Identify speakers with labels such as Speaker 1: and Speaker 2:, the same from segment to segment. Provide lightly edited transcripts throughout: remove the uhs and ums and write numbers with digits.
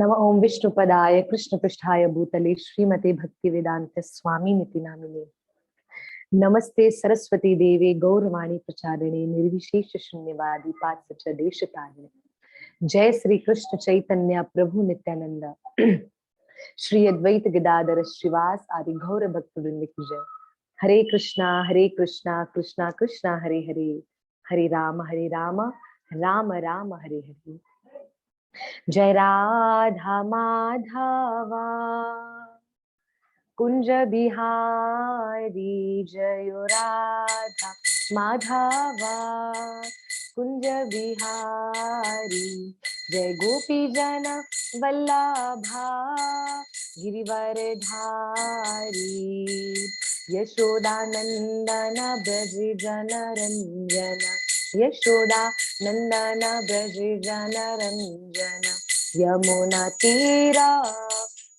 Speaker 1: नम ओं विष्णुपदाय कृष्णपृष्ठाय भूतले श्रीमते भक्तिवेदांत स्वामी निति नामिने। नमस्ते सरस्वती देवे गौरवाणी प्रचारिणे निर्विशेष शून्यवादी पाश्चात्य देशतारिणे। जय श्री कृष्ण चैतन्य प्रभु नित्यानंद श्री अद्वैत गदाधर श्रीवास आदि गौर भक्त वृंद की जय। हरे कृष्णा कृष्णा कृष्णा हरे हरे, हरे राम राम राम हरे हरे। जय राधा माधवा कुंज बिहारी, जय राधा माधवा कुंज बिहारी। जय गोपी जन वल्लभा गिरिवर धारी, यशोदानंदन ब्रज जन रंजन, यशोदा नंदन ब्रज जन रंजन। यमुना तीरा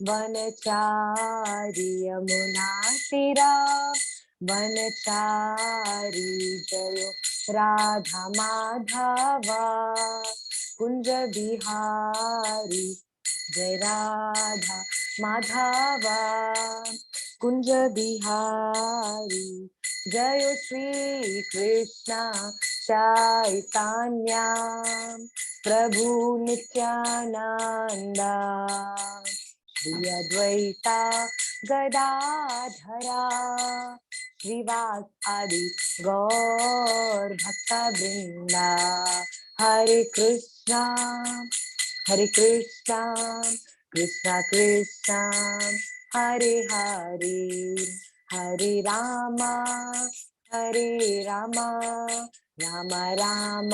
Speaker 1: वनचारी, यमुना तीरा वनचारी। जय राधा माधवा कुंज बिहारी, जय राधा माधवा कुंज बिहारी। जय श्री कृष्ण चैतन्य प्रभु नित्यानंदा, श्री अद्वैता गदाधरा श्रीवास आदि गौर भक्त वृंदा। हरे कृष्णा कृष्णा कृष्णा हरे हरे, हरे रामा राम राम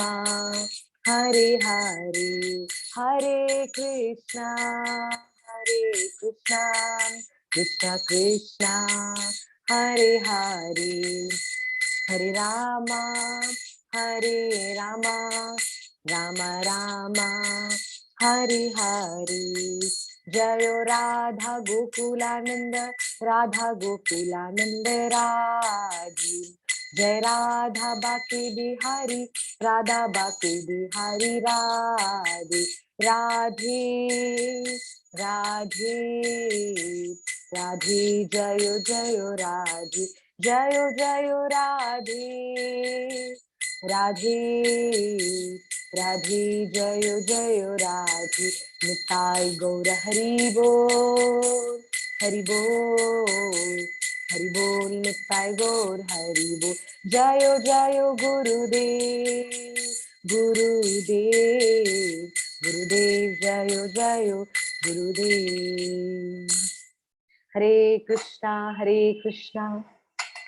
Speaker 1: हरे हरे। हरे कृष्णा कृष्णा कृष्णा हरे हरे, हरे रामा राम राम हरे हरे। जय राधा गोकुलानंद राधे। जय राधा बाके बिहारी, राधा बाके बिहारी राधे। राधे राधे राधे, जय जय राधे, जय जय राधे। राधे राधे जय जय राधे। निताई गौर हरि बोल, हरि बोल, हरि बोल। निताई गौर हरि बोल। जय जय गुरुदेव, गुरुदेव गुरुदेव, जय जय गुरुदेव। हरे कृष्णा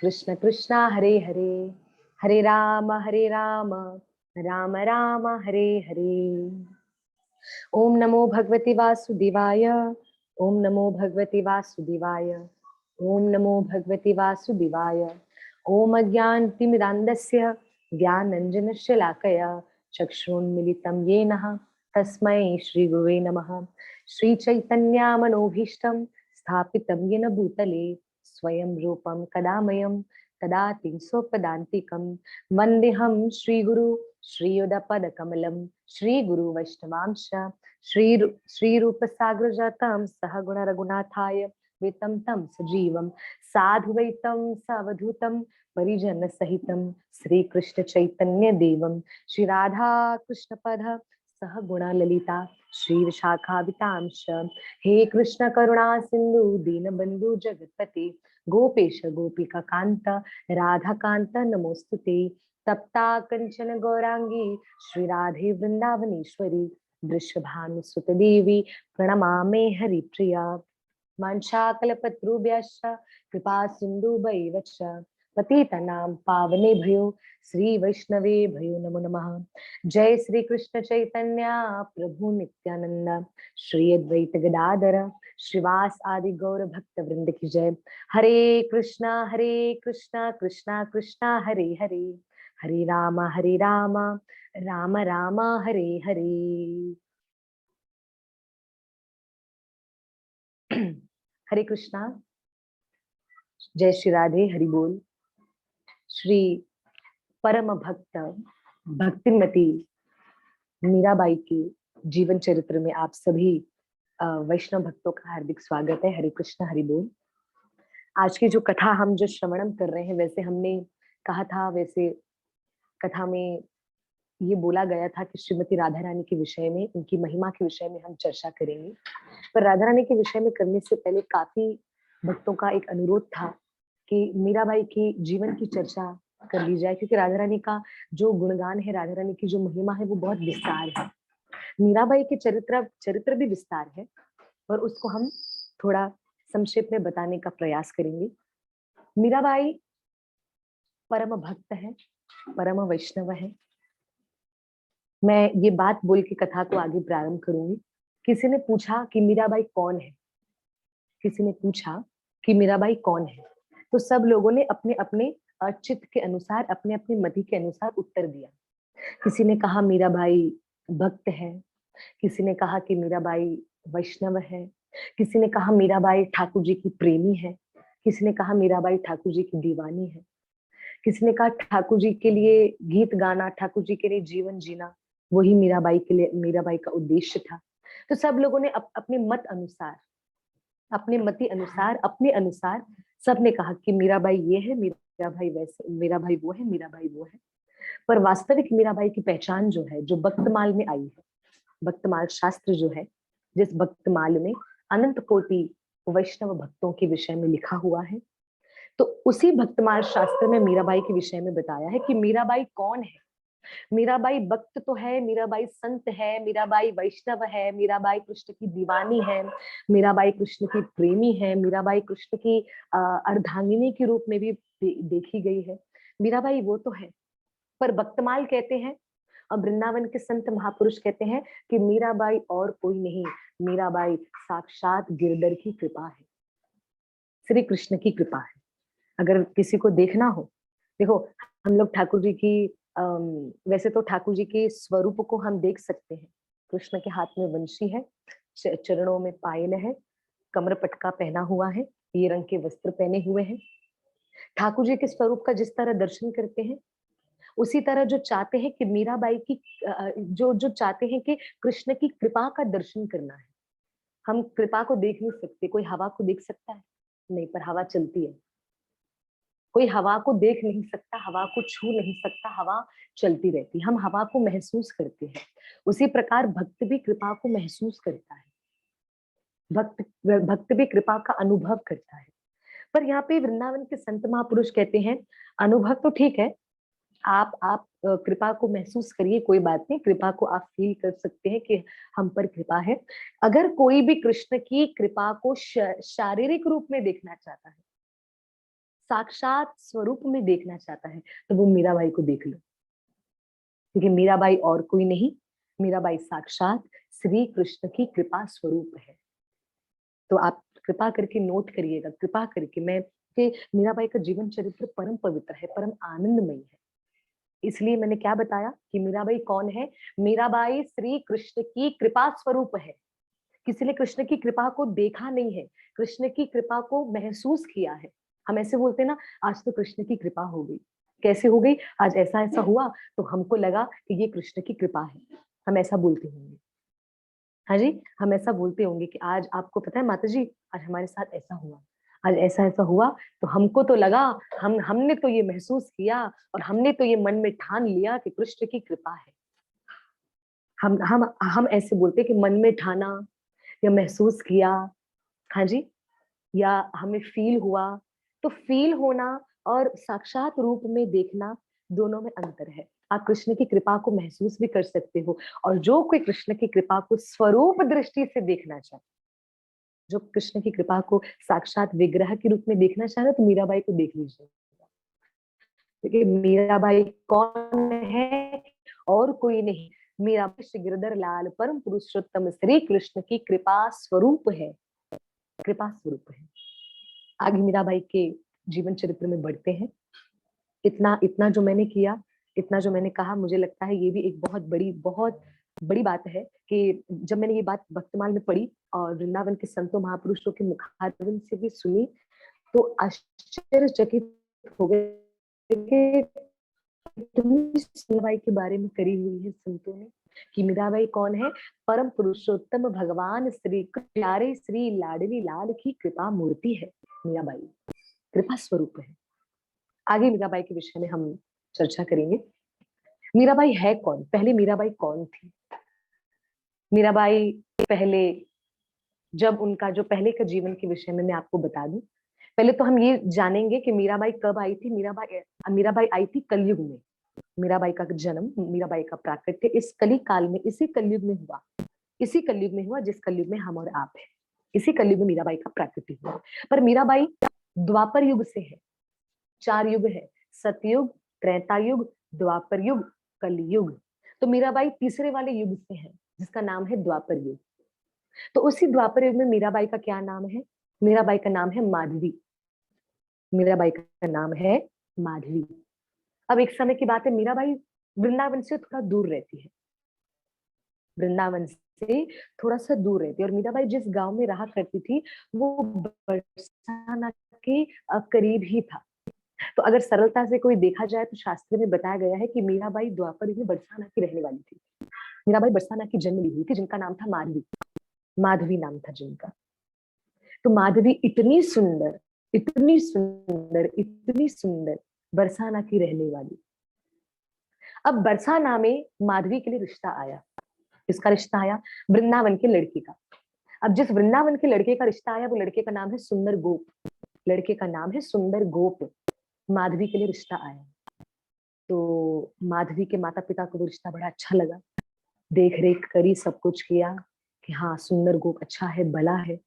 Speaker 1: कृष्ण कृष्णा हरे हरे, हरे राम राम राम हरे हरे। ओम नमो भगवते वासुदेवाय, ओम नमो भगवते वासुदेवाय, ओम नमो भगवते वासुदेवाय। ओम अज्ञानतिमिरान्धस्य ज्ञानाञ्जनशलाकया चक्षुरुन्मीलितं येन तस्मै श्रीगुरुवे नमः। श्रीचैतन्यमनोभीष्टं स्थापितं येन भूतले स्वयं रूपं कदामयं तदाति स्वपदान्तिकं। वन्देऽहं श्रीगुरु श्रीयुतपदकमलं, श्रीगुरु वैष्णवांश श्रीरूपसाग्रजातं सहगुण रघुनाथाय वेतं तं सजीवं साधुवैतं सवधूतं परिजन सहितं। श्री कृष्ण चैतन्य देवं श्री राधा कृष्ण पद सह गुण ललिता श्री विशाखावितांश। हे कृष्ण करुणा सिंधु दीनबंधु जगतपते गोपेश गोपिका कांत राधा कांत नमोस्तुते। तप्ता कंचन गौरांगी श्री राधे वृंदावनेश्वरी, वृषभानुसुत देवी प्रणमामि हरिप्रिया। वाञ्छाकल्पतरुभ्यश्च कृपा सिन्धुभैव च पतितानां पावनेभ्यो श्री वैष्णवे भयो नमो नमः। जय श्री कृष्ण चैतन्य प्रभु नित्यानंद, श्री अद्वैत गदाधर श्रीवास आदि गौर भक्त वृंद की जय। हरे कृष्णा कृष्णा कृष्णा हरे हरे, हरे राम राम राम हरे हरे। हरे कृष्णा, जय श्री राधे, हरि बोल। श्री परम भक्त भक्तिमती मीराबाई के जीवन चरित्र में आप सभी वैष्णव भक्तों का हार्दिक स्वागत है। हरे कृष्ण हरि बोल। आज की जो कथा हम जो श्रवणम कर रहे हैं, वैसे हमने कहा था, वैसे कथा में ये बोला गया था कि श्रीमती राधा रानी के विषय में, उनकी महिमा के विषय में हम चर्चा करेंगे। पर राधा रानी के विषय में करने से पहले काफी भक्तों का एक अनुरोध था कि मीराबाई की जीवन की चर्चा कर ली जाए, क्योंकि राधा रानी का जो गुणगान है, राधा रानी की जो महिमा है, वो बहुत विस्तार है। मीराबाई के चरित्र चरित्र भी विस्तार है, और उसको हम थोड़ा संक्षेप में बताने का प्रयास करेंगे। मीराबाई परम भक्त है, परम वैष्णव है। मैं ये बात बोल के कथा को आगे प्रारंभ करूंगी। किसी ने पूछा कि मीराबाई कौन है, किसी ने पूछा कि मीराबाई कौन है, तो सब लोगों ने अपने अपने चित्त के अनुसार, अपने अपने मति के अनुसार उत्तर दिया। किसी ने कहा मीराबाई भक्त है, किसी ने कहा कि मीराबाई वैष्णव है, किसी ने कहा मीराबाई ठाकुर जी की प्रेमी है, किसी ने कहा मीराबाई ठाकुर जी की दीवानी है, किसी ने कहा ठाकुर जी के लिए गीत गाना, ठाकुर जी के लिए जीवन जीना, वही मीराबाई के लिए, मीराबाई का उद्देश्य था। तो सब लोगों ने अपने मत अनुसार, अपने मति अनुसार, अपने अनुसार सबने कहा कि मीराबाई ये है, मीराबाई वैसे, मीराबाई वो है, मीराबाई वो है। पर वास्तविक मीराबाई की पहचान जो है, जो भक्तमाल में आई है, भक्तमाल शास्त्र जो है, जिस भक्तमाल में अनंत कोटि वैष्णव भक्तों के विषय में लिखा हुआ है, तो उसी भक्तमाल शास्त्र में मीराबाई के विषय में बताया है कि मीराबाई कौन है। मीराबाई भक्त तो है, मीराबाई संत है, मीराबाई वैष्णव है, मीराबाई कृष्ण की दीवानी है, मीराबाई कृष्ण की प्रेमी है, मीराबाई कृष्ण की अर्धांगिनी के रूप में भी देखी गई है। मीराबाई वो तो है, पर भक्तमाल कहते हैं और वृंदावन के संत महापुरुष कहते हैं कि मीराबाई और कोई नहीं, मीराबाई साक्षात गिरधर की कृपा है, श्री कृष्ण की कृपा है। अगर किसी को देखना हो, देखो, हम लोग ठाकुर जी की वैसे तो ठाकुर जी के स्वरूप को हम देख सकते हैं। कृष्ण के हाथ में वंशी है, चरणों में पायल है, कमर पटका पहना हुआ है, ये रंग के वस्त्र पहने हुए हैं। ठाकुर जी के स्वरूप का जिस तरह दर्शन करते हैं, उसी तरह जो चाहते हैं कि मीराबाई की जो जो चाहते हैं कि कृष्ण की कृपा का दर्शन करना है। हम कृपा को देख नहीं सकते। कोई हवा को देख सकता है? नहीं, पर हवा चलती है। कोई हवा को देख नहीं सकता, हवा को छू नहीं सकता, हवा चलती रहती है। हम हवा को महसूस करते हैं। उसी प्रकार भक्त भी कृपा को महसूस करता है। भक्त भक्त भी कृपा का अनुभव करता है। पर यहाँ पे वृंदावन के संत महापुरुष कहते हैं, अनुभव तो ठीक है, आप कृपा को महसूस करिए, कोई बात नहीं, कृपा को आप फील कर सकते हैं कि हम पर कृपा है। अगर कोई भी कृष्ण की कृपा को शारीरिक रूप में देखना चाहता है, साक्षात स्वरूप में देखना चाहता है, तो वो मीराबाई को देख लो, क्योंकि मीराबाई और कोई नहीं, मीराबाई साक्षात श्री कृष्ण की कृपा स्वरूप है। तो आप कृपा करके नोट करिएगा, कृपा करके। मैं कि मीराबाई का जीवन चरित्र परम पवित्र है, परम आनंदमय है। इसलिए मैंने क्या बताया कि मीराबाई कौन है। मीराबाई श्री कृष्ण की कृपा स्वरूप है। किसी ने कृष्ण की कृपा को देखा नहीं है, कृष्ण की कृपा को महसूस किया है। हम ऐसे बोलते हैं ना, आज तो कृष्ण की कृपा हो गई। कैसे हो गई? आज ऐसा ऐसा हुआ तो हमको लगा कि ये कृष्ण की कृपा है। हम ऐसा बोलते होंगे। हाँ जी, हम ऐसा बोलते होंगे कि आज आपको पता है माता जी, आज हमारे साथ ऐसा हुआ, आज ऐसा ऐसा हुआ, तो हमको तो लगा, हमने तो ये महसूस किया और हमने तो ये मन में ठान लिया कि कृष्ण की कृपा है। हम ऐसे बोलते हैं कि मन में ठाना या महसूस किया। हाँ जी, या हमें फील हुआ। तो फील होना और साक्षात रूप में देखना, दोनों में अंतर है। आप कृष्ण की कृपा को महसूस भी कर सकते हो, और जो कोई कृष्ण की कृपा को स्वरूप दृष्टि से देखना चाहे, जो कृष्ण की कृपा को साक्षात विग्रह के रूप में देखना चाह रहे, तो मीराबाई को देख लीजिए। क्योंकि मीराबाई कौन है? और कोई नहीं, मीराबाई श्री गिरधर लाल परम पुरुषोत्तम श्री कृष्ण की कृपा स्वरूप है, कृपा स्वरूप है। आगे मीराबाई के जीवन चरित्र में बढ़ते हैं। इतना इतना जो मैंने किया, इतना जो मैंने कहा, मुझे लगता है ये भी एक बहुत बड़ी बात है कि जब मैंने ये बात भक्तमाल में पढ़ी और वृंदावन के संतों महापुरुषों के मुखारविंद से भी सुनी, तो आश्चर्यचकित हो गए कि इतनी सेवाई के बारे में करी हुई है संतों ने। कि मीराबाई कौन है? परम पुरुषोत्तम भगवान श्री प्यारे श्री लाडली लाल की कृपा मूर्ति है मीराबाई, कृपा स्वरूप है। आगे मीराबाई के विषय में हम चर्चा करेंगे। मीराबाई है कौन? पहले मीराबाई कौन थी? मीराबाई पहले, जब उनका जो पहले का जीवन के विषय में मैं आपको बता दूं, पहले तो हम ये जानेंगे कि मीराबाई कब आई थी। मीराबाई आई थी कलयुग में। मीराबाई का जन्म, मीराबाई का प्राकट्य इस कली काल में, इसी कलयुग में हुआ। इसी कलयुग में हुआ जिस कलयुग में हम और आप हैं। इसी कलयुग में मीराबाई का प्राकट्य हुआ। पर मीराबाई द्वापर युग से है। 4 युग है, सतयुग, त्रेता युग, द्वापर युग, कलयुग। तो मीराबाई तीसरे वाले युग से है जिसका नाम है द्वापर युग। तो उसी द्वापर युग में मीराबाई का क्या नाम है? मीराबाई का नाम है माधवी। मीराबाई का नाम है माधवी। अब एक समय की बात है, मीराबाई वृंदावन से थोड़ा दूर रहती है। वृंदावन से थोड़ा सा दूर रहती है। और मीराबाई जिस गांव में रहा करती थी वो बरसाना के करीब ही था। तो अगर सरलता से कोई देखा जाए तो शास्त्र में बताया गया है कि मीराबाई द्वापर युग में बरसाना की रहने वाली थी। मीराबाई बरसाना की जन्म ली हुई थी, जिनका नाम था माधवी। माधवी नाम था जिनका। तो माधवी इतनी सुंदर, इतनी सुंदर, इतनी सुंदर, बरसाना की रहने वाली। अब बरसाना में माधवी के लिए रिश्ता आया। किसका रिश्ता आया? वृंदावन के लड़के का। अब जिस वृंदावन के लड़के का रिश्ता आया वो लड़के का नाम है सुंदर गोप। लड़के का नाम है सुंदर गोप। माधवी के लिए रिश्ता आया। तो माधवी के माता पिता को वो रिश्ता बड़ा अच्छा लगा। देख रेख करी, सब कुछ किया कि हाँ सुंदर गोप अच्छा है, भला है,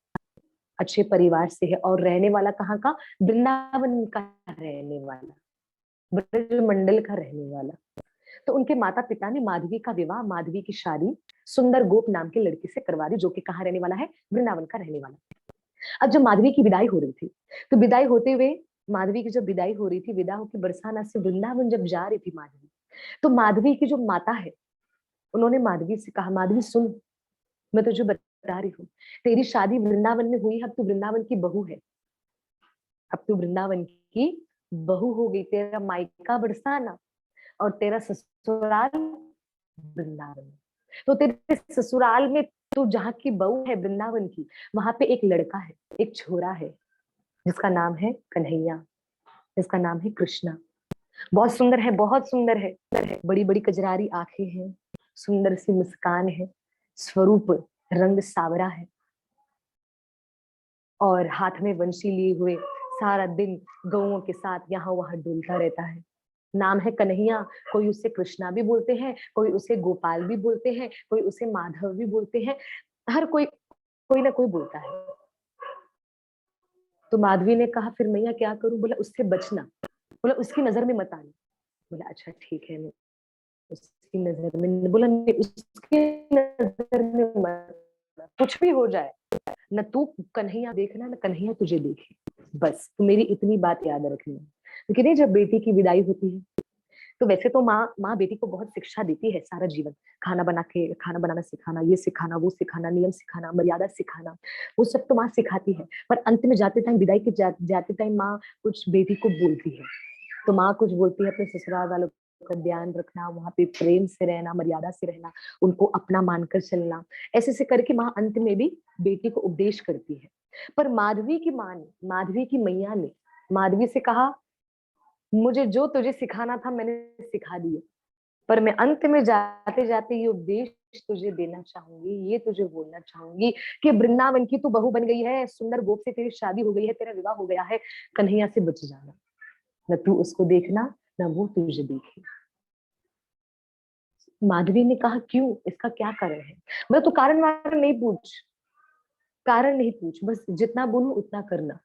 Speaker 1: अच्छे परिवार से है, और रहने वाला कहाँ का? वृंदावन का रहने वाला, ब्रजमंडल का रहने वाला। तो उनके माता पिता ने माधवी का विवाह, माधवी की शादी सुंदर गोप नाम के लड़के से करवा दी, जो कि कहाँ रहने वाला है? वृंदावन का रहने वाला। अब जब माधवी की विदाई हो रही थी, तो विदाई होते हुए, माधवी की जब विदाई हो रही थी, विदा होकर बरसाना से वृंदावन जब जा रही थी माधवी, तो माधवी की जो माता है उन्होंने माधवी से कहा, माधवी सुन, मैं तुझे बता रही हूँ, तेरी शादी वृंदावन में हुई, अब तू वृंदावन की बहू है। अब तू वृंदावन की बहू हो गई। तेरा मायका बरसाना और तेरा ससुराल वृंदावन। तो तेरे ससुराल में तू जहाँ की बहू है वृंदावन की, वहां पे एक लड़का है, एक छोरा है, जिसका नाम है कन्हैया, जिसका नाम है कृष्णा। बहुत सुंदर है, बहुत सुंदर है। बड़ी बड़ी कजरारी आंखें हैं, सुंदर सी मुस्कान है, स्वरूप रंग सावरा है, और हाथ में वंशी लिए हुए सारा दिन गौओं के साथ यहाँ वहां डुलता रहता है। नाम है कन्हैया। कोई उसे कृष्णा भी बोलते हैं, कोई उसे गोपाल भी बोलते हैं, कोई उसे माधव भी बोलते हैं। हर कोई कोई ना कोई बोलता है। तो माधवी ने कहा फिर मैया क्या करूं? बोला उससे बचना, बोला उसकी नजर में मत आना। बोला अच्छा ठीक है, मैं उसकी नजर में, बोला नहीं उसकी नजर में मत आना। कुछ भी हो जाए, न तू कन्हैया देखना, न कन्हैया तुझे देखे, बस तू मेरी इतनी बात याद रखना। लेकिन नहीं, जब बेटी की विदाई होती है तो वैसे तो माँ माँ बेटी को बहुत शिक्षा देती है सारा जीवन। खाना बनाना सिखाना, ये सिखाना, वो सिखाना, नियम सिखाना, मर्यादा सिखाना, वो सब तो माँ सिखाती है। पर अंत में जाते टाइम, विदाई के जाते टाइम माँ कुछ बेटी को बोलती है। तो माँ कुछ बोलती है, अपने ससुराल वालों का ध्यान रखना, वहां पे प्रेम से रहना, मर्यादा से रहना, उनको अपना मानकर चलना। ऐसे से करके माँ अंत में भी बेटी को उपदेश करती है। पर माधवी की माँ ने, माधवी की मैया ने माधवी से कहा, मुझे जो तुझे सिखाना था मैंने सिखा दिया, पर मैं अंत में जाते जाते ये उपदेश तुझे देना चाहूंगी, ये तुझे बोलना चाहूंगी कि वृंदावन की तू बहू बन गई है, सुंदर गोप से तेरी शादी हो गई है, तेरा विवाह हो गया है, कन्हैया से बच जाना, न तू उसको देखना, न वो तुझे देखे। माधवी ने कहा क्यों, इसका क्या कारण है? मैं तो कारण वारण नहीं पूछ, कारण नहीं पूछ, बस जितना बोलूं उतना करना।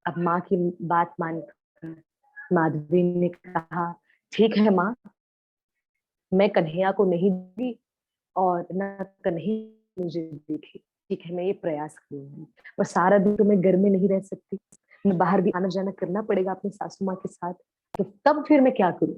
Speaker 1: अब माँ की बात मानकर माधवी ने कहा ठीक है माँ, मैं कन्हैया को नहीं दी और ना कन्हैया मुझे देखे। ठीक है, मैं ये प्रयास करूंगी। पर सारा दिन तो मैं घर में नहीं रह सकती, मैं बाहर भी आना जाना करना पड़ेगा अपनी सासू माँ के साथ। तो तब फिर मैं क्या करूं?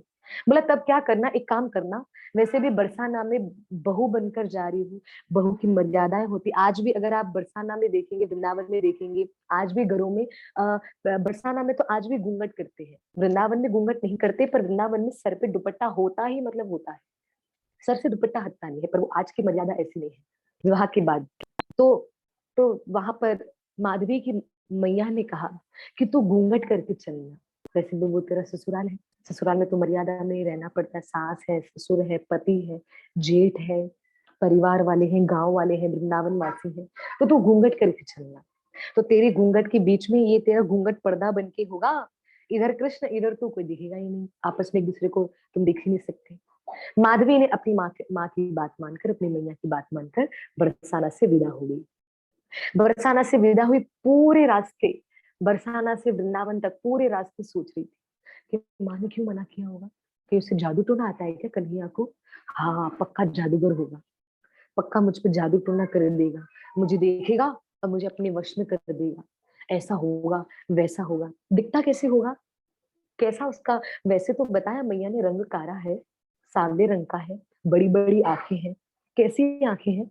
Speaker 1: बोला तब क्या करना, एक काम करना, वैसे भी बरसाना में बहू बनकर जा रही हूँ, बहू की मर्यादाएं होती। आज भी अगर आप बरसाना में देखेंगे, वृंदावन में देखेंगे, आज भी घरों में बरसाना में तो आज भी घूंघट करते हैं। वृंदावन में घूंघट नहीं करते, पर वृंदावन में सर पे दुपट्टा होता ही मतलब होता है। सर से दुपट्टा हटता नहीं है, पर वो आज की मर्यादा ऐसी नहीं है, विवाह के बाद। तो वहां पर माधवी की मैया ने कहा कि तू घूंघट करके चलना। वैसे तो वो तेरा ससुराल है, ससुराल में तो मर्यादा में रहना पड़ता है, सास है, ससुर है, पति है, जेठ है, परिवार वाले हैं, गांव वाले हैं, वृंदावन वासी हैं, तो तू घूंघट करके चलना। तो तेरी घूंघट के बीच में ये तेरा घूंघट पर्दा बन के होगा, इधर कृष्ण इधर तू, कोई दिखेगा ही नहीं, आपस में एक दूसरे को तुम देख ही नहीं सकते। माधवी ने अपनी माँ की बात मानकर, अपनी मैया की बात मानकर बरसाना से विदा हो गई। बरसाना से विदा हुई, पूरे रास्ते बरसाना से वृंदावन तक पूरे रास्ते सोच रही थी कि माँ ने क्यों मना किया होगा, कि उसे जादू टोना आता है क्या कन्हैया को? हाँ, पक्का जादूगर होगा, पक्का मुझ पे जादू टोना कर देगा, मुझे देखेगा और मुझे अपने वश में कर देगा, ऐसा होगा वैसा होगा। दिखता कैसे होगा, कैसा उसका? वैसे तो बताया मैया ने, रंग काला है, सांवले रंग का है, बड़ी बड़ी आंखें हैं। कैसी आंखें हैं?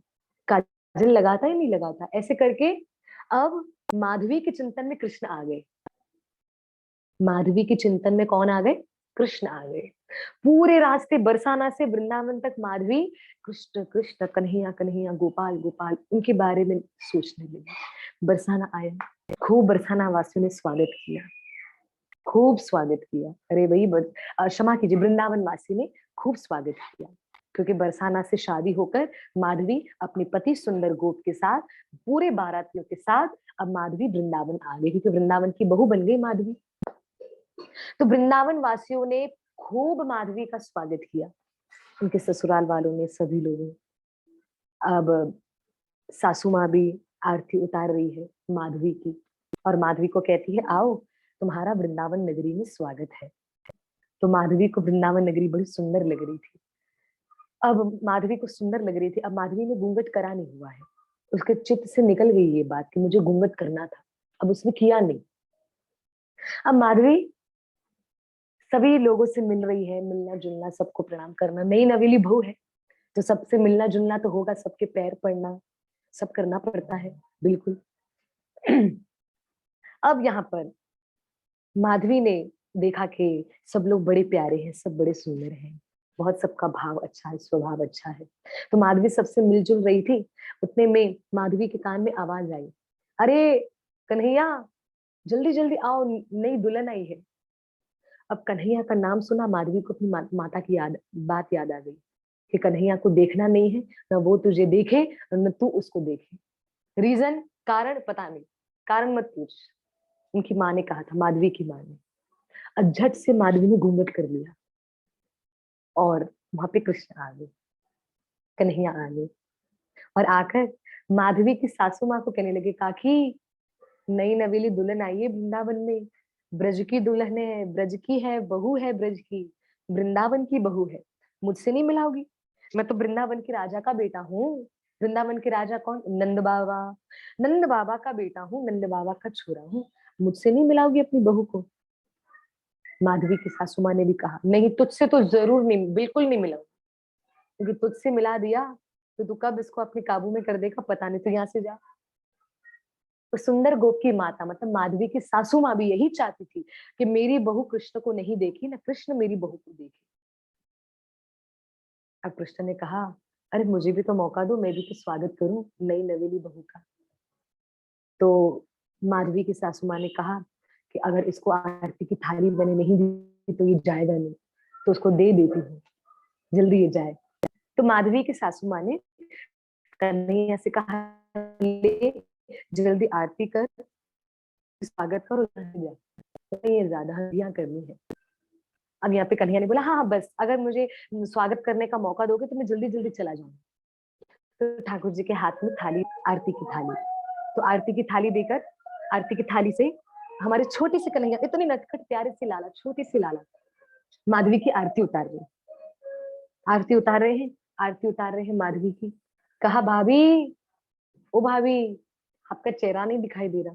Speaker 1: काजल लगाता है नहीं लगाता, ऐसे करके। अब माधवी के चिंतन में कृष्ण आ गए। माधवी के चिंतन में कौन आ गए? कृष्ण आ गए। पूरे रास्ते बरसाना से वृंदावन तक माधवी कृष्ण कृष्ण, कन्हैया कन्हैया, गोपाल गोपाल, उनके बारे में सोचने लगी। बरसाना आया, खूब बरसाना वासियों ने स्वागत किया, खूब स्वागत किया। अरे भाई क्षमा कीजिए, वृंदावन वासी ने खूब स्वागत किया, क्योंकि बरसाना से शादी होकर माधवी अपने पति सुंदर गोप के साथ, पूरे बारातियों के साथ, अब माधवी वृंदावन आ गई, क्योंकि वृंदावन की बहू बन गई माधवी। तो वृंदावन वासियों ने खूब माधवी का स्वागत किया, उनके ससुराल वालों ने, सभी लोगों। अब सासू माँ भी आरती उतार रही है माधवी की, और माधवी को कहती है, आओ तुम्हारा वृंदावन नगरी में स्वागत है। तो माधवी को वृंदावन नगरी बड़ी सुंदर लग रही थी। अब माधवी को सुंदर लग रही थी, अब माधवी ने घूंघट करा नहीं हुआ है, उसके चित्त से निकल गई ये बात कि मुझे घूंघट करना था, अब उसने किया नहीं। अब माधवी सभी लोगों से मिल रही है, मिलना जुलना, सबको प्रणाम करना, नई नवेली बहू है तो सबसे मिलना जुलना तो होगा, सबके पैर पड़ना, सब करना पड़ता है, बिल्कुल। अब यहाँ पर माधवी ने देखा कि सब लोग बड़े प्यारे हैं, सब बड़े सुंदर हैं, बहुत सबका भाव अच्छा है, स्वभाव अच्छा है। तो माधवी सबसे मिलजुल रही थी, उतने में माधवी के कान में आवाज आई, अरे कन्हैया, जल्दी जल्दी आओ, नई दुल्हन आई है। अब कन्हैया का नाम सुना, माधवी को अपनी माता की बात याद आ गई कि कन्हैया को देखना नहीं है, न वो तुझे देखे न तू उसको देखे। रीजन, कारण पता नहीं, कारण मत पूछ। उनकी माँ ने कहा था, माधवी की माँ ने। और झट से माधवी ने घूंघट कर लिया, और वहां पे कृष्ण आ गए, कन्हैया आ गए, और आकर माधवी की सासू माँ को कहने लगे, काकी नई नवेली दुल्हन आई है वृंदावन में, ब्रज की दुल्हन है, ब्रज की है, बहू है ब्रज की, वृंदावन की बहू है, मुझसे नहीं मिलाओगी? मैं तो वृंदावन के राजा का बेटा हूँ। वृंदावन के राजा कौन? नंद बाबा, नंद बाबा का बेटा हूँ, नंद बाबा का छोरा हूँ, मुझसे नहीं मिलाओगी अपनी बहू को? माधवी की सासू माँ ने भी कहा, नहीं तुझसे तो जरूर नहीं, बिल्कुल नहीं मिलाऊंगी, क्योंकि तुझसे मिला दिया तो तू कब इसको अपने काबू में कर देगा पता नहीं, तो यहाँ से जा। तो सुंदर गोप की माता मतलब माधवी की सासू माँ भी यही चाहती थी कि मेरी बहू कृष्ण को नहीं देखी, ना कृष्ण मेरी बहू को देखे। अब कृष्ण ने कहा, अरे मुझे भी तो मौका दो, मैं भी तो स्वागत करूं नई नवेली बहू का। तो माधवी की सासू माँ ने कहा कि अगर इसको आरती की थाली मैंने नहीं दी तो ये जाएगा नहीं, तो उसको दे देती हूँ, जल्दी ये जाए। तो माधवी की सासू माँ ने कन्हैया से कहा, ले जल्दी आरती कर, स्वागत कर, ये ज्यादा हदियां करनी है। अब यहाँ पे कन्हैया ने बोला, हाँ हाँ बस, अगर मुझे स्वागत करने का मौका दोगे तो मैं जल्दी जल्दी चला जाऊंगा। तो ठाकुर जी के हाथ में थाली, आरती की थाली, तो आरती की थाली देकर, आरती की थाली से हमारे छोटे से कन्हैया, इतनी नटखट प्यारे से लाला, छोटी सी लाला, माधवी की आरती उतार रहे, आरती उतार रहे हैं, आरती उतार रहे हैं माधवी की। कहा, भाभी, ओ भाभी, आपका चेहरा नहीं दिखाई दे रहा,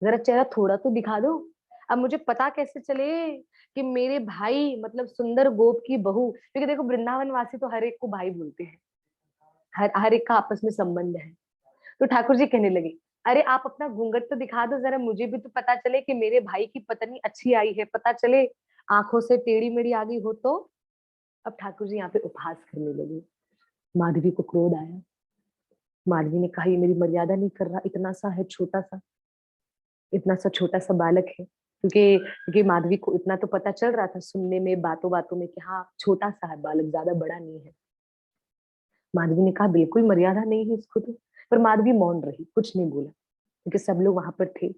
Speaker 1: जरा चेहरा थोड़ा तो दिखा दो। अब मुझे पता कैसे चले कि मेरे भाई मतलब सुंदर गोप की बहू, क्योंकि देखो वृंदावन वासी तो हर एक को भाई बोलते हैं, हर हर एक का आपस में संबंध है। तो ठाकुर जी कहने लगे, अरे आप अपना घूंघट तो दिखा दो जरा, मुझे भी तो पता चले कि मेरे भाई की पत्नी अच्छी आई है, पता चले आंखों से टेढ़ी मेढ़ी आ गई हो तो। अब ठाकुर जी यहाँ पे उपहास करने लगे। माधवी को क्रोध आया। माधवी ने कहा, ये मेरी मर्यादा नहीं कर रहा, इतना सा है, छोटा सा, इतना सा छोटा सा बालक है। क्योंकि माधवी को इतना तो पता चल रहा था सुनने में, बातों बातों में, कि हाँ छोटा सा है बालक, ज्यादा बड़ा नहीं है। माधवी ने कहा, बिल्कुल मर्यादा नहीं है इसको तो। पर माधवी मौन रही, कुछ नहीं बोला, क्योंकि सब लोग वहां पर थे।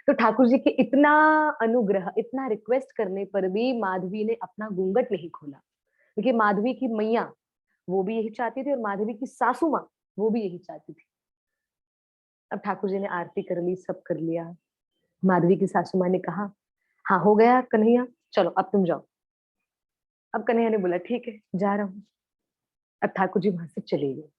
Speaker 1: तो ठाकुर जी के इतना अनुग्रह, इतना रिक्वेस्ट करने पर भी माधवी ने अपना घूंघट नहीं खोला, क्योंकि माधवी की मैया वो भी यही चाहती थी और माधवी की सासू माँ वो भी यही चाहती थी। अब ठाकुर जी ने आरती कर ली, सब कर लिया। माधवी की सासू माँ ने कहा, हाँ हो गया कन्हैया, चलो अब तुम जाओ। अब कन्हैया ने बोला, ठीक है जा रहा हूँ। अब ठाकुर जी वहां से चले गए।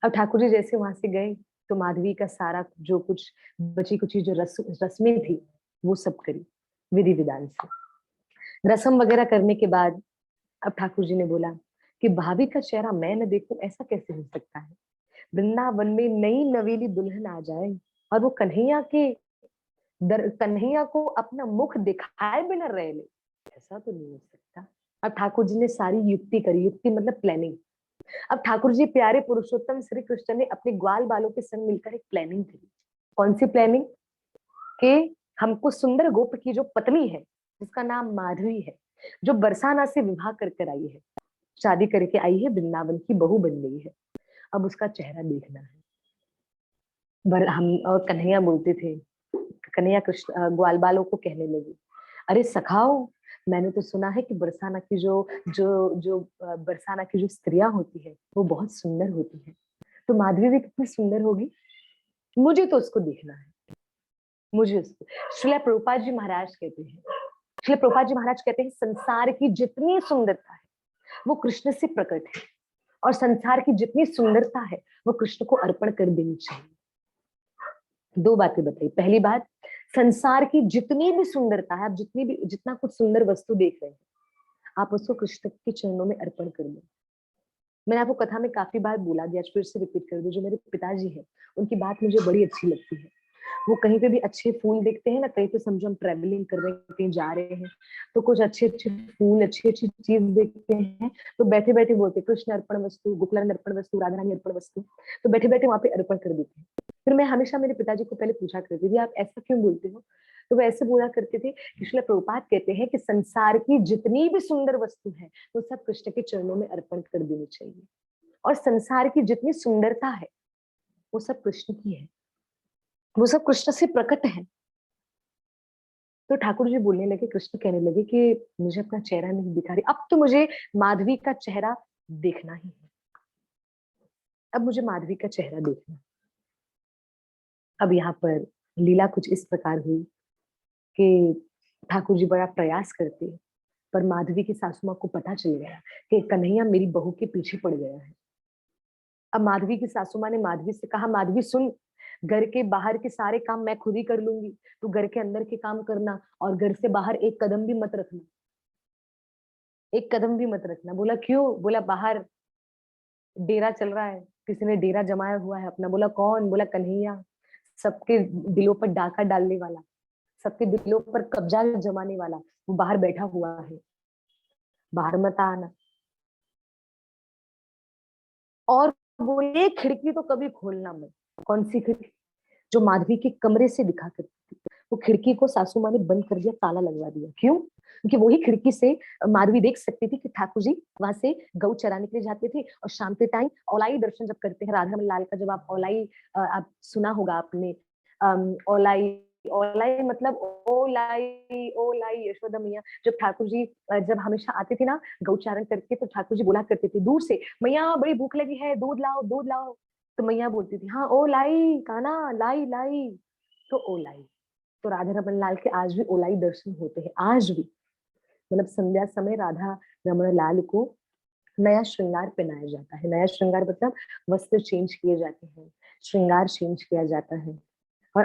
Speaker 1: अब ठाकुर जी जैसे वहां से गए, तो माधवी का सारा जो कुछ बची कुची जो रस्में थी वो सब करी विधि विधान से। रस्म वगैरह करने के बाद अब ठाकुर जी ने बोला कि भाभी का चेहरा मैं न देखूं, ऐसा कैसे हो सकता है। वृंदावन में नई नवेली दुल्हन आ जाए और वो कन्हैया के कन्हैया को अपना मुख दिखाए बिना रह ले, ऐसा तो नहीं हो सकता। अब ठाकुर जी ने सारी युक्ति करी, युक्ति मतलब प्लानिंग। अब ठाकुर जी प्यारे पुरुषोत्तम श्री कृष्ण ने अपने ग्वाल बालों के संग मिलकर एक प्लानिंग करी। कौन सी प्लानिंग? कि हमको सुंदर गोप की जो पत्नी है, जिसका नाम माधवी है, जो बरसाना से विवाह कर कर आई है, शादी करके आई है, वृंदावन की बहू बन गई है, अब उसका चेहरा देखना है। हम और कन्हैया बोलते थे, कन्हैया कृष्ण ग्वाल बालों को कहने लगी, अरे सखाओ, मैंने तो सुना है कि बरसाना की जो जो जो बरसाना की जो स्त्रियां होती है वो बहुत सुंदर होती है, तो माधवी भी कितनी सुंदर होगी, मुझे तो उसको देखना है, मुझे उसको। श्रील प्रभुपाद जी महाराज कहते हैं, श्रील प्रभुपाद जी महाराज कहते हैं, संसार की जितनी सुंदरता है वो कृष्ण से प्रकट है, और संसार की जितनी सुंदरता है वो कृष्ण को अर्पण कर देनी चाहिए। दो बातें बताई। पहली बात, संसार की जितनी भी सुंदरता है, आप जितना कुछ सुंदर वस्तु देख रहे हैं, आप उसको कृष्ण के चरणों में अर्पण कर दो। मैंने आपको कथा में काफी बार बोला, आज फिर से रिपीट कर दूं, जो मेरे पिताजी हैं उनकी बात मुझे बड़ी अच्छी लगती है। वो कहीं पे भी अच्छे फूल देखते हैं ना, कहीं पे समझो हम ट्रेवलिंग कर रहे हैं, कहीं जा रहे हैं, तो कुछ अच्छे अच्छे फूल, अच्छी अच्छी चीज देखते हैं, तो बैठे बैठे बोलते, कृष्ण अर्पण वस्तु, गोकुलानंद अर्पण वस्तु, राधा रानी अर्पण वस्तु, तो बैठे बैठे वहां पे अर्पण कर देते हैं। फिर मैं हमेशा मेरे पिताजी को पहले पूछा करती थी, आप ऐसा क्यों बोलते हो? तो वो ऐसे बोला करते थे कि श्रील प्रभुपाद कहते हैं कि संसार की जितनी भी सुंदर वस्तु है वो सब कृष्ण के चरणों में अर्पण कर देनी चाहिए, और संसार की जितनी सुंदरता है वो सब कृष्ण की है, वो सब कृष्ण से प्रकट है। तो ठाकुर जी बोलने लगे, कृष्ण कहने लगे कि मुझे अपना चेहरा नहीं दिखा रही, अब तो मुझे माधवी का चेहरा देखना ही है, अब मुझे माधवी का चेहरा देखना। अब यहाँ पर लीला कुछ इस प्रकार हुई कि ठाकुर जी बड़ा प्रयास करते, पर माधवी की सासू माँ को पता चल गया कि कन्हैया मेरी बहू के पीछे पड़ गया है। अब माधवी की सासू माँ ने माधवी से कहा, माधवी सुन, घर के बाहर के सारे काम मैं खुद ही कर लूंगी, तू घर के अंदर के काम करना, और घर से बाहर एक कदम भी मत रखना, एक कदम भी मत रखना। बोला क्यों? बोला बाहर डेरा चल रहा है, किसी ने डेरा जमाया हुआ है अपना। बोला कौन? बोला कन्हैया, सबके दिलों पर डाका डालने वाला, सबके दिलों पर कब्जा जमाने वाला, वो बाहर बैठा हुआ है, बाहर मत आना। और बोले खिड़की तो कभी खोलना मत। कौन सी खिड़की? जो माधवी के कमरे से दिखा करती थी, वो खिड़की को सासू माँ ने बंद कर दिया, ताला लगवा दिया। क्यों? क्योंकि वही खिड़की से माधवी देख सकती थी कि ठाकुर जी वहां से गौ चराने के लिए जाते थे, और शाम के टाइम औलाई दर्शन जब करते हैं, राधा लाल का जब आप औलाई, आप सुना होगा आपने, औलाई, औलाई मतलब ओलाई, ओलाई यशोदा मैया, जब ठाकुर जी जब हमेशा आते थे ना गौचारण करके, तो ठाकुर जी बोला करते थे दूर से, मैया बड़ी भूख लगी है, दूध लाओ, दूध लाओ। तो मैया बोलती थी, हाँ ओ लाई काना, लाई लाई, तो ओ लाई। तो राधा रमन लाल के आज भी ओलाई दर्शन होते हैं, आज भी। मतलब संध्या समय राधा रमन लाल को नया श्रृंगार पहनाया जाता है। नया श्रृंगार मतलब वस्त्र चेंज किए जाते हैं, श्रृंगार चेंज किया जाता है। और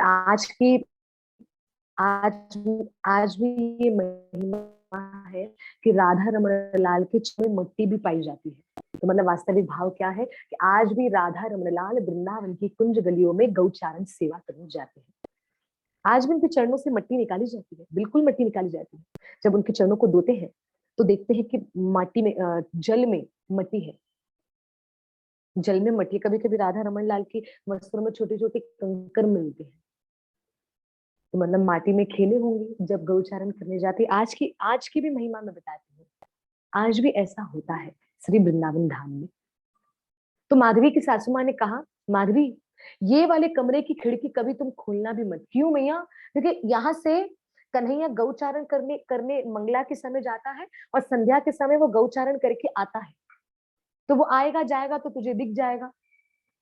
Speaker 1: आज भी ये महिमा है कि राधा रमन लाल के चरण में मट्टी भी पाई जाती है। तो मतलब वास्तविक भाव क्या है कि आज भी राधा रमन लाल वृंदावन की कुंज गलियों में गौचारण सेवा करने जाते हैं। आज भी उनके चरणों से मट्टी निकाली जाती है, बिल्कुल मट्टी निकाली जाती है। जब उनके चरणों को धोते हैं तो देखते हैं कि माटी में जल में मट्टी है, जल में मट्टी। कभी कभी राधा रमन लाल के वस्त्रों में छोटे छोटे कंकर मिलते हैं, तो मतलब माटी में खेले होंगे जब गौचारण करने जाते। आज की भी महिमा मैं बताती हूँ, आज भी ऐसा होता है श्री वृंदावन धाम में। तो माधवी की सासू माँ ने कहा, माधवी ये वाले कमरे की खिड़की कभी तुम खोलना भी मत। क्यों मैया? क्योंकि यहाँ से कन्हैया गौचारण करने करने मंगला के समय जाता है, और संध्या के समय वो गौचारण करके आता है, तो वो आएगा जाएगा तो तुझे दिख जाएगा,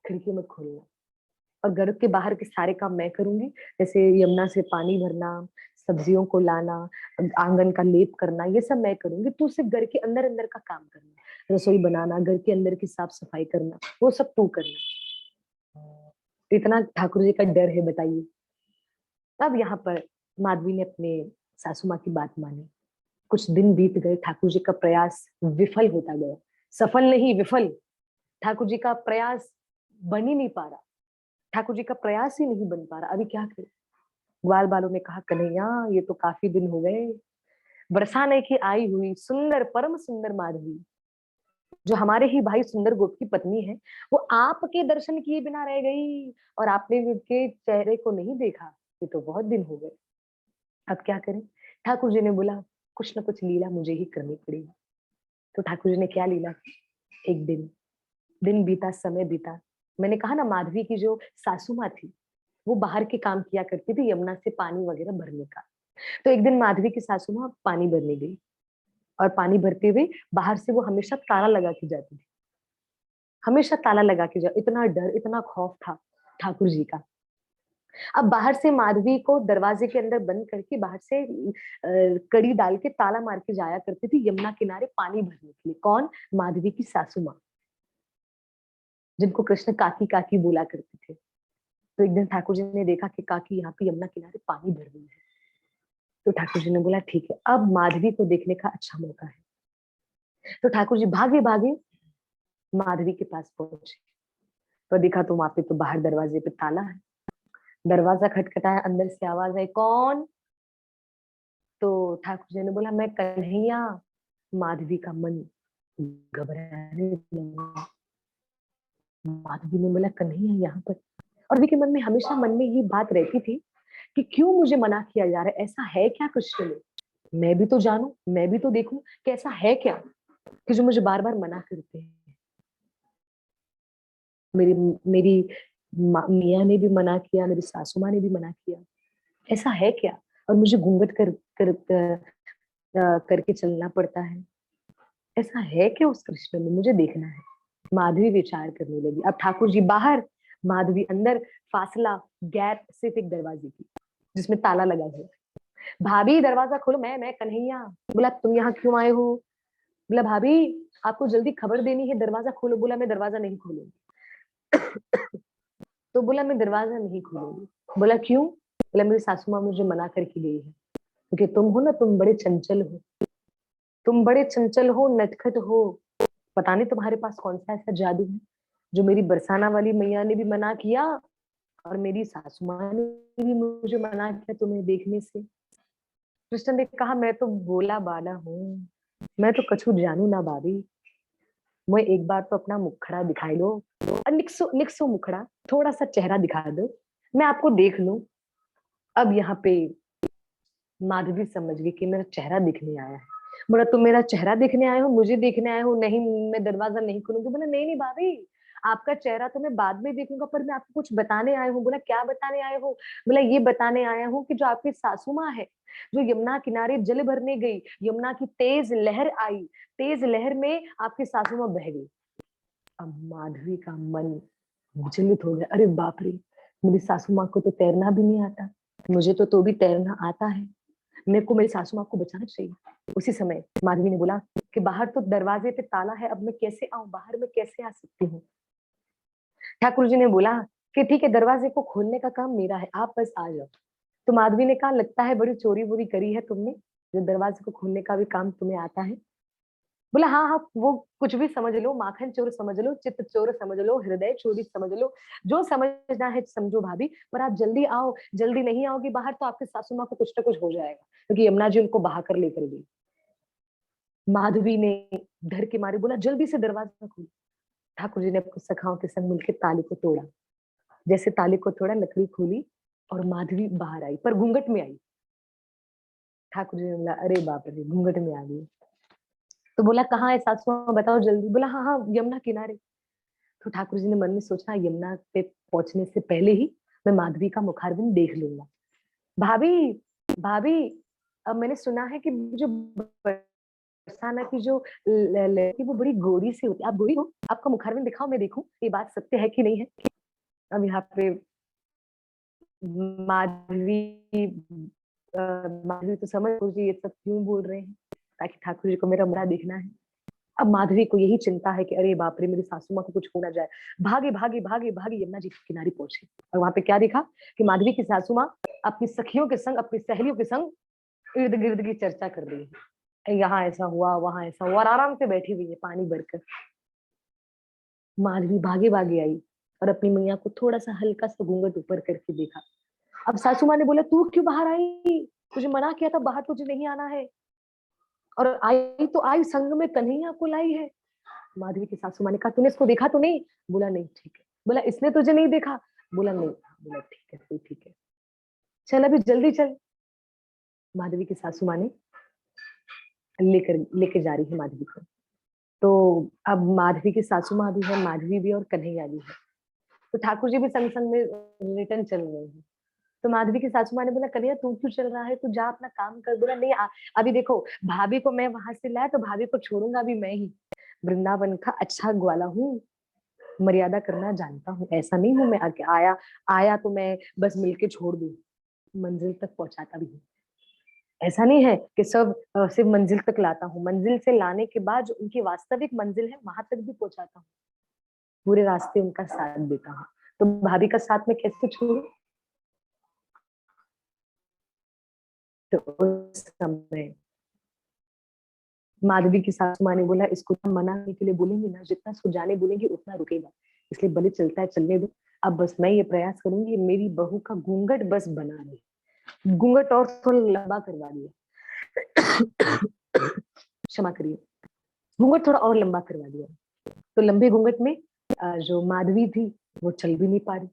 Speaker 1: खिड़की मत खोलना। और घर के बाहर के सारे काम मैं करूंगी, जैसे यमुना से पानी भरना, सब्जियों को लाना, आंगन का लेप करना, ये सब मैं करूंगी। तू सिर्फ घर के अंदर अंदर का काम करना, रसोई बनाना, घर के अंदर की साफ सफाई करना, वो सब तू करना। इतना ठाकुर जी का डर है, बताइए। अब यहाँ पर माधवी ने अपने सासू माँ की बात मानी। कुछ दिन बीत गए, ठाकुर जी का प्रयास विफल होता गया, सफल नहीं विफल। ठाकुर जी का प्रयास बन ही नहीं पा रहा, ठाकुर जी का प्रयास ही नहीं बन पा रहा। अभी क्या करें? ग्वाल बालों ने कहा, कन्हैया ये तो काफी दिन हो गए, बरसाने की आई हुई सुंदर परम सुंदर माधवी, जो हमारे ही भाई सुंदर गोप की पत्नी है, वो आपके दर्शन किए बिना रह गई, और आपने भी उनके चेहरे को नहीं देखा। ये तो बहुत दिन हो गए, अब क्या करें? ठाकुर जी ने बोला, कुछ ना कुछ लीला मुझे ही करनी पड़ेगी। तो ठाकुर जी ने क्या लीला? एक दिन, दिन बीता, समय बीता। मैंने कहा ना, माधवी की जो सासू माँ थी, वो बाहर के काम किया करती थी, यमुना से पानी वगैरह भरने का। तो एक दिन माधवी की सासू माँ पानी भरने गई, और पानी भरते हुए बाहर से वो हमेशा ताला लगा के जाती थी, हमेशा ताला लगा के जा। इतना डर, इतना खौफ था ठाकुर जी का। अब बाहर से माधवी को दरवाजे के अंदर बंद करके बाहर से कड़ी डाल के ताला मार के जाया करती थी यमुना किनारे पानी भरने के लिए। कौन? माधवी की सासू माँ, जिनको कृष्ण काकी काकी बोला करते थे। तो एक दिन ठाकुर जी ने देखा कि काकी यहाँ पे यमुना किनारे पानी भर रही है। तो ठाकुर जी ने बोला, ठीक है, अब माधवी को देखने का अच्छा मौका है। तो ठाकुर जी भागे भागे माधवी के पास पहुंचे, तो देखा तो वहां पे तो बाहर दरवाजे पे ताला है। दरवाजा खटखटाया, अंदर से आवाज आई, कौन? तो ठाकुर जी ने बोला, मैं कन्हैया। माधवी का मन घबराने लगा। माधवी ने बोला, कन्हैया यहाँ पर? और विकी मन में हमेशा मन में ये बात रहती थी कि क्यों मुझे मना किया जा रहा है, ऐसा है क्या कृष्ण में? मैं भी तो जानूं, मैं भी तो देखूं कि ऐसा है क्या कि जो मुझे बार बार मना करते हैं। मेरी मेरी मियाँ ने भी मना किया, मेरी सासू माँ ने भी मना किया, ऐसा है क्या? और मुझे घूंघट करके चलना पड़ता है, ऐसा है क्या उस कृष्ण में? मुझे देखना है। माधवी विचार करने लगी। अब ठाकुर जी बाहर, माधवी अंदर, फासला गैप सिर्फ एक दरवाजे की, जिसमें ताला लगा है। भाभी दरवाजा खोलो। मैं कन्हैया। बोला, तुम यहाँ क्यों आए हो? बोला, भाभी आपको जल्दी खबर देनी है, दरवाजा खोलो। बोला, मैं दरवाजा नहीं खोलूंगी। तो बोला, मैं दरवाजा नहीं खोलूंगी। बोला, क्यों? बोला, मेरी सासू माँ मुझे मना करके गई है, क्योंकि तुम हो ना, तुम बड़े चंचल हो, तुम बड़े चंचल हो, नटखट हो। पता नहीं तुम्हारे पास कौन सा ऐसा जादू है, जो मेरी बरसाना वाली मैया ने भी मना किया, और मेरी सासू माँ ने भी मुझे मना किया तुम्हें देखने से। कृष्ण ने कहा, मैं तो भोला बाला हूँ, मैं तो कछु जानू ना भाभी। मैं एक बार तो अपना मुखड़ा दिखाई लो, और निक्सो निक्सो मुखड़ा, थोड़ा सा चेहरा दिखा दो, मैं आपको देख लूं। अब यहाँ पे माधवी समझ गई कि मेरा चेहरा दिखने आया है। बोला, तुम मेरा चेहरा देखने आए हो, मुझे देखने आए हो? नहीं, मैं दरवाजा नहीं खोलूंगी। बोला, नहीं नहीं भाभी, आपका चेहरा तो मैं बाद में देखूंगा, पर मैं आपको कुछ बताने आया हूँ। बोला, क्या बताने आए हो? बोला, ये बताने आया हूँ कि जो आपकी सासू माँ है, जो यमुना किनारे जल भरने गई, यमुना की तेज लहर आई, तेज लहर में आपकी सासू माँ बह गई। अब माधवी का मन विचलित हो गया। अरे बाप रे, मेरी सासू माँ को तो तैरना भी नहीं आता, मुझे तो भी तैरना आता है, मेरे को मेरी सासू माँ को बचाना चाहिए। उसी समय माधवी ने बोला कि बाहर तो दरवाजे पे ताला है, अब मैं कैसे आऊं बाहर, मैं कैसे आ सकती हूँ? ठाकुर जी ने बोला कि ठीक है, दरवाजे को खोलने का काम मेरा है, आप बस आ जाओ। तो माधवी ने कहा, लगता है बड़ी चोरी वोरी करी है तुमने, जो दरवाजे को खोलने का भी काम तुम्हें आता है। बोला, हाँ हाँ, वो कुछ भी समझ लो, माखन चोर समझ लो, चित्त चोर समझ लो, हृदय चोरी समझ लो, जो समझना है समझो भाभी, पर आप जल्दी आओ। जल्दी नहीं आओगी बाहर तो आपके सासू माँ को कुछ ना कुछ हो जाएगा, क्योंकि यमुना जी उनको बहा कर लेकर गई। माधवी ने डर के मारे बोला जल्दी से दरवाजा खोल। ठाकुर जी ने अपने सखाओं के संग मिलकर ताले को तोड़ा। जैसे ताले को तोड़ा, लकड़ी खोली और माधवी बाहर आई, पर घूंघट में आई। ठाकुर जी ने बोला अरे बाप रे, घूंघट में आ गई। तो बोला कहाँ है सासू माँ, बताओ जल्दी। बोला हाँ हाँ, यमुना किनारे। तो ठाकुर जी ने मन में सोचा यमुना पे पहुंचने से पहले ही मैं माधवी का मुखारविंद देख लूंगा। भाभी, भाभी, अब मैंने सुना है कि जो बरसाना की जो लड़की वो बड़ी गोरी सी होती है, आप गोरी हो, आपका मुखारविंद दिखाओ मैं देखूं ये बात सत्य है कि नहीं है। अब यहाँ पे माधवी माधवी तो समझ जी ये सब क्यों बोल रहे हैं, ताकि ठाकुर जी को मेरा मुखड़ा देखना है। अब माधवी को यही चिंता है कि अरे बाप रे, मेरी सासू माँ को कुछ हो ना जाए। भागे भागे भागे भागे यमुना जी के किनारे पहुंचे और वहां पे क्या देखा कि माधवी की सासू माँ अपनी सखियों के संग, अपनी सहेलियों के संग इर्द गिर्द की चर्चा कर रही है। यहाँ ऐसा हुआ, वहां ऐसा हुआ, और आराम से बैठी हुई है पानी भरकर। माधवी भागे भागे आई और अपनी मैया को थोड़ा सा हल्का सा घूंघट ऊपर करके देखा। अब सासू माँ ने बोला तू क्यों बाहर आई, तुझे मना किया था बाहर तुझे नहीं आना है, और आई तो आई, संग में कन्हैया को लाई है। माधवी की सासू माँ ने कहा तूने इसको देखा तो नहीं। बोला नहीं। ठीक है। बोला इसने तुझे नहीं देखा। बोला नहीं। बोला ठीक है, फिर ठीक है, चल अभी जल्दी चल। माधवी की सासू माँ ने लेकर लेके जा रही है माधवी को। तो अब माधवी की सासू माँ भी है, माधवी भी और कन्हैया भी है। तो ठाकुर जी भी संग संग में रिटर्न चल रहे हैं। तो माधवी की सासू माँ ने बोला कन्हैया तू क्यों चल रहा है, तू जा अपना काम कर। बोला नहीं अभी देखो, भाभी को मैं वहां से लाया तो भाभी को छोड़ूंगा भी मैं ही। वृंदावन का अच्छा ग्वाला हूँ, मर्यादा करना जानता हूँ, ऐसा नहीं हूं मैं आके आया आया तो मैं बस मिलके छोड़ दूं, मंजिल तक पहुंचाता भी हूँ। ऐसा नहीं है कि सब सिर्फ मंजिल तक लाता हूँ, मंजिल से लाने के बाद जो उनकी वास्तविक मंजिल है वहां तक भी पहुंचाता हूँ, पूरे रास्ते उनका साथ देता हूँ। तो भाभी का साथ में कैसे छोड़ू। तो उस समय माधवी की सासू माँ ने बोला इसको मना करने के लिए बोलेंगे ना, जितना सुजाने बोलेंगे उतना रुकेगा, इसलिए भले चलता है चलने दो। अब बस मैं ये प्रयास करूंगी मेरी बहू का घूंघट बस बना रही, घूंघट और थोड़ा लंबा करवा दिया। क्षमा करिए, घूंघट थोड़ा और लंबा करवा दिया। तो लंबे घूंघट में जो माधवी थी वो चल भी नहीं पा रही,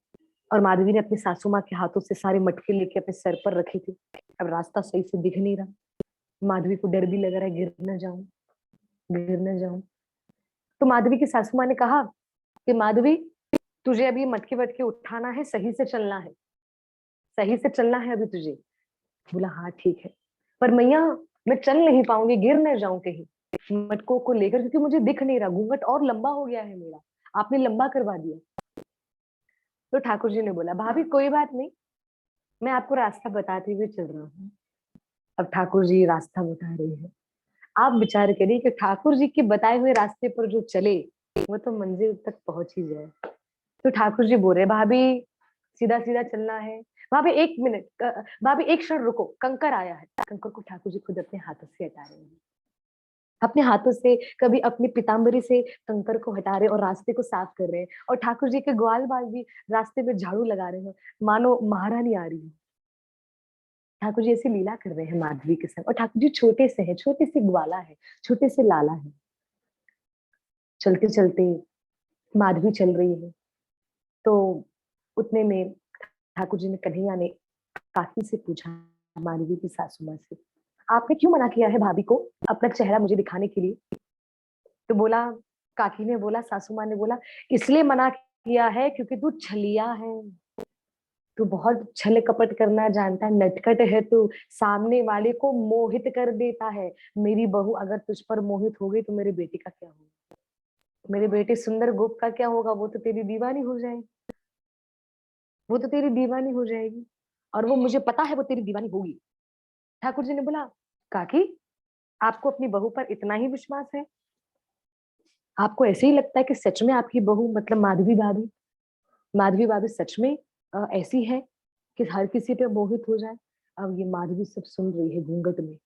Speaker 1: और माधवी ने अपनी सासू माँ के हाथों से सारे मटके लेके अपने सर पर रखे थे। अब रास्ता सही से दिख नहीं रहा, माधवी को डर भी लग रहा है गिर न जाऊं, गिर न जाऊं। तो माधवी की सासू माँ ने कहा कि माधवी तुझे अभी मटके वटके उठाना है, सही से चलना है, सही से चलना है अभी तुझे। बोला हाँ ठीक है, पर मैया मैं चल नहीं पाऊंगी, गिर न जाऊं कहीं मटकों को लेकर, क्योंकि मुझे दिख नहीं रहा, घूंघट और लंबा हो गया है मेरा, आपने लंबा करवा दिया। तो ठाकुर जी ने बोला भाभी कोई बात नहीं, मैं आपको रास्ता बताते हुए चल रहा हूँ। अब ठाकुर जी रास्ता बता रहे हैं। आप विचार करिए कि ठाकुर जी के बताए हुए रास्ते पर जो चले वो तो मंजिल तक पहुंच ही जाए। तो ठाकुर जी बोल रहे भाभी सीधा सीधा चलना है। भाभी एक मिनट, भाभी एक क्षण रुको, कंकर आया है। कंकर को ठाकुर जी खुद अपने हाथों से हटा रहे हैं, अपने हाथों से, कभी अपनी पीताम्बरी से कंकर को हटा रहे और रास्ते को साफ कर रहे हैं। और ठाकुर जी के ग्वाल बाल भी रास्ते में झाड़ू लगा रहे हैं, मानो महारानी आ रही है। ठाकुर जी ऐसी लीला कर रहे हैं माधवी के संग, और ठाकुर जी छोटे से हैं, छोटे से ग्वाला है, छोटे से लाला है। चलते चलते माधवी चल रही है, तो उतने में ठाकुर जी ने, कन्हैया ने काकी से पूछा, माधवी की सासू माँ से, आपने क्यों मना किया है भाभी को अपना चेहरा मुझे दिखाने के लिए। तो बोला, काकी ने बोला, सासू माँ ने बोला इसलिए मना किया है क्योंकि तू छलिया है, तू बहुत छल कपट करना जानता है, नटखट है तू, सामने वाले को मोहित कर देता है। मेरी बहू अगर तुझ पर मोहित हो गई तो मेरे बेटे का क्या होगा, मेरे बेटे सुंदर गोप का क्या होगा, वो तो तेरी दीवानी हो जाएगी, वो तो तेरी दीवानी हो जाएगी, और वो मुझे पता है वो तेरी दीवानी होगी। ठाकुर जी ने बोला काकी आपको अपनी बहू पर इतना ही विश्वास है, आपको ऐसे ही लगता है कि सच में आपकी बहू मतलब माधवी भाभी सच में ऐसी है कि हर किसी पे मोहित हो जाए। अब ये माधवी सब सुन रही है घूंघट में,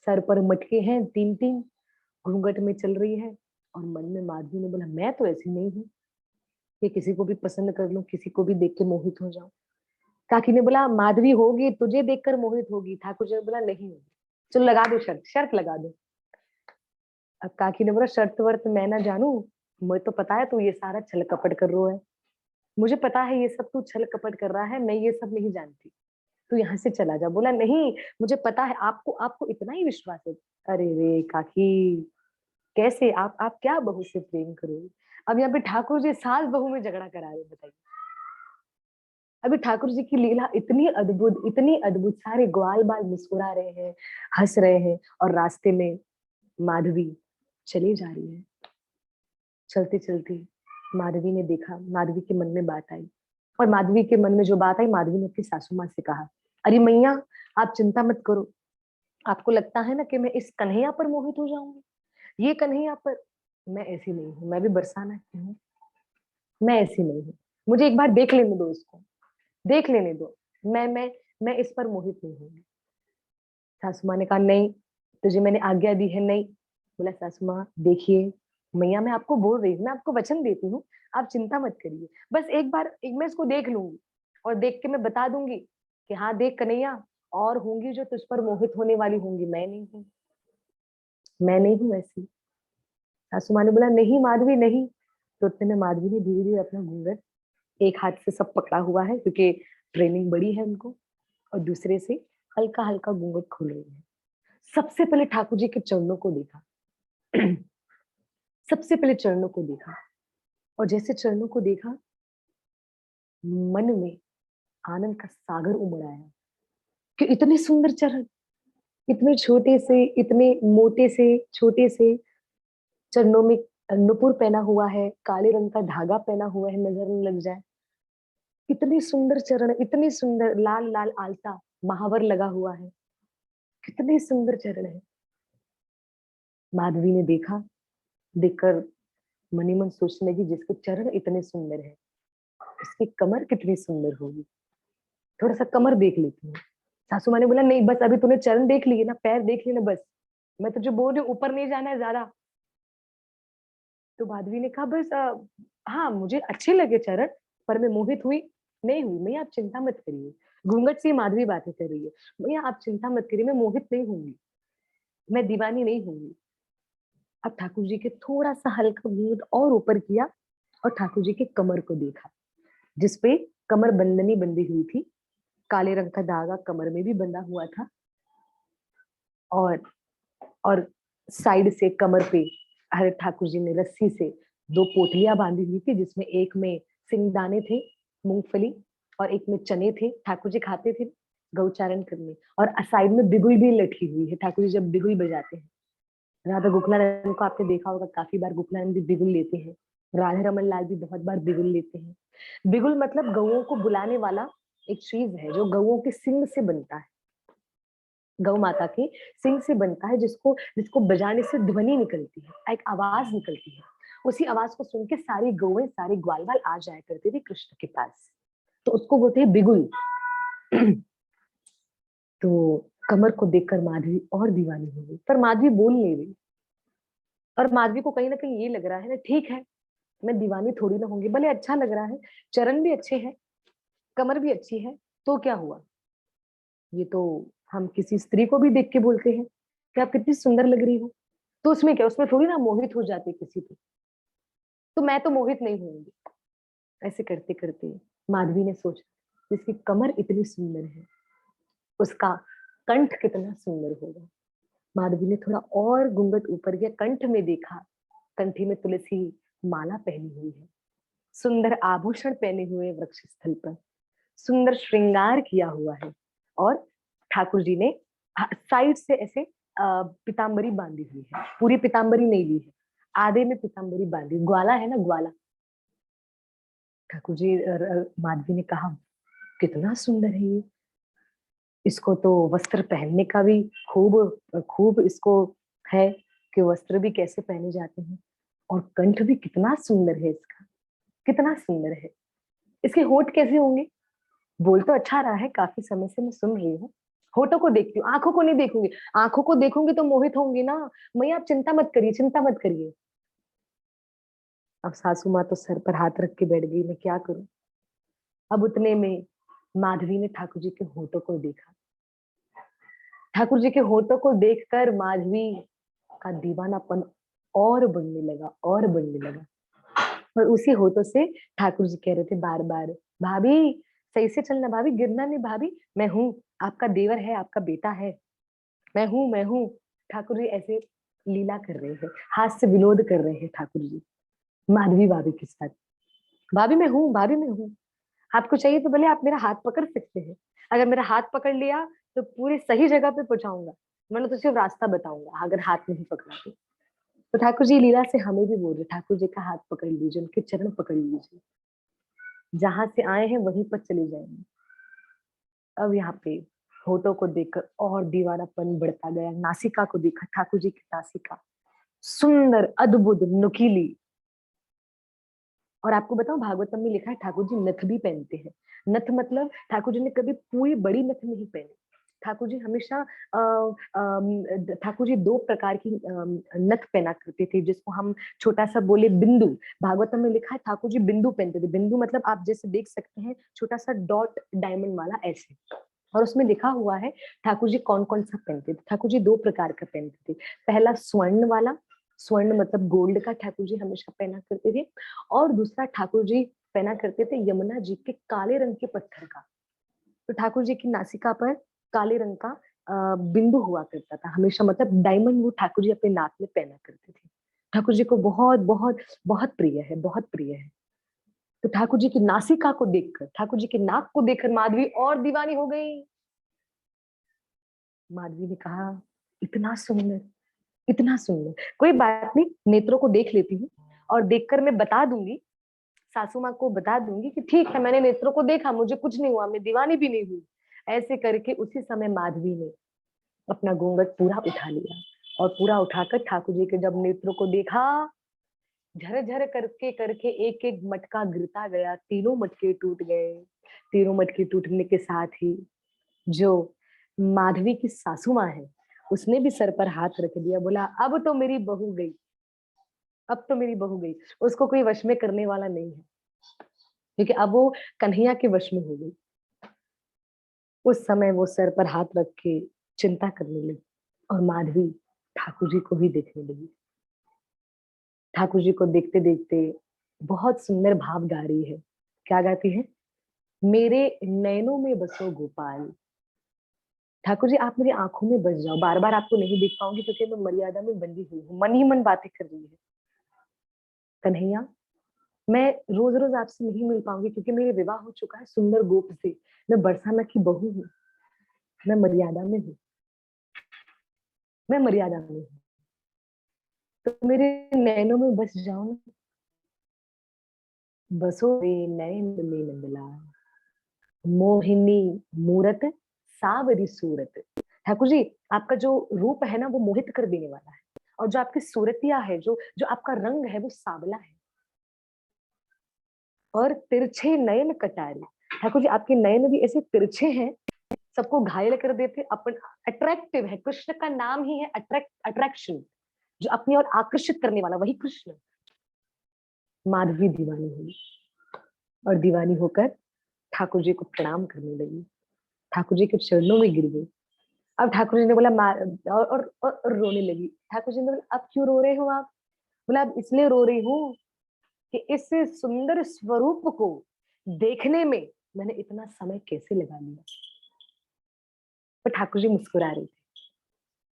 Speaker 1: सर पर मटके हैं तीन तीन, घूंघट में चल रही है, और मन में माधवी ने बोला मैं तो ऐसी नहीं हूँ कि किसी को भी पसंद कर लूं, किसी को भी देख के मोहित हो जाऊं। काकी ने बोला माधवी होगी, तुझे देखकर मोहित होगी। ठाकुर जी ने बोला नहीं होगी। चलो लगा दो शर्त, शर्त लगा दो। अब काकी ने बोला शर्त वर्त मैं ना जानू, मुझे तो पता है तू ये सारा छल कपट कर रहा है, मुझे पता है ये सब तू छल कपट कर रहा है, मैं ये सब नहीं जानती, तू यहाँ से चला जा। बोला नहीं, मुझे पता है, आपको आपको इतना ही विश्वास है। अरे रे काकी, कैसे आप क्या बहू से प्रेम करोगे? अब यहाँ पे ठाकुर जी सास बहू में झगड़ा करा रहे हैं, बताइए। अभी ठाकुर जी की लीला इतनी अद्भुत, सारे ग्वाल बाल मुस्कुरा रहे हैं, हंस रहे हैं, और रास्ते में माधवी चली जा रही है। चलते चलते माधवी ने देखा, माधवी के मन में बात आई, और माधवी के मन में जो बात आई, माधवी ने अपनी सासू माँ से कहा, अरे मैया, आप चिंता मत करो, आपको लगता है ना कि मैं इस कन्हैया पर मोहित हो जाऊंगी, ये कन्हैया पर, मैं ऐसी नहीं हूँ, मैं भी बरसाना की हूँ, मैं ऐसी नहीं हूँ, मुझे एक बार देख लेने दो इसको, देख लेने दो, मैं इस पर मोहित नहीं हूँ। सासू माँ ने कहा नहीं, तुझे मैंने आज्ञा दी है, नहीं। बोला सासू माँ देखिए, मैया मैं आपको बोल रही हूँ, मैं आपको वचन देती हूँ, आप चिंता मत करिए, बस एक बार मैं इसको देख लूंगी, और देख के मैं बता दूंगी कि हाँ देख कन्हैया, और होंगी जो तुझ पर मोहित होने वाली होंगी, मैं नहीं हूँ, मैं नहीं हूँ ऐसी। सासू माँ ने बोला नहीं माधवी नहीं। तो उतने में माधवी ने धीरे धीरे अपना घूंघट, एक हाथ से सब पकड़ा हुआ है क्योंकि ट्रेनिंग बड़ी है उनको, और दूसरे से हल्का हल्का घूंघट खोल रही है। सबसे पहले ठाकुर जी के चरणों को देखा। सबसे पहले चरणों को देखा, और जैसे चरणों को देखा, मन में आनंद का सागर उमड़ आया कि इतने सुंदर चरण, इतने छोटे से, इतने मोटे से छोटे से चरणों में नुपुर पहना हुआ है, काले रंग का धागा पहना हुआ है, नजर न लग जाए। इतने सुंदर चरण, इतने सुंदर, लाल लाल आलता महावर लगा हुआ है, कितने सुंदर चरण है। माधवी ने देखा, देखकर मनी मन सोचने लगी, जिसके चरण इतने सुंदर है, उसकी कमर कितनी सुंदर होगी, थोड़ा सा कमर देख लेती हूँ। सासू माँ ने बोला नहीं, बस अभी तूने चरण देख लिए ना, पैर देख लिए ना, बस मैं तुझे बोल रही हूँ, ऊपर नहीं जाना है ज्यादा। तो माधवी ने कहा बस हाँ मुझे अच्छे लगे चरण, पर मैं मोहित हुई नहीं हुई, मैया आप चिंता मत करिए। घूंघट से माधवी बातें कर रही है, मैया आप चिंता मत करिए, मैं मोहित नहीं होंगी, मैं दीवानी नहीं होंगी। अब ठाकुर जी के थोड़ा सा हल्का घूंघट और ऊपर किया, और ठाकुर जी के कमर को देखा, जिसपे कमर बंधनी बंधी हुई थी, काले रंग का धागा कमर में भी बंधा हुआ था, और और साइड से कमर पे हरे ठाकुर जी ने रस्सी से दो पोटलियां बांधी हुई थी, जिसमें एक में सिंगदाने थे, मूंगफली, और एक में चने थे, ठाकुर जी खाते थे गौचारण करने, और साइड में बिगुल भी लटकी हुई है, ठाकुर जी जब बिगुल बजाते हैं। राधा गोखलानंद को आपने देखा होगा, काफी बार गोखलानंद भी बिगुल लेते हैं, राधा रमन लाल भी बहुत बार बिगुल लेते हैं। बिगुल मतलब गौओं को बुलाने वाला एक चीज है, जो गौओं के सिंग से बनता है, गौ माता के सिंग से बनता है, जिसको जिसको बजाने से ध्वनि निकलती है, एक आवाज निकलती है। उसी आवाज को सुन के सारी गौएं, सारे ग्वाल बाल आ जाया करते थे कृष्ण के पास, तो उसको बोलते हैं बिगुल। तो कमर को देखकर माधवी और दीवानी हो गई, पर माधवी बोल नहीं रही, और माधवी को कहीं ना कहीं ये लग रहा है ना, ठीक है, मैं दीवानी थोड़ी ना होंगी, भले अच्छा लग रहा है, चरण भी अच्छे हैं, कमर भी अच्छी है, तो क्या हुआ, ये तो हम किसी स्त्री को भी देख के बोलते हैं कि आप कितनी सुंदर लग रही हो, तो उसमें क्या, उसमें थोड़ी ना मोहित हो जाते किसी पे, तो मैं तो मोहित नहीं होंगी। ऐसे करते करते माधवी ने सोचा, जिसकी कमर इतनी सुंदर है, उसका कंठ कितना सुंदर होगा। माधवी ने थोड़ा और घूंघट ऊपर किया, कंठ में देखा, कंठी में तुलसी माला पहनी हुई है, सुंदर आभूषण पहने हुए वृक्ष स्थल पर, सुंदर श्रृंगार किया हुआ है, और ठाकुर जी ने साइड से ऐसे पीताम्बरी बांधी हुई है, पूरी पीताम्बरी नहीं ली है, आधे में पीताम्बरी बांधी, ग्वाला है ना ग्वाला। ठाकुर जी माधवी ने कहा कितना सुंदर है ये, इसको तो वस्त्र पहनने का भी खूब खूब इसको है कि वस्त्र भी कैसे पहने जाते हैं, और कंठ भी कितना सुंदर है इसका, कितना सुंदर है, इसके होठ कैसे होंगे। बोल तो अच्छा रहा है, काफी समय से मैं सुन रही हूँ, होठों को देखती हूँ, आंखों को नहीं देखूंगी, आंखों को देखूंगी तो मोहित होंगी ना। मैया आप चिंता मत करिए, चिंता मत करिए। अब सासू माँ तो सर पर हाथ रख के बैठ गई, मैं क्या करूं। अब उतने में माधवी ने ठाकुर जी के होठों को देखा, ठाकुर जी के होठों को देखकर माधवी का दीवानापन और बढ़ने लगा और बढ़ने लगा। और उसी होठों से ठाकुर जी कह रहे थे बार बार, भाभी सही से चलना, भाभी गिरना नहीं, भाभी मैं हूँ, आपका देवर है, आपका बेटा है, मैं हूँ मैं हूँ। ठाकुर जी ऐसे लीला कर रहे हैं, हास्य विनोद कर रहे हैं ठाकुर जी माधवी भाभी के साथ। भाभी मैं हूँ, भाभी मैं हूँ, आपको चाहिए तो भले आप मेरा हाथ पकड़ सकते हैं, अगर मेरा हाथ पकड़ लिया तो पूरी सही जगह पे पहुंचाऊंगा, वरना तो सिर्फ रास्ता बताऊंगा अगर हाथ नहीं पकड़ा तो ठाकुर जी लीला से हमें भी बोल रहे, ठाकुर जी का हाथ पकड़ लीजिए, उनके चरण पकड़ लीजिए, जहां से आए हैं वहीं पर चले जाएंगे। अब यहाँ पे होठों को देखकर और दीवानापन बढ़ता गया। नासिका को देखा, ठाकुर जी की नासिका सुंदर अद्भुत नुकीली। और आपको बताऊं भागवतम में लिखा है ठाकुर जी नथ भी पहनते हैं। नथ मतलब ठाकुर जी ने कभी पूरी बड़ी नथ नहीं पहनी। ठाकुर जी हमेशा ठाकुर जी दो प्रकार की नथ पहना करते थे, जिसको हम छोटा सा बोले बिंदु। भागवतम में लिखा है ठाकुर जी बिंदु पहनते थे। बिंदु मतलब आप जैसे देख सकते हैं छोटा सा डॉट डायमंड वाला ऐसे। और उसमें लिखा हुआ है ठाकुर जी कौन कौन सा पहनते थे। ठाकुर जी दो प्रकार का पहनते थे। पहला स्वर्ण वाला, स्वर्ण मतलब गोल्ड का ठाकुर जी हमेशा पहना करते थे। और दूसरा ठाकुर जी पहना करते थे यमुना जी के काले रंग के पत्थर का। तो ठाकुर जी की नासिका पर काले रंग का बिंदु हुआ करता था हमेशा, मतलब डायमंड वो ठाकुर जी अपने नाक में पहना करते थे। ठाकुर जी को बहुत बहुत बहुत प्रिय है, बहुत प्रिय है। तो ठाकुर जी की नासिका को देखकर, ठाकुर जी के नाक को देखकर माधवी और दीवानी हो गई। माधवी ने कहा इतना सुंदर, इतना सुंदर, कोई बात नहीं, नेत्रों को देख लेती हूँ और देखकर मैं बता दूंगी, सासू माँ को बता दूंगी कि ठीक है मैंने नेत्रों को देखा, मुझे कुछ नहीं हुआ, मैं दीवानी भी नहीं हुई। ऐसे करके उसी समय माधवी ने अपना घूंघट पूरा उठा लिया और पूरा उठाकर ठाकुर जी के जब नेत्रों को देखा, झर करके करके एक एक मटका गिरता गया, तीनों मटके टूट गए। तीनों मटके टूटने के साथ ही जो माधवी की सासू माँ है उसने भी सर पर हाथ रख दिया, बोला अब तो मेरी बहू गई, अब तो मेरी बहू गई, उसको कोई वश में करने वाला नहीं है, क्योंकि अब वो कन्हैया के वश में हो गई। उस समय वो सर पर हाथ रख के चिंता करने लगी और माधवी ठाकुर जी को ही देखने लगी। ठाकुर जी को देखते देखते बहुत सुंदर भाव गा रही है। क्या गाती है? मेरे नैनों में बसो गोपाल। ठाकुर जी आप मेरी आंखों में बस जाओ, बार बार आपको नहीं देख पाऊंगी क्योंकि मैं मर्यादा में बंधी हुई हूँ। मन ही मन बातें कर रही है कन्हैया, मैं रोज रोज आपसे नहीं मिल पाऊंगी क्योंकि मेरे विवाह हो चुका है सुंदर गोप से, मैं बरसाना की बहू हूँ, मैं मर्यादा में हूँ, मैं मर्यादा में हूँ, तो मेरे नैनों में बस जाओ ना। बसो रे नैन में नंदलाल, मोहिनी मूरत सावरी सूरत। ठाकुर जी आपका जो रूप है ना वो मोहित कर देने वाला है, और जो आपकी सूरतिया है, जो जो आपका रंग है वो सावला है, और तिरछे नयन कटारी। ठाकुर जी आपके नयन भी ऐसे तिरछे हैं, सबको घायल कर देते, अपन अट्रैक्टिव है। कृष्ण का नाम ही है अट्रैक्शन, जो अपनी ओर आकर्षित करने वाला, वही कृष्ण। माधवी दीवानी हुई और दीवानी होकर ठाकुर जी को प्रणाम करने लगी, ठाकुर जी के चरणों में गिर गई। अब ठाकुर जी ने बोला और रोने लगी। ठाकुर जी ने बोला अब क्यों रो रहे हो आप? बोला अब इसलिए रो रही हूँ कि इस सुंदर स्वरूप को देखने में मैंने इतना समय कैसे लगा लिया। पर ठाकुर जी मुस्कुरा रहे थे।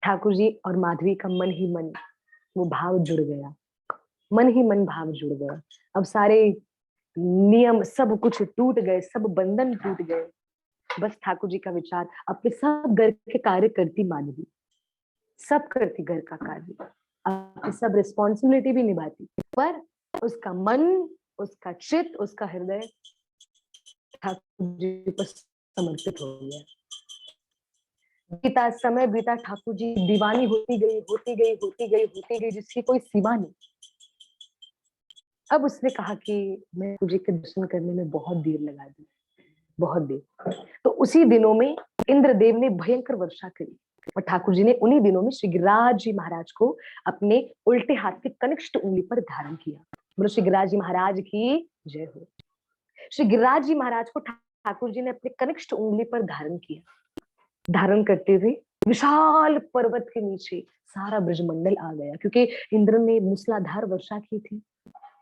Speaker 1: ठाकुर जी और माधवी का मन ही मन वो भाव जुड़ गया, मन ही मन भाव जुड़ गया। अब सारे नियम सब कुछ टूट गए, सब बंधन टूट गए। बस ठाकुर जी का विचार, अपने सब घर के कार्य करती माधवी, सब करती घर का कार्य, अपनी सब रिस्पॉन्सिबिलिटी भी निभाती, पर उसका मन, उसका चित्त, उसका हृदय ठाकुर जी पर समर्पित हो गया। बीता समय बीता, ठाकुर जी दीवानी होती गई, होती गई, होती गई, होती गई, जिसकी कोई सीमा नहीं। अब उसने कहा कि मैं तुझे के दर्शन करने में बहुत देर लगा दी, बहुत देर। तो उसी दिनों में इंद्रदेव ने भयंकर वर्षा करी, और ठाकुर जी ने उन्हीं दिनों में श्री गिरिराज जी महाराज को अपने उल्टे हाथ की कनिष्ठ उंगली पर धारण किया। बोलो श्री गिरिराज जी महाराज की जय हो। श्री गिरिराज जी महाराज को ठाकुर जी ने अपने कनिष्ठ उंगली पर धारण किया। धारण करते हुए विशाल पर्वत के नीचे सारा ब्रजमंडल आ गया, क्योंकि इंद्र ने मूसलाधार वर्षा की थी,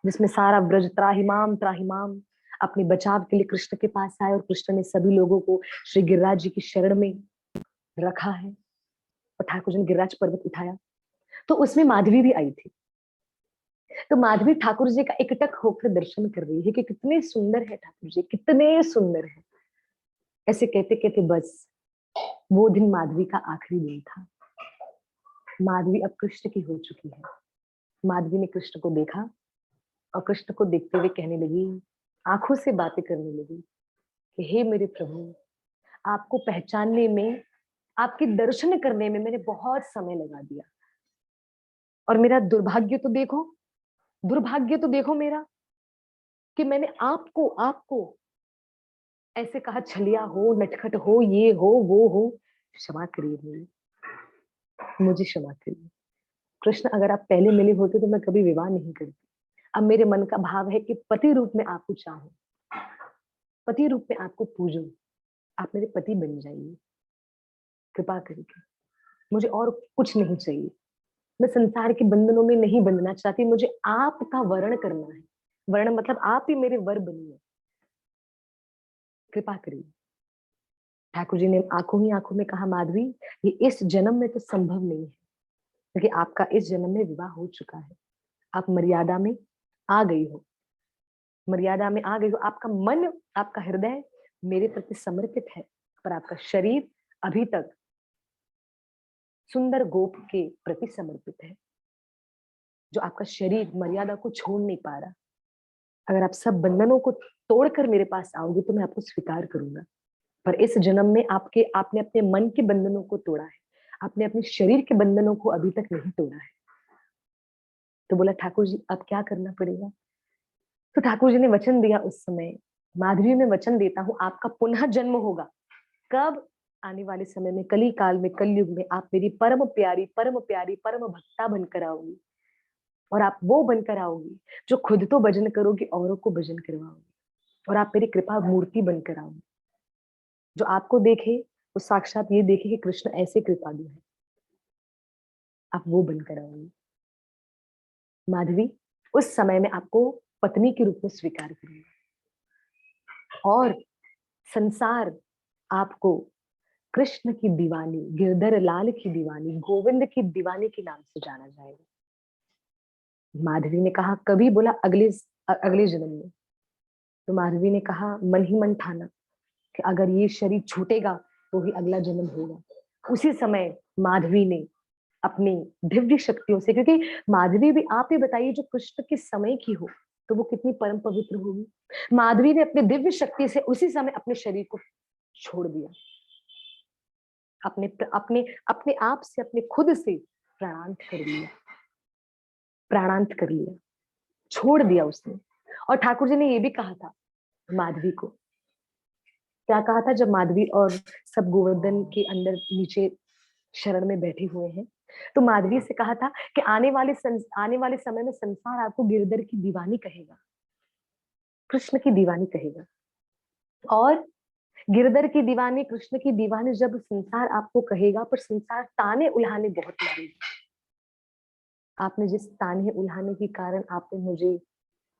Speaker 1: जिसमें सारा ब्रज त्राहिमाम त्राहिमाम अपने बचाव के लिए कृष्ण के पास आए, और कृष्ण ने सभी लोगों को श्री गिरिराज जी की शरण में रखा है, और ठाकुर जी ने गिरिराज पर्वत उठाया। तो उसमें माधवी भी आई थी। तो माधवी ठाकुर जी का एकटक होकर दर्शन कर रही है कि कितने सुंदर है ठाकुर जी, कितने सुंदर है। ऐसे कहते कहते बस वो दिन माधवी का आखिरी दिन था। माधवी अब कृष्ण की हो चुकी है। माधवी ने कृष्ण को देखा, और कृष्ण को देखते हुए कहने लगी, आंखों से बातें करने लगी कि हे मेरे प्रभु, आपको पहचानने में, आपके दर्शन करने में मैंने बहुत समय लगा दिया, और मेरा दुर्भाग्य तो देखो, दुर्भाग्य तो देखो मेरा, कि मैंने आपको आपको ऐसे कहा, छलिया हो, नटखट हो, ये हो वो हो। क्षमा करिए मुझे क्षमा करिए कृष्ण, अगर आप पहले मिले होते तो मैं कभी विवाह नहीं करती। अब मेरे मन का भाव है कि पति रूप में आपको चाहूं, पति रूप में आपको पूजूं, आप मेरे पति बन जाइए कृपा करके। मुझे और कुछ नहीं चाहिए, मैं संसार के बंधनों में नहीं बंधना चाहती, मुझे आपका वर्ण करना है। वर्ण मतलब आप ही मेरे वर बनिए, कृपा करिए। ठाकुर जी ने आंखों ही आंखों में कहा, माधवी, ये इस जन्म में तो संभव नहीं है, क्योंकि आपका इस जन्म में विवाह हो चुका है। आप मर्यादा में आ गई हो, मर्यादा में आ गई हो। आपका मन, आपका हृदय मेरे प्रति समर्पित है, पर आपका शरीर अभी तक सुंदर गोप के प्रति समर्पित है। जो आपका शरीर मर्यादा को छोड़ नहीं पा रहा, अगर आप सब बंधनों को तोड़कर मेरे पास आओगे तो मैं आपको स्वीकार करूंगा। पर इस जन्म में आपने अपने मन के बंधनों को तोड़ा है, आपने अपने शरीर के बंधनों को अभी तक नहीं तोड़ा है। तो बोला, ठाकुर जी अब क्या करना पड़ेगा? तो ठाकुर जी ने वचन दिया उस समय, माधवी में वचन देता हूँ, आपका पुनः जन्म होगा। कब? आने वाले समय में, कली काल में, कलयुग में आप मेरी परम प्यारी परम प्यारी परम भक्ता बनकर आओगी, और आप वो बनकर आओगी जो खुद तो भजन करोगी, औरों को भजन करवाओगी, और आप मेरी कृपा मूर्ति बनकर आओगी। जो आपको देखे वो साक्षात ये देखे कि कृष्ण ऐसे कृपालु है, आप वो बनकर आओगी। माधवी, उस समय में आपको पत्नी के रूप में स्वीकार करूंगा, और संसार आपको कृष्ण की दीवानी, गिरधर लाल की दीवानी, गोविंद की दीवानी के नाम से जाना जाएगा। माधवी ने कहा, कभी? बोला, अगले जन्म में। तो माधवी ने कहा, मन ही मन ठाना कि अगर ये शरीर छूटेगा तो ही अगला जन्म होगा। उसी समय माधवी ने अपनी दिव्य शक्तियों से, क्योंकि माधवी भी, आप ही बताइए, जो कृष्ण के समय की हो तो वो कितनी परम पवित्र होगी। माधवी ने अपनी दिव्य शक्ति से उसी समय अपने शरीर को छोड़ दिया, अपने अपने अपने आप से, अपने खुद से प्राणांत कर लिया, प्राणांत कर लिया, छोड़ दिया उसने। और ठाकुर जी ने ये भी कहा था माधवी को, क्या कहा था? जब माधवी और सब गोवर्धन के अंदर नीचे शरण में बैठे हुए हैं, तो माधवी से कहा था कि आने वाले समय में संसार आपको गिरधर की दीवानी कहेगा, कृष्ण की दीवानी कहेगा। और गिरधर की दीवानी, कृष्ण की दीवानी जब संसार आपको कहेगा, पर संसार ताने उल्हाने बहुत मारेगा। आपने जिस ताने उल्हाने के कारण आपने मुझे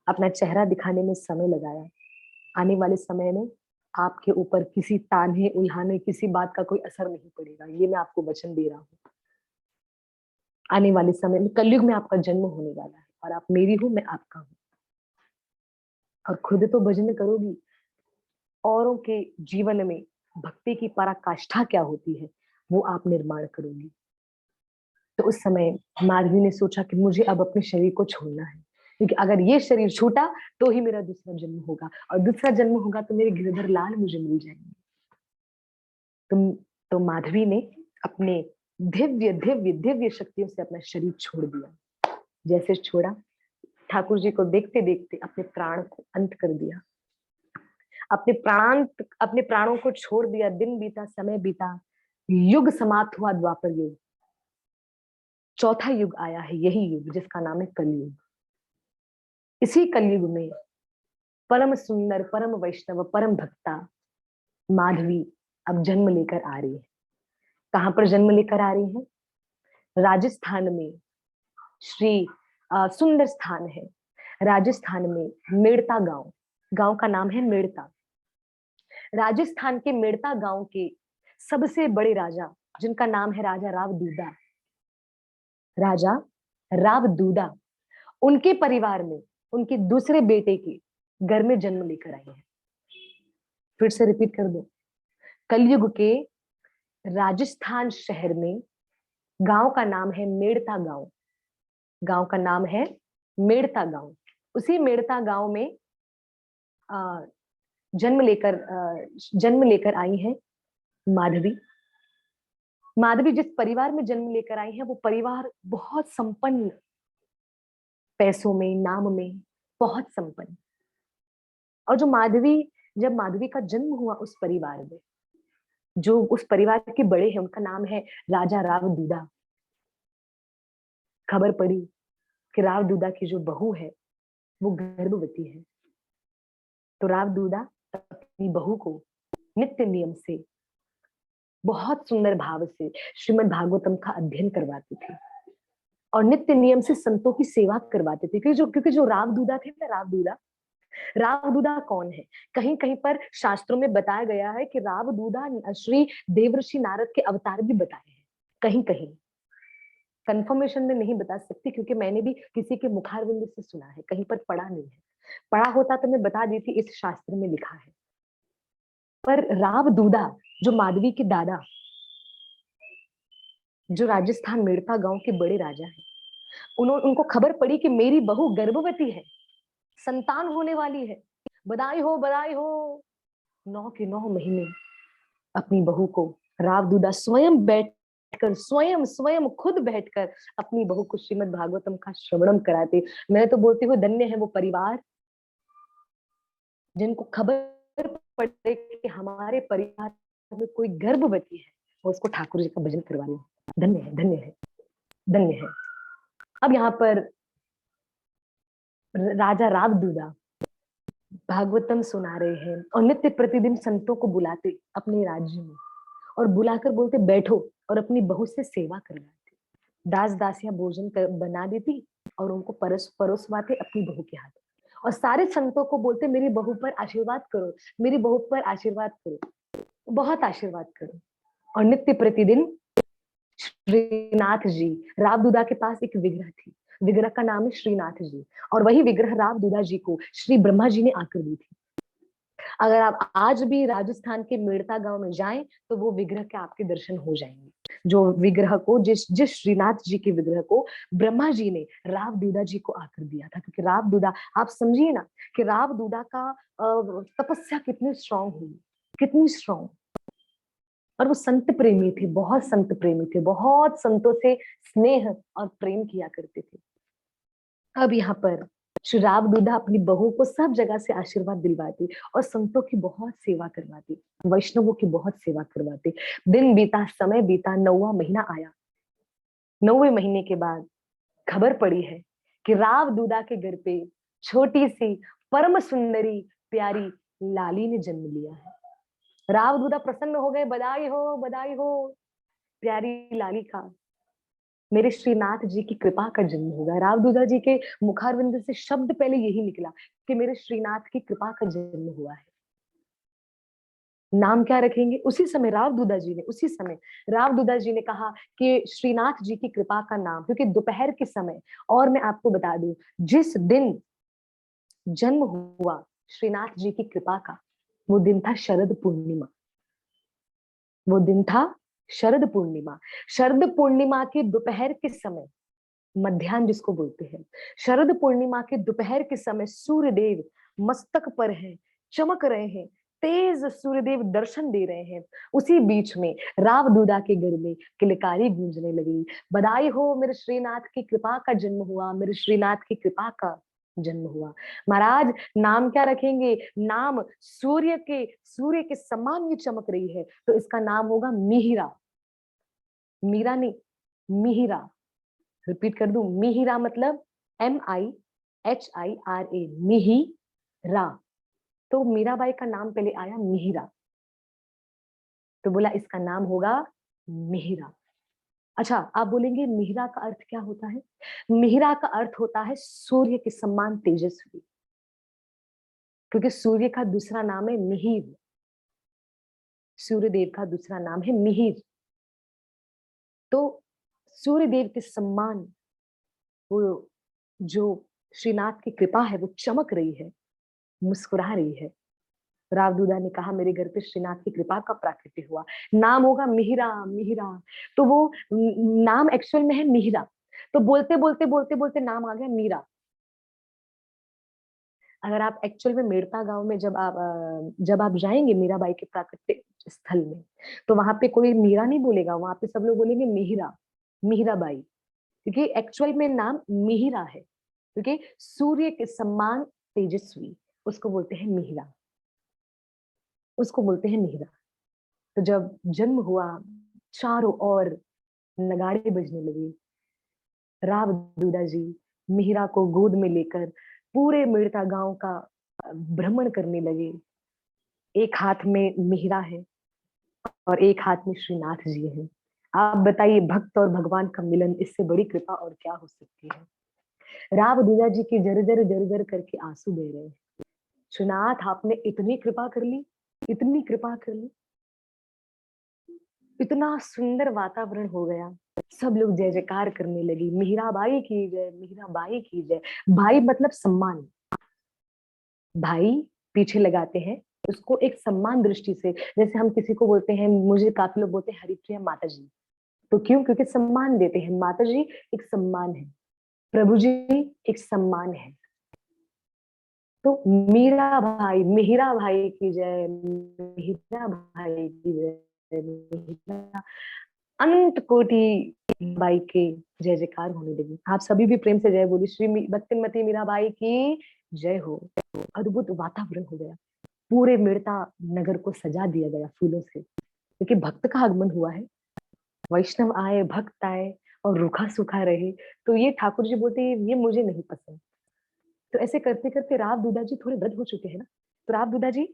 Speaker 1: अपना चेहरा दिखाने में समय लगाया, आने वाले समय में आपके ऊपर किसी ताने उल्हाने, किसी बात का कोई असर नहीं पड़ेगा, ये मैं आपको वचन दे रहा हूँ। आने वाले समय में कलयुग में आपका जन्म होने वाला है, और आप मेरी हो, मैं आपका हूँ, और खुद तो भजन करोगी, औरों के जीवन में भक्ति की पराकाष्ठा क्या होती है वो आप निर्माण करोगी। तो उस समय माधवी ने सोचा कि मुझे अब अपने शरीर को छोड़ना है, क्योंकि अगर ये शरीर छूटा तो ही मेरा दूसरा जन्म होगा, और दूसरा जन्म होगा तो मेरे गिरधर लाल मुझे मिल जाएंगे। तो माधवी ने अपने दिव्य दिव्य दिव्य शक्तियों से अपना शरीर छोड़ दिया। जैसे छोड़ा, ठाकुर जी को देखते देखते अपने प्राण को अंत कर दिया, अपने प्राणों को छोड़ दिया। दिन बीता, समय बीता, युग समाप्त हुआ, द्वापर युग, चौथा युग आया है, यही युग जिसका नाम है कलयुग। इसी कलयुग में परम सुंदर, परम वैष्णव, परम भक्ता माधवी अब जन्म लेकर आ रही है। कहाँ पर जन्म लेकर आ रही हैं? राजस्थान में। श्री सुंदर स्थान है राजस्थान में, मेड़ता गांव। गांव का नाम है मेड़ता। राजस्थान के मेड़ता गांव के सबसे बड़े राजा, जिनका नाम है राजा राव दूदा, राजा राव दूदा, उनके परिवार में उनके दूसरे बेटे के घर में जन्म लेकर आई है। फिर से रिपीट कर दो। कलयुग के राजस्थान शहर में गांव का नाम है मेड़ता गांव। गांव का नाम है मेड़ता गांव। उसी मेड़ता गांव में आ, जन्म लेकर आई है माधवी। माधवी जिस परिवार में जन्म लेकर आई है वो परिवार बहुत संपन्न, पैसों में, नाम में बहुत संपन्न। और जब माधवी का जन्म हुआ उस परिवार में, जो उस परिवार के बड़े हैं उनका नाम है राजा राव दूदा। खबर पड़ी कि राव दूदा की जो बहू है वो गर्भवती है, तो राव दूदा अपनी बहू को नित्य नियम से, बहुत सुंदर भाव से श्रीमद् भागवतम का अध्ययन करवाते थे और नित्य नियम से संतों की सेवा करवाते थे। क्योंकि जो राव दूदा थे ना, राव दूदा कौन है? कहीं कहीं पर शास्त्रों में बताया गया है कि राव दूदा श्री देवर्षि नारद के अवतार भी बताए हैं। कहीं कहीं कंफर्मेशन में नहीं बता सकती, क्योंकि मैंने भी किसी के मुखारविंद से सुना है, कहीं पर पढ़ा नहीं है। पढ़ा होता तो मैं बता देती, इस शास्त्र में लिखा है। पर राव दूदा जो माधवी के दादा, जो राजस्थान मेड़ता गांव के बड़े राजा हैं, उनको खबर पड़ी कि मेरी बहू गर्भवती है, संतान होने वाली है, बधाई हो बधाई हो। 9 के 9 महीने अपनी बहू को राव दूदा स्वयं स्वयं खुद बैठकर अपनी बहू को श्रीमद् भागवतम का श्रवणम कराते। मैं तो बोलती हूँ धन्य है वो परिवार जिनको खबर पड़े कि हमारे परिवार में कोई गर्भवती है और उसको ठाकुर जी का भजन करवा रही है। धन्य है, धन्य है, धन्य है। अब यहाँ पर राजा राव दूदा भागवतम सुना रहे हैं और नित्य प्रतिदिन संतों को बुलाते अपने राज्य में और बुलाकर बोलते बैठो, और अपनी बहू से सेवा करवाते। दास दासियां बना देती और उनको परोसवाते अपनी बहू के हाथ। और सारे संतों को बोलते मेरी बहू पर आशीर्वाद करो, मेरी बहू पर आशीर्वाद करो, बहुत आशीर्वाद करो। और नित्य प्रतिदिन श्रीनाथ जी, राव दूदा के पास एक विग्रह थी, विग्रह का नाम है श्रीनाथ जी, और वही विग्रह राव दूदा जी को श्री ब्रह्मा जी ने आकर दी थी। अगर आप आज भी राजस्थान के मेड़ता गांव में जाएं तो वो विग्रह के आपके दर्शन हो जाएंगे। जो विग्रह को जिस श्रीनाथ जी के विग्रह को ब्रह्मा जी ने राव दूदा जी को आकर दिया था। क्योंकि राव दूदा, आप समझिए ना कि राव दूदा का तपस्या कितनी स्ट्रांग हुई, कितनी स्ट्रांग। और वो संत प्रेमी थे, बहुत संत प्रेमी थे, बहुत संतों से स्नेह और प्रेम किया करते थे। अब यहाँ पर श्री राव दूदा अपनी बहू को सब जगह से आशीर्वाद दिलवाती और संतों की बहुत सेवा करवाती, वैष्णवों की बहुत सेवा करवाती। दिन बीता, समय बीता, 9वां महीना आया। 9वें महीने के बाद खबर पड़ी है कि राव दूदा के घर पे छोटी सी परम सुंदरी प्यारी लाली ने जन्म लिया है। राव दूदा प्रसन्न हो गए, बधाई हो बधाई हो, प्यारी लाली का, मेरे श्रीनाथ जी की कृपा का जन्म होगा। राव दूदा जी के मुखारविंद से शब्द पहले यही निकला कि मेरे श्रीनाथ की कृपा का जन्म हुआ है। नाम क्या रखेंगे? उसी समय राव दूदा जी ने कहा कि श्रीनाथ जी की कृपा का नाम, क्योंकि दोपहर के समय, और मैं आपको बता दूं जिस दिन जन्म हुआ श्रीनाथ जी की कृपा का, वो दिन था शरद पूर्णिमा। वो दिन था शरद पूर्णिमा। शरद पूर्णिमा के दोपहर के समय, मध्याह्न जिसको बोलते हैं, शरद पूर्णिमा के दोपहर के समय सूर्यदेव मस्तक पर हैं, चमक रहे हैं, तेज सूर्यदेव दर्शन दे रहे हैं। उसी बीच में राव दूदा के घर में किलकारी गूंजने लगी, बधाई हो, मेरे श्रीनाथ की कृपा का जन्म हुआ, मेरे श्रीनाथ की कृपा का जन्म हुआ। महाराज नाम क्या रखेंगे? नाम सूर्य के समान ये चमक रही है तो इसका नाम होगा मिहिरा। मीरा नहीं, मिहिरा। रिपीट कर दूं, मिहिरा मतलब MIHIRA, मिहिरा। तो मीराबाई का नाम पहले आया मिहिरा, तो बोला इसका नाम होगा मिहिरा। अच्छा, आप बोलेंगे मिहिरा का अर्थ क्या होता है? मिहिरा का अर्थ होता है सूर्य के समान तेजस्वी, क्योंकि सूर्य का दूसरा नाम है मिहिर। सूर्य देव का दूसरा नाम है मिहिर। तो सूर्य देव के सम्मान, वो जो श्रीनाथ की कृपा है वो चमक रही है, मुस्कुरा रही है। राव दूदा ने कहा मेरे घर पे श्रीनाथ की कृपा का प्राकट्य हुआ, नाम होगा मिहिरा। मिहिरा, तो वो नाम एक्चुअल में है मिहिरा, तो बोलते बोलते बोलते बोलते नाम आ गया मीरा। अगर आप एक्चुअल में मेड़ता गांव में जब आप जाएंगे मीराबाई के प्राकट्य स्थल में, तो वहां पे कोई मीरा नहीं बोलेगा, वहां पे सब लोग बोलेंगे मिहिरा, मिहिराबाई, क्योंकि एक्चुअल में नाम मिहिरा है, क्योंकि सूर्य के समान तेजस्वी, उसको बोलते हैं मिहिरा, उसको बोलते हैं मिहिरा। तो जब जन्म हुआ, चारों ओर नगाड़े बजने लगे। राव दूदा जी मिहिरा को गोद में लेकर पूरे मेड़ता गांव का भ्रमण करने लगे। एक हाथ में मिहिरा है और एक हाथ में श्रीनाथ जी है। आप बताइए, भक्त और भगवान का मिलन, इससे बड़ी कृपा और क्या हो सकती है? राव दूदा जी के जर जर करके आंसू बह रहे हैं। श्रीनाथ, आपने इतनी कृपा कर ली, इतनी कृपा कर ली। इतना सुंदर वातावरण हो गया, सब लोग जय जयकार करने लगी, मीराबाई की जय, मीराबाई की जय। भाई मतलब सम्मान, भाई पीछे लगाते हैं उसको एक सम्मान दृष्टि से। जैसे हम किसी को बोलते हैं, मुझे काफी लोग बोलते हैं हरिप्रिया माता जी, तो क्यों? क्योंकि सम्मान देते हैं। माता जी एक सम्मान है, प्रभु जी एक सम्मान है। तो मीरा भाई, मिहिरा भाई की जय, मिहिरा भाई की जय, मिहिरा, अनंत कोटि बाई के जय जयकार होने लगी। आप सभी भी प्रेम से जय बोली, श्री भक्तिमती मीराबाई की जय हो। अद्भुत वातावरण हो गया, पूरे मेड़ता नगर को सजा दिया गया फूलों से, क्योंकि भक्त का आगमन हुआ है। वैष्णव आए, भक्त आए और रूखा सूखा रहे, तो ये ठाकुर जी बोलते हैं ये मुझे नहीं पसंद। तो ऐसे करते करते राव दूधा जी थोड़े वृद्ध हो चुके हैं ना, तो राव दूधा जी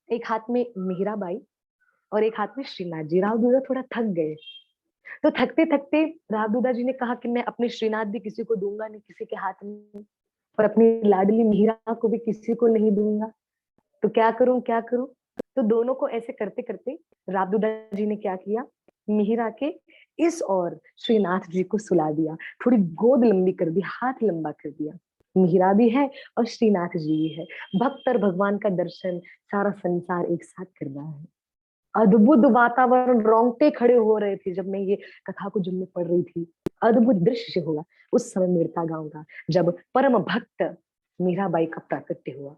Speaker 1: एक हाथ में मीराबाई और एक हाथ में श्रीनाथ जी, राव दूधा थोड़ा थक गए। तो थकते थकते राव दूधा जी ने कहा कि मैं अपने श्रीनाथ भी किसी को दूंगा नहीं, किसी के हाथ में, और अपनी लाडली मीरा को भी किसी को नहीं दूंगा, तो क्या करूं क्या करूं? तो दोनों को ऐसे करते करते राव दूधा जी ने क्या किया, मिहिरा के इस और श्रीनाथ जी को सुला दिया, थोड़ी गोद लंबी कर दी, हाथ लंबा कर दिया। मिहिरा भी है और श्रीनाथ जी भी है। भक्त और भगवान का दर्शन सारा संसार एक साथ कर रहा है। अद्भुत वातावरण, रोंगटे खड़े हो रहे थे जब मैं ये कथा को जब मैं पढ़ रही थी। अद्भुत दृश्य होगा उस समय मेड़ता गांव का, जब परम भक्त मीराबाई का प्राकट्य हुआ।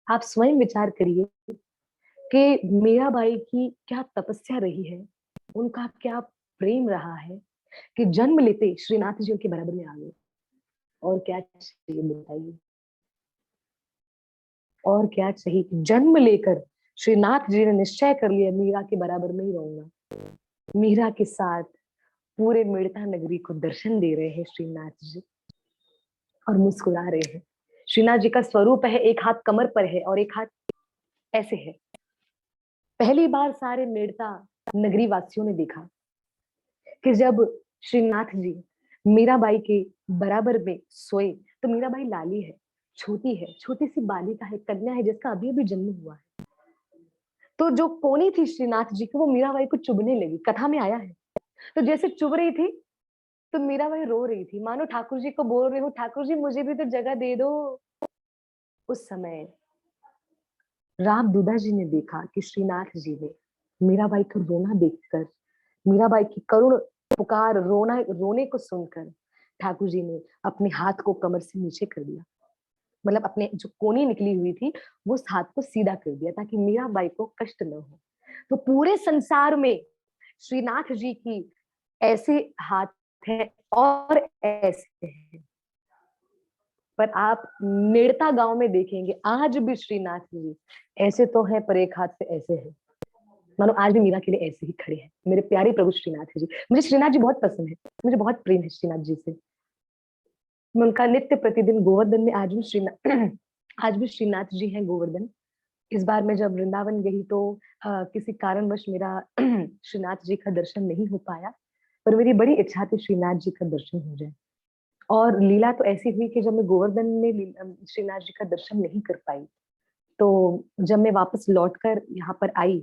Speaker 1: आप स्वयं विचार करिए कि मीराबाई की क्या तपस्या रही है, उनका क्या प्रेम रहा है कि जन्म लेते श्रीनाथ जी उनके बराबर में आ गए। और क्या चाहिए बताइए, और क्या चाहिए? जन्म लेकर श्रीनाथ जी ने निश्चय कर लिया मीरा के बराबर में ही रहूंगा। मीरा के साथ पूरे मेड़ता नगरी को दर्शन दे रहे हैं श्रीनाथ जी और मुस्कुरा रहे हैं। श्रीनाथ जी का स्वरूप है, एक हाथ कमर पर है और एक हाथ ऐसे है। पहली बार सारे मेड़ता नगरी वासियों ने देखा कि जब श्रीनाथ जी मीराबाई के बराबर में सोए, तो मीराबाई लाली है, छोटी है, छोटी सी बालिका है, कन्या है, जिसका अभी अभी जन्म हुआ है। तो जो कोनी थी श्रीनाथ जी की, वो मीराबाई को चुभने लगी, कथा में आया है। तो जैसे चुभ रही थी, तो मीराबाई रो रही थी, मानो ठाकुर जी को बोल रही हूँ, ठाकुर जी मुझे भी तो जगह दे दो। उस समय राम दूधा जी ने देखा कि श्रीनाथ जी ने मीराबाई का रोना देखकर, मीराबाई की करुण पुकार, रोना, रोने को सुनकर ठाकुर जी ने अपने हाथ को कमर से नीचे कर दिया, मतलब अपने जो कोनी निकली हुई थी वो उस हाथ को सीधा कर दिया ताकि मीराबाई को कष्ट न हो। तो पूरे संसार में श्रीनाथ जी की ऐसे हाथ है और ऐसे है, पर आप नेड़ता गांव में देखेंगे आज भी श्रीनाथ जी ऐसे तो है, पर एक हाथ से ऐसे है, मानो आज भी मीरा के लिए ऐसे ही खड़े हैं। मेरे प्यारे प्रभु श्रीनाथ जी, मुझे श्रीनाथ जी बहुत पसंद है, मुझे बहुत प्रेम है श्रीनाथ जी से। मैं उनका नित्य प्रतिदिन गोवर्धन में आज भी श्रीनाथ आज भी श्रीनाथ जी हैं गोवर्धन, इस बार मैं जब वृंदावन गई तो किसी कारणवश मेरा श्रीनाथ जी का दर्शन नहीं हो पाया, पर मेरी बड़ी इच्छा थी श्रीनाथ जी का दर्शन हो जाए। और लीला तो ऐसी हुई कि जब मैं गोवर्धन में श्रीनाथ जी का दर्शन नहीं कर पाई, तो जब मैं वापस लौटकर यहाँ पर आई,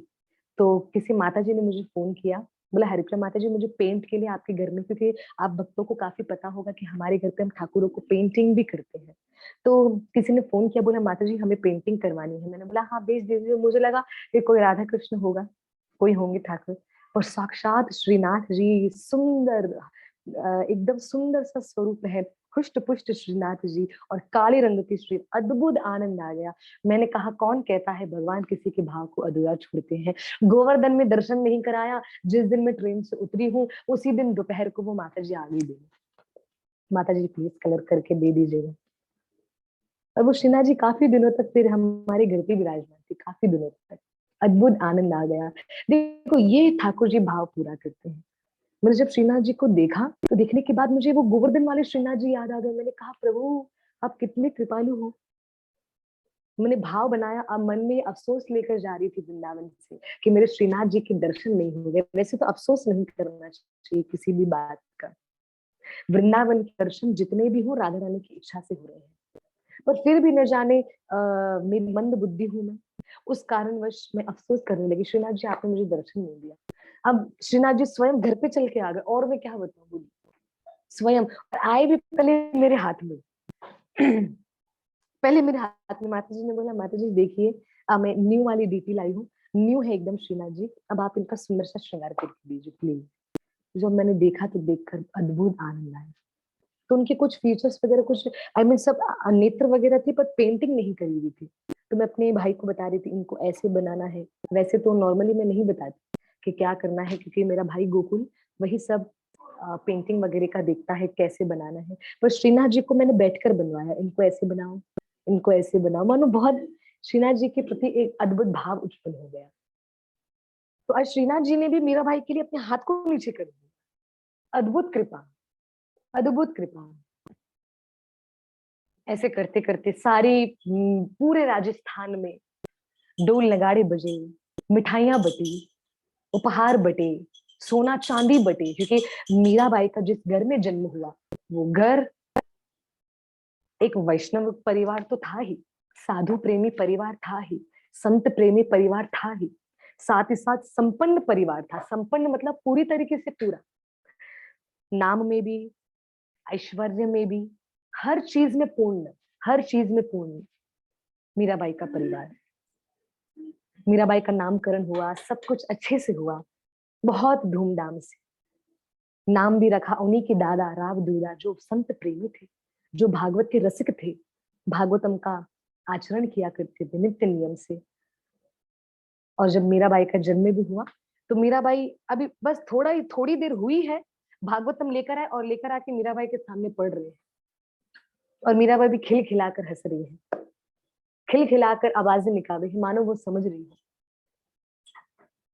Speaker 1: तो किसी माता जी ने मुझे फोन किया, बोला हरिप्रिया माता जी मुझे पेंट के लिए आपके घर में, क्योंकि आप भक्तों को काफी पता होगा कि हमारे घर पे हम ठाकुरों को पेंटिंग भी करते हैं। तो किसी ने फोन किया, बोला माता जी हमें पेंटिंग करवानी है। मैंने बोला हाँ भेज दीजिए। मुझे लगा कि कोई राधा कृष्ण होगा, कोई होंगे ठाकुर, और साक्षात श्रीनाथ जी सुंदर, एकदम सुंदर सा स्वरूप है, हुष्ट पुष्ट श्रीनाथ जी और काले रंग की श्री, अद्भुत आनंद आ गया। मैंने कहा कौन कहता है भगवान किसी के भाव को अधूरा छोड़ते हैं। गोवर्धन में दर्शन नहीं कराया, जिस दिन मैं ट्रेन से उतरी हूँ उसी दिन दोपहर को वो माता जी आ गई देने। माता जी प्लीज कलर करके दे दीजिएगा। और वो श्रीनाथ जी काफी दिनों तक फिर हमारे घर पे विराजमान थी, काफी दिनों तक। अद्भुत आनंद आ गया। देखो ये ठाकुर जी भाव पूरा करते हैं। मैंने जब श्रीनाथ जी को देखा तो देखने के बाद मुझे वो गोवर्धन वाले श्रीनाथ जी याद आ गए। मैंने कहा प्रभु आप कितने कृपालु हो। मैंने भाव बनाया, अब मन में अफसोस लेकर जा रही थी वृंदावन से कि मेरे श्रीनाथ जी के दर्शन नहीं हो गए। वैसे तो अफसोस नहीं करना चाहिए किसी भी बात का, वृंदावन के दर्शन जितने भी हो राधा रानी की इच्छा से हो रहे हैं। पर फिर भी न जाने मेरी मंद बुद्धि हूं मैं, उस कारणवश मैं अफसोस करने लगी श्रीनाथ जी आपने मुझे दर्शन नहीं दिया। अब श्रीनाथ जी स्वयं घर पे चल के आ गए, और मैं क्या बताऊं, बोली स्वयं, और आए भी पहले मेरे हाथ में। पहले मेरे हाथ में माता जी ने बोला माता जी देखिए मैं न्यू वाली डीपी लाई हूँ, न्यू है एकदम श्रीनाथ जी, अब आप इनका सुंदर सा श्रृंगार करके दीजिए प्लीज। जब मैंने देखा तो देखकर अद्भुत आनंद आया। तो उनके कुछ फीचर्स वगैरह कुछ सब नेत्र वगैरह थे, पर पेंटिंग नहीं करी हुई थी। तो मैं अपने भाई को बता रही थी इनको ऐसे बनाना है। वैसे तो नॉर्मली मैं नहीं बताती कि क्या करना है, क्योंकि मेरा भाई गोकुल वही सब पेंटिंग वगैरह का देखता है कैसे बनाना है। पर श्रीनाथ जी को मैंने बैठकर बनवाया, इनको ऐसे बनाओ, इनको ऐसे बनाओ, मानो बहुत श्रीनाथ जी के प्रति एक अद्भुत भाव उत्पन्न हो गया। तो आज श्रीनाथ जी ने भी मीरा भाई के लिए अपने हाथ को नीचे कर दिया। अद्भुत कृपा, अद्भुत कृपा। ऐसे करते करते पूरे राजस्थान में ढोल नगाड़े बजे, मिठाइयां बटी, उपहार बटे, सोना चांदी बटे, क्योंकि मीराबाई का जिस घर में जन्म हुआ वो घर एक वैष्णव परिवार तो था ही, साधु प्रेमी परिवार था ही, संत प्रेमी परिवार था ही, साथ ही साथ संपन्न परिवार था। संपन्न मतलब पूरी तरीके से पूरा, नाम में भी, ऐश्वर्य में भी, हर चीज में पूर्ण, हर चीज में पूर्ण मीराबाई का परिवार। मीराबाई का नामकरण हुआ, सब कुछ अच्छे से हुआ, बहुत धूमधाम से। नाम भी रखा उन्हीं के दादा राव दूदा, जो संत प्रेमी थे, जो भागवत के रसिक थे, भागवतम का आचरण किया करते थे नित्य नियम से। और जब मीराबाई का जन्म भी हुआ तो मीराबाई अभी बस थोड़ी देर हुई है, भागवतम लेकर आए और लेकर आके मीराबाई के सामने पढ़ रहे हैं, और मीराबाई भी खिलखिलाकर हंस रही है, खिलखिलाकर आवाजें निकाल रही है, मानो वो समझ रही है।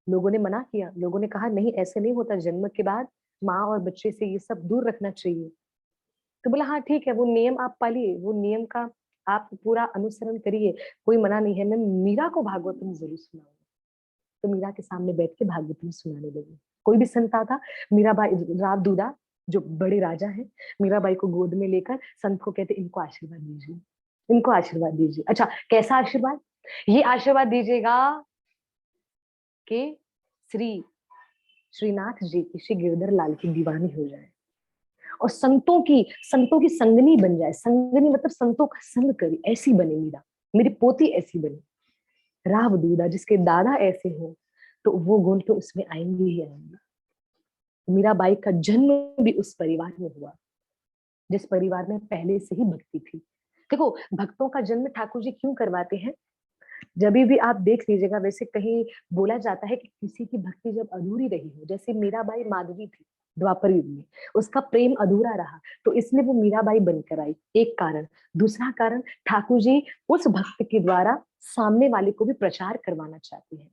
Speaker 1: लोगों ने मना किया, लोगों ने कहा नहीं ऐसे नहीं होता, जन्म के बाद माँ और बच्चे से ये सब दूर रखना चाहिए। तो बोला हाँ ठीक है, वो नियम आप पालिए, वो नियम का आप पूरा अनुसरण करिए, कोई मना नहीं है। मैं मीरा को भागवतम जरूर सुनाऊंगी। तो मीरा के सामने बैठ के भागवतम सुनाने लगी। कोई भी संत आता, मीराबाई, राव दूदा जो बड़े राजा हैं, मीराबाई को गोद में लेकर संत को कहते इनको आशीर्वाद दीजिए, इनको आशीर्वाद दीजिए। अच्छा कैसा आशीर्वाद? ये आशीर्वाद दीजिएगा कि श्री श्रीनाथ जी की, श्री गिरधर लाल की दीवानी हो जाए, और संतों की संगनी बन जाए। संगनी मतलब संतों का संग करे, ऐसी बने मीरा, मेरी पोती ऐसी बने। राव दूधा जिसके दादा ऐसे हो तो वो गुण तो उसमें आएंगे ही आएंगे। मीराबाई का जन्म भी उस परिवार में हुआ जिस परिवार में पहले से ही भक्ति थी। देखो भक्तों का जन्म ठाकुर जी क्यों करवाते हैं, जब भी आप देख लीजिएगा, वैसे कहीं बोला जाता है कि किसी की भक्ति जब अधूरी रही हो, जैसे मीराबाई माधवी थी द्वापर युग में, उसका प्रेम अधूरा रहा तो इसलिए वो मीराबाई बनकर आई, एक कारण। दूसरा कारण, ठाकुर जी उस भक्त के द्वारा सामने वाले को भी प्रचार करवाना चाहते हैं,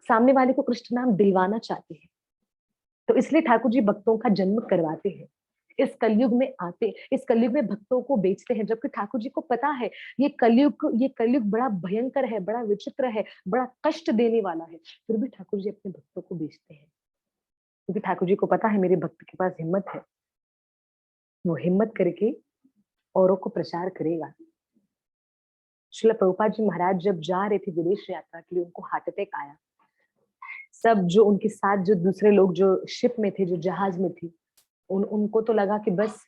Speaker 1: सामने वाले को कृष्ण नाम दिलवाना चाहते हैं, तो इसलिए ठाकुर जी भक्तों का जन्म करवाते हैं। इस कलयुग में आते, इस कलयुग में भक्तों को बेचते हैं, जबकि ठाकुर जी को पता है ये कलयुग बड़ा भयंकर है, बड़ा विचित्र है, बड़ा कष्ट देने वाला है, फिर भी ठाकुर जी अपने भक्तों को बेचते हैं, क्योंकि ठाकुर जी को पता है मेरे भक्त के पास हिम्मत है, वो हिम्मत करके औरों को प्रचार करेगा। श्रील प्रभुपाद जी महाराज जब जा रहे थे विदेश यात्रा के लिए, उनको हार्ट अटैक आया। सब जो उनके साथ जो दूसरे लोग जो शिप में थे, जो जहाज में थे, उनको तो लगा कि बस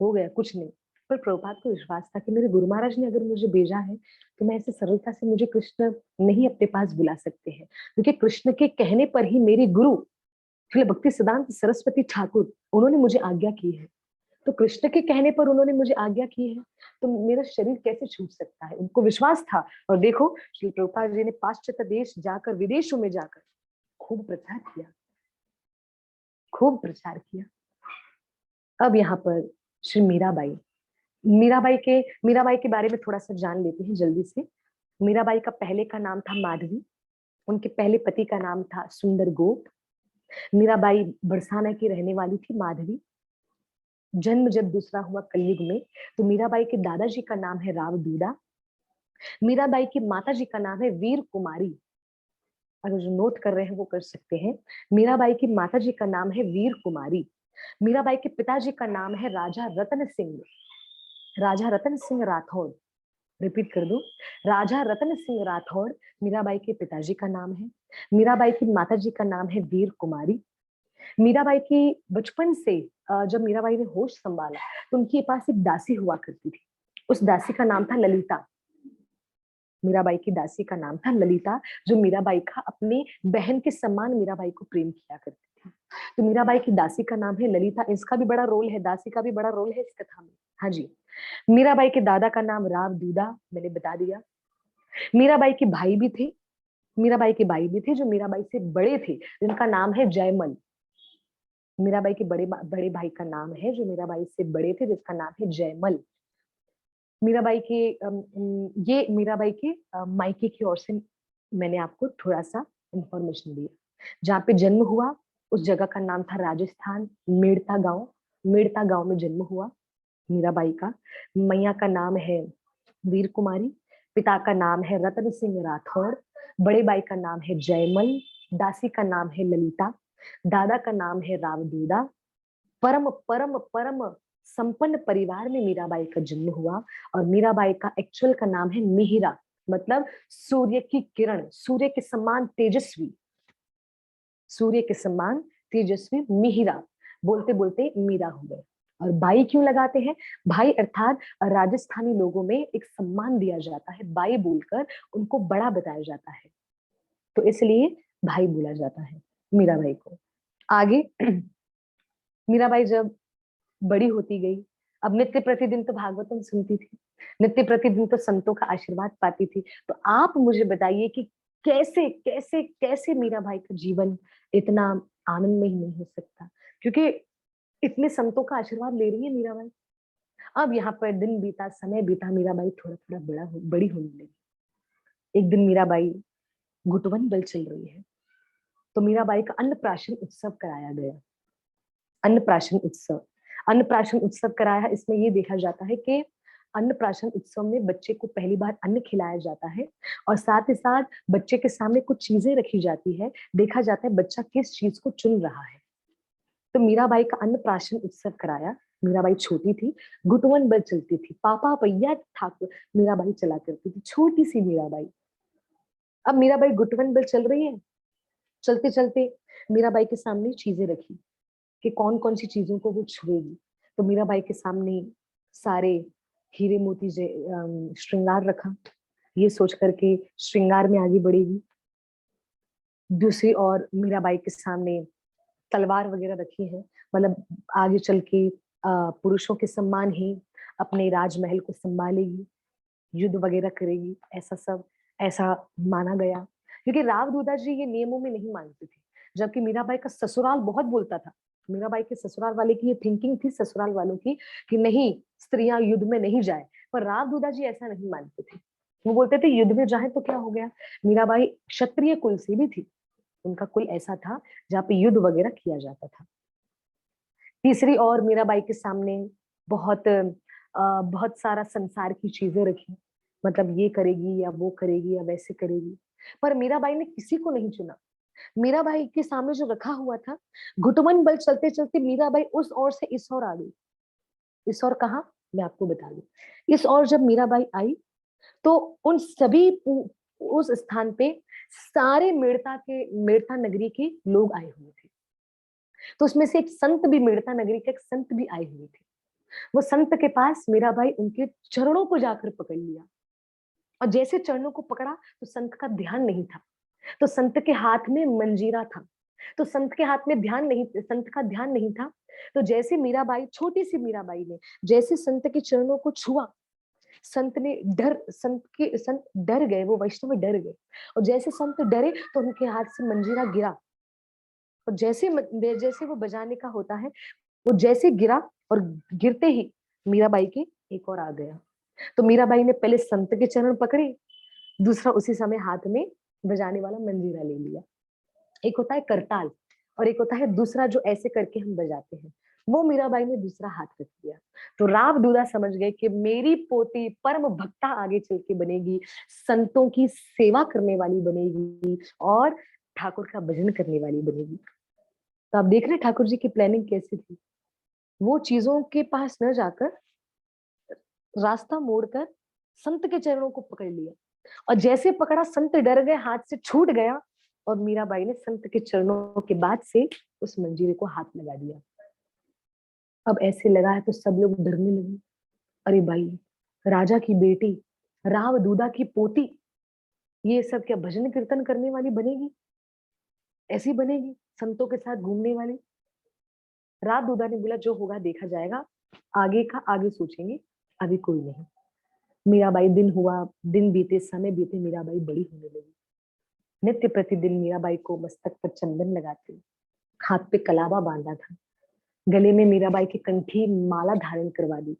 Speaker 1: हो गया, कुछ नहीं। पर प्रभुपाद को विश्वास था कि मेरे गुरु महाराज ने अगर मुझे भेजा है तो मैं ऐसे सरलता से मुझे कृष्ण नहीं अपने पास बुला सकते हैं, क्योंकि कृष्ण के कहने पर ही मेरे गुरु श्रील भक्ति सिद्धांत सरस्वती ठाकुर उन्होंने मुझे आज्ञा की है। तो कृष्ण के कहने पर उन्होंने मुझे आज्ञा की है, तो मेरा शरीर कैसे छूट सकता है? उनको विश्वास था। और देखो श्री प्रभुपाद जी ने पाश्चात्य देश जाकर, विदेशों में जाकर खूब प्रचार किया, खूब प्रचार किया। अब यहाँ पर श्री मीराबाई, मीराबाई के बारे में थोड़ा सा जान लेते हैं जल्दी से। मीराबाई का पहले का नाम था माधवी, उनके पहले पति का नाम था सुंदर गोप। मीराबाई बरसाना की रहने वाली थी माधवी। जन्म जब दूसरा हुआ कलयुग में, तो मीराबाई के दादाजी का नाम है राव दूदा। मीराबाई की माता जी का नाम है वीर कुमारी। अगर जो नोट कर रहे हैं वो कर सकते हैं। मीराबाई की माता जी का नाम है वीर कुमारी। मीराबाई के पिताजी का नाम है राजा रतन सिंह, राजा रतन सिंह राठौड़। रिपीट कर दूं, राजा रतन सिंह राठौड़ मीराबाई के पिताजी का नाम है। मीराबाई की माता जी का नाम है वीर कुमारी। मीराबाई की बचपन से जब मीराबाई ने होश संभाला तो उनके पास एक दासी हुआ करती थी। उस दासी का नाम था ललिता। मीराबाई की दासी का नाम था ललिता, जो मीराबाई का अपने बहन के समान मीराबाई को प्रेम किया करती थी। तो मीराबाई की दासी का नाम है ललिता। इसका भी बड़ा रोल है, दासी का भी बड़ा रोल है इस कथा में। हाँ जी। मीराबाई के दादा का नाम राव दूदा, मैंने बता दिया। मीराबाई के भाई भी थे, मीराबाई के भाई भी थे जो मीराबाई से बड़े थे, जिनका नाम है जयमल। मीराबाई के बड़े भाई का नाम है जो मीराबाई से बड़े थे, जिसका नाम है जयमल। मीराबाई के ये मीराबाई के मायके की ओर से मैंने आपको थोड़ा सा इंफॉर्मेशन दिया। जहाँ पे जन्म हुआ उस जगह का नाम था राजस्थान, मेड़ता गांव। मेड़ता गांव में जन्म हुआ मीराबाई का। मैया का नाम है वीर कुमारी, पिता का नाम है रतन सिंह राठौड़, बड़े भाई का नाम है जयमल, दासी का नाम है ललिता, दादा का नाम है रावदूदा। परम परम परम संपन्न परिवार में मीराबाई का जन्म हुआ। और मीराबाई का एक्चुअल का नाम है मिहिरा, मतलब सूर्य की किरण, सूर्य के समान तेजस्वी, सूर्य के समान तेजस्वी मिहिरा। बोलते बोलते मीरा हो गए। और बाई क्यों लगाते हैं? भाई अर्थात राजस्थानी लोगों में एक सम्मान दिया जाता है, बाई बोलकर उनको बड़ा बताया जाता है, तो इसलिए भाई बोला जाता है मीराबाई को। आगे मीराबाई जब बड़ी होती गई, अब नित्य प्रतिदिन तो भागवतम सुनती थी, नित्य प्रतिदिन तो संतों का आशीर्वाद पाती थी। तो आप मुझे बताइए कि कैसे कैसे कैसे मीराबाई का जीवन इतना आनंदमय नहीं हो सकता, क्योंकि इतने संतों का आशीर्वाद ले रही है मीराबाई। अब यहाँ पर दिन बीता, समय बीता, मीराबाई थोड़ा थोड़ा बड़ी होने लगी। एक दिन मीराबाई घुटवन बल चल रही है, तो मीराबाई का अन्नप्राशन उत्सव कराया गया। अन्नप्राशन उत्सव, अन्नप्राशन उत्सव कराया। इसमें ये देखा जाता है कि अन्नप्राशन उत्सव में बच्चे को पहली बार अन्न खिलाया जाता है, और साथ ही साथ बच्चे के सामने कुछ चीजें रखी जाती है, देखा जाता है बच्चा किस चीज को चुन रहा है। तो मीराबाई का अन्नप्राशन उत्सव कराया। मीराबाई छोटी थी, घुटवन बल चलती थी, पापा भैया ठाकुर मीराबाई चला करती थी, छोटी सी मीराबाई। अब मीराबाई घुटवन बल चल रही है, चलते चलते मीराबाई के सामने चीजें रखी कि कौन कौन सी चीजों को वो छुएगी। तो मीराबाई के सामने सारे हीरे मोती श्रृंगार रखा, ये सोच करके श्रृंगार में आगे बढ़ेगी। दूसरी ओर मीराबाई के सामने तलवार वगैरह रखी है, मतलब आगे चल के पुरुषों के सम्मान ही अपने राजमहल को संभालेगी, युद्ध वगैरह करेगी, ऐसा सब ऐसा माना गया। क्योंकि राव दूधा जी ये नियमों में नहीं मानते थे, जबकि मीराबाई का ससुराल बहुत बोलता था। मीराबाई के ससुराल वाले की ये थिंकिंग थी, ससुराल वालों की, कि नहीं स्त्रियां युद्ध में नहीं जाए, पर राव दूधा जी ऐसा नहीं मानते थे। वो बोलते थे युद्ध में जाए तो क्या हो गया। मीराबाई क्षत्रिय कुल से भी थी, उनका कुल ऐसा था जहाँ पे युद्ध वगैरह किया जाता था। तीसरी ओर मीराबाई के सामने बहुत सारा संसार की चीजें रखी, मतलब ये करेगी या वो करेगी या वैसे करेगी, पर मीराबाई ने किसी को नहीं चुना। मीराबाई के सामने जो रखा हुआ था, घुटमन बल चलते चलते मीराबाई उस ओर से इस ओर आ गई। इस ओर कहा, मैं आपको बता दूं। इस ओर जब मीराबाई आई तो उन सभी उस स्थान पे सारे मेड़ता नगरी के लोग आए हुए थे। तो उसमें से एक संत भी, मेड़ता नगरी के एक संत भी आए हुए थे। वो संत के पास मीराबाई उनके चरणों को जाकर पकड़ लिया, और जैसे चरणों को पकड़ा तो संत का ध्यान नहीं था। तो संत के हाथ में मंजीरा था, तो संत के हाथ में संत का ध्यान नहीं था। तो जैसे मीराबाई, छोटी सी मीराबाई ने जैसे संत के चरणों को छुआ, संत डर गए, वो वैष्णव डर गए। और जैसे संत डरे तो उनके हाथ से मंजीरा गिरा, और जैसे वो बजाने का होता है, वो जैसे गिरा, और गिरते ही मीराबाई के एक और आ गया। तो मीराबाई ने पहले संत के चरण पकड़े, दूसरा उसी समय हाथ में बजाने वाला मंजीरा ले लिया। एक होता है करताल, और एक होता है दूसरा जो ऐसे करके हम बजाते हैं, वो मीराबाई ने दूसरा हाथ रख दिया। तो राव दूल्हा समझ गए कि मेरी पोती परम भक्ता आगे चल के बनेगी, संतों की सेवा करने वाली बनेगी, और ठाकुर का भजन करने वाली बनेगी। तो आप देख रहे हैं ठाकुर जी की प्लानिंग कैसी थी। वो चीजों के पास न जाकर रास्ता मोड़कर संत के चरणों को पकड़ लिया, और जैसे पकड़ा संत डर गए, हाथ से छूट गया, और मीराबाई ने संत के चरणों के बाद से उस मंजीरे को हाथ लगा दिया। अब ऐसे लगा है तो सब लोग डरने लगे। अरे भाई, राजा की बेटी, राव दूधा की पोती, ये सब क्या भजन कीर्तन करने वाली बनेगी? ऐसी बनेगी संतों के साथ घूमने वाली? राव दूधा ने बोला जो होगा देखा जाएगा, आगे का आगे सोचेंगे, अभी कोई नहीं। मीराबाई, दिन हुआ, दिन बीते, समय बीते, मीराबाई बड़ी होने लगी। नित्य प्रतिदिन मीराबाई को मस्तक पर चंदन लगाते, हाथ पे कलावा बांधा था, गले में मीराबाई की कंठी माला धारण करवा दी,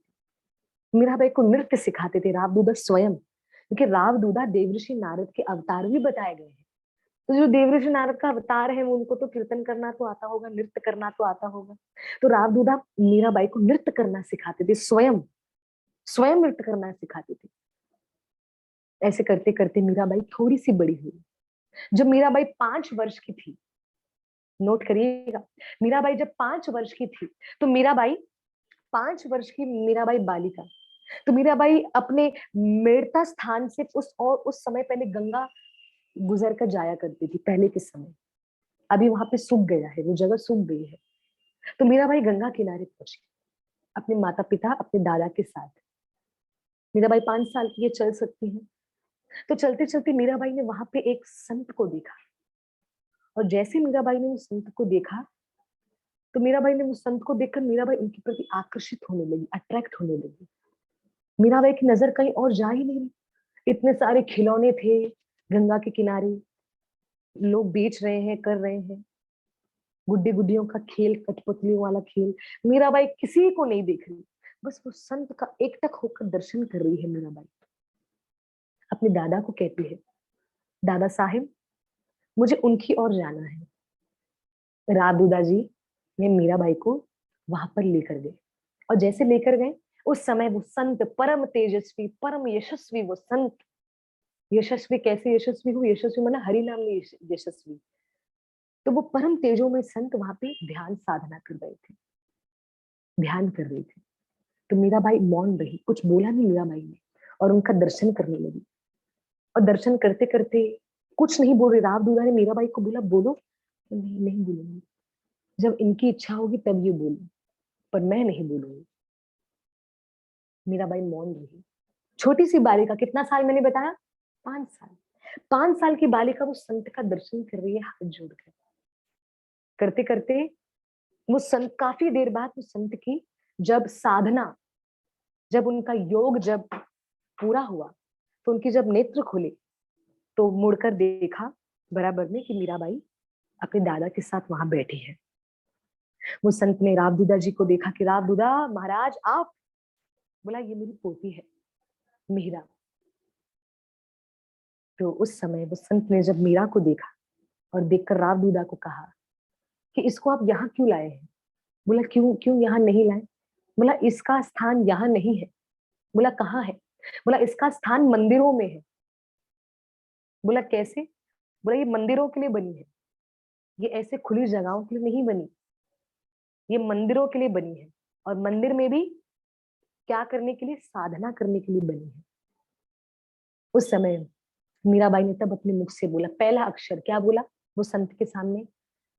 Speaker 1: मीराबाई को नृत्य सिखाते थे राव दूधा स्वयं, क्योंकि राव दूधा देवऋषि नारद के अवतार भी बताए गए हैं। तो जो देवऋषि नारद का अवतार है, वो उनको तो कीर्तन करना तो आता होगा, नृत्य करना तो आता होगा। तो राव दूधा मीराबाई को नृत्य करना सिखाते थे, स्वयं स्वयं नृत्य करना सिखाते थे। ऐसे करते करते मीराबाई थोड़ी सी बड़ी हुई। जब मीराबाई 5 वर्ष की थी, नोट करिएगा, मीराबाई जब 5 वर्ष की थी, तो मीराबाई 5 वर्ष की मीराबाई बालिका, तो मीराबाई अपने मेड़ता स्थान से उस समय पहले गंगा गुजर कर जाया करती थी पहले के समय। अभी वहां पे सूख गया है, वो जगह सूख गई है। तो मीराबाई गंगा किनारे पहुंची अपने माता पिता, अपने दादा के साथ। मीराबाई 5 साल की, ये चल सकती है। तो चलते चलते मीराबाई ने वहां पे एक संत को देखा, और जैसे मीराबाई ने उस संत को देखा, तो मीराबाई ने उस संत को देखकर मीराबाई उनके प्रति आकर्षित होने लगी, अट्रैक्ट होने लगी। मीराबाई की नजर कहीं और जा ही नहीं। इतने सारे खिलौने थे गंगा के किनारे, लोग बेच रहे हैं, कर रहे हैं, गुड्डे गुड्डियों का खेल, कठपुतलियों वाला खेल। मीराबाई किसी को नहीं देख रही, बस वो संत का एकटक होकर दर्शन कर रही है। मीराबाई अपने दादा को कहती है, दादा साहिब, मुझे उनकी ओर जाना है। राधुदा जी ने मीराबाई को वहां पर लेकर गए, और जैसे लेकर गए, उस समय वो संत परम तेजस्वी, परम यशस्वी, वो संत यशस्वी, कैसे यशस्वी हो, यशस्वी माना हरि नाम में यशस्वी। तो वो परम तेजो में संत वहां पे ध्यान साधना कर रहे थे, ध्यान कर रहे थे। तो मीराबाई मौन रही, कुछ बोला नहीं मीराबाई ने, और उनका दर्शन करने लगी। और दर्शन करते करते कुछ नहीं बोल रही, राव दूल्हा ने मीराबाई को बोला बोलो, तो नहीं, नहीं बोलूंगी, जब इनकी इच्छा होगी तब ये बोलू, पर मैं नहीं बोलूंगी। मीराबाई मौन रही। छोटी सी बालिका, कितना साल मैंने बताया, 5 साल। 5 साल की बालिका वो संत का दर्शन कर रही है हाथ जोड़कर। करते करते वो संत, काफी देर बाद वो संत की जब साधना, जब उनका योग जब पूरा हुआ, तो उनकी जब नेत्र खुले, तो मुड़कर देखा बराबर में कि मीराबाई अपने दादा के साथ वहां बैठी है। वो संत ने राव दूधा जी को देखा कि राव दूधा महाराज आप। बोला ये मेरी पोती है मीरा। तो उस समय वो संत ने जब मीरा को देखा, और देखकर राव दूधा को कहा कि इसको आप यहाँ क्यों लाए हैं? बोला क्यों क्यों यहाँ नहीं लाए? बोला इसका स्थान यहाँ नहीं है। बोला कहाँ है? बोला इसका स्थान मंदिरों में है। बोला कैसे? बोला ये मंदिरों के लिए बनी है, ये ऐसे खुली जगहों के लिए नहीं बनी, ये मंदिरों के लिए बनी है। और मंदिर में भी क्या करने के लिए? साधना करने के लिए बनी है। उस समय मीराबाई ने तब अपने मुख से बोला, पहला अक्षर क्या बोला वो संत के सामने?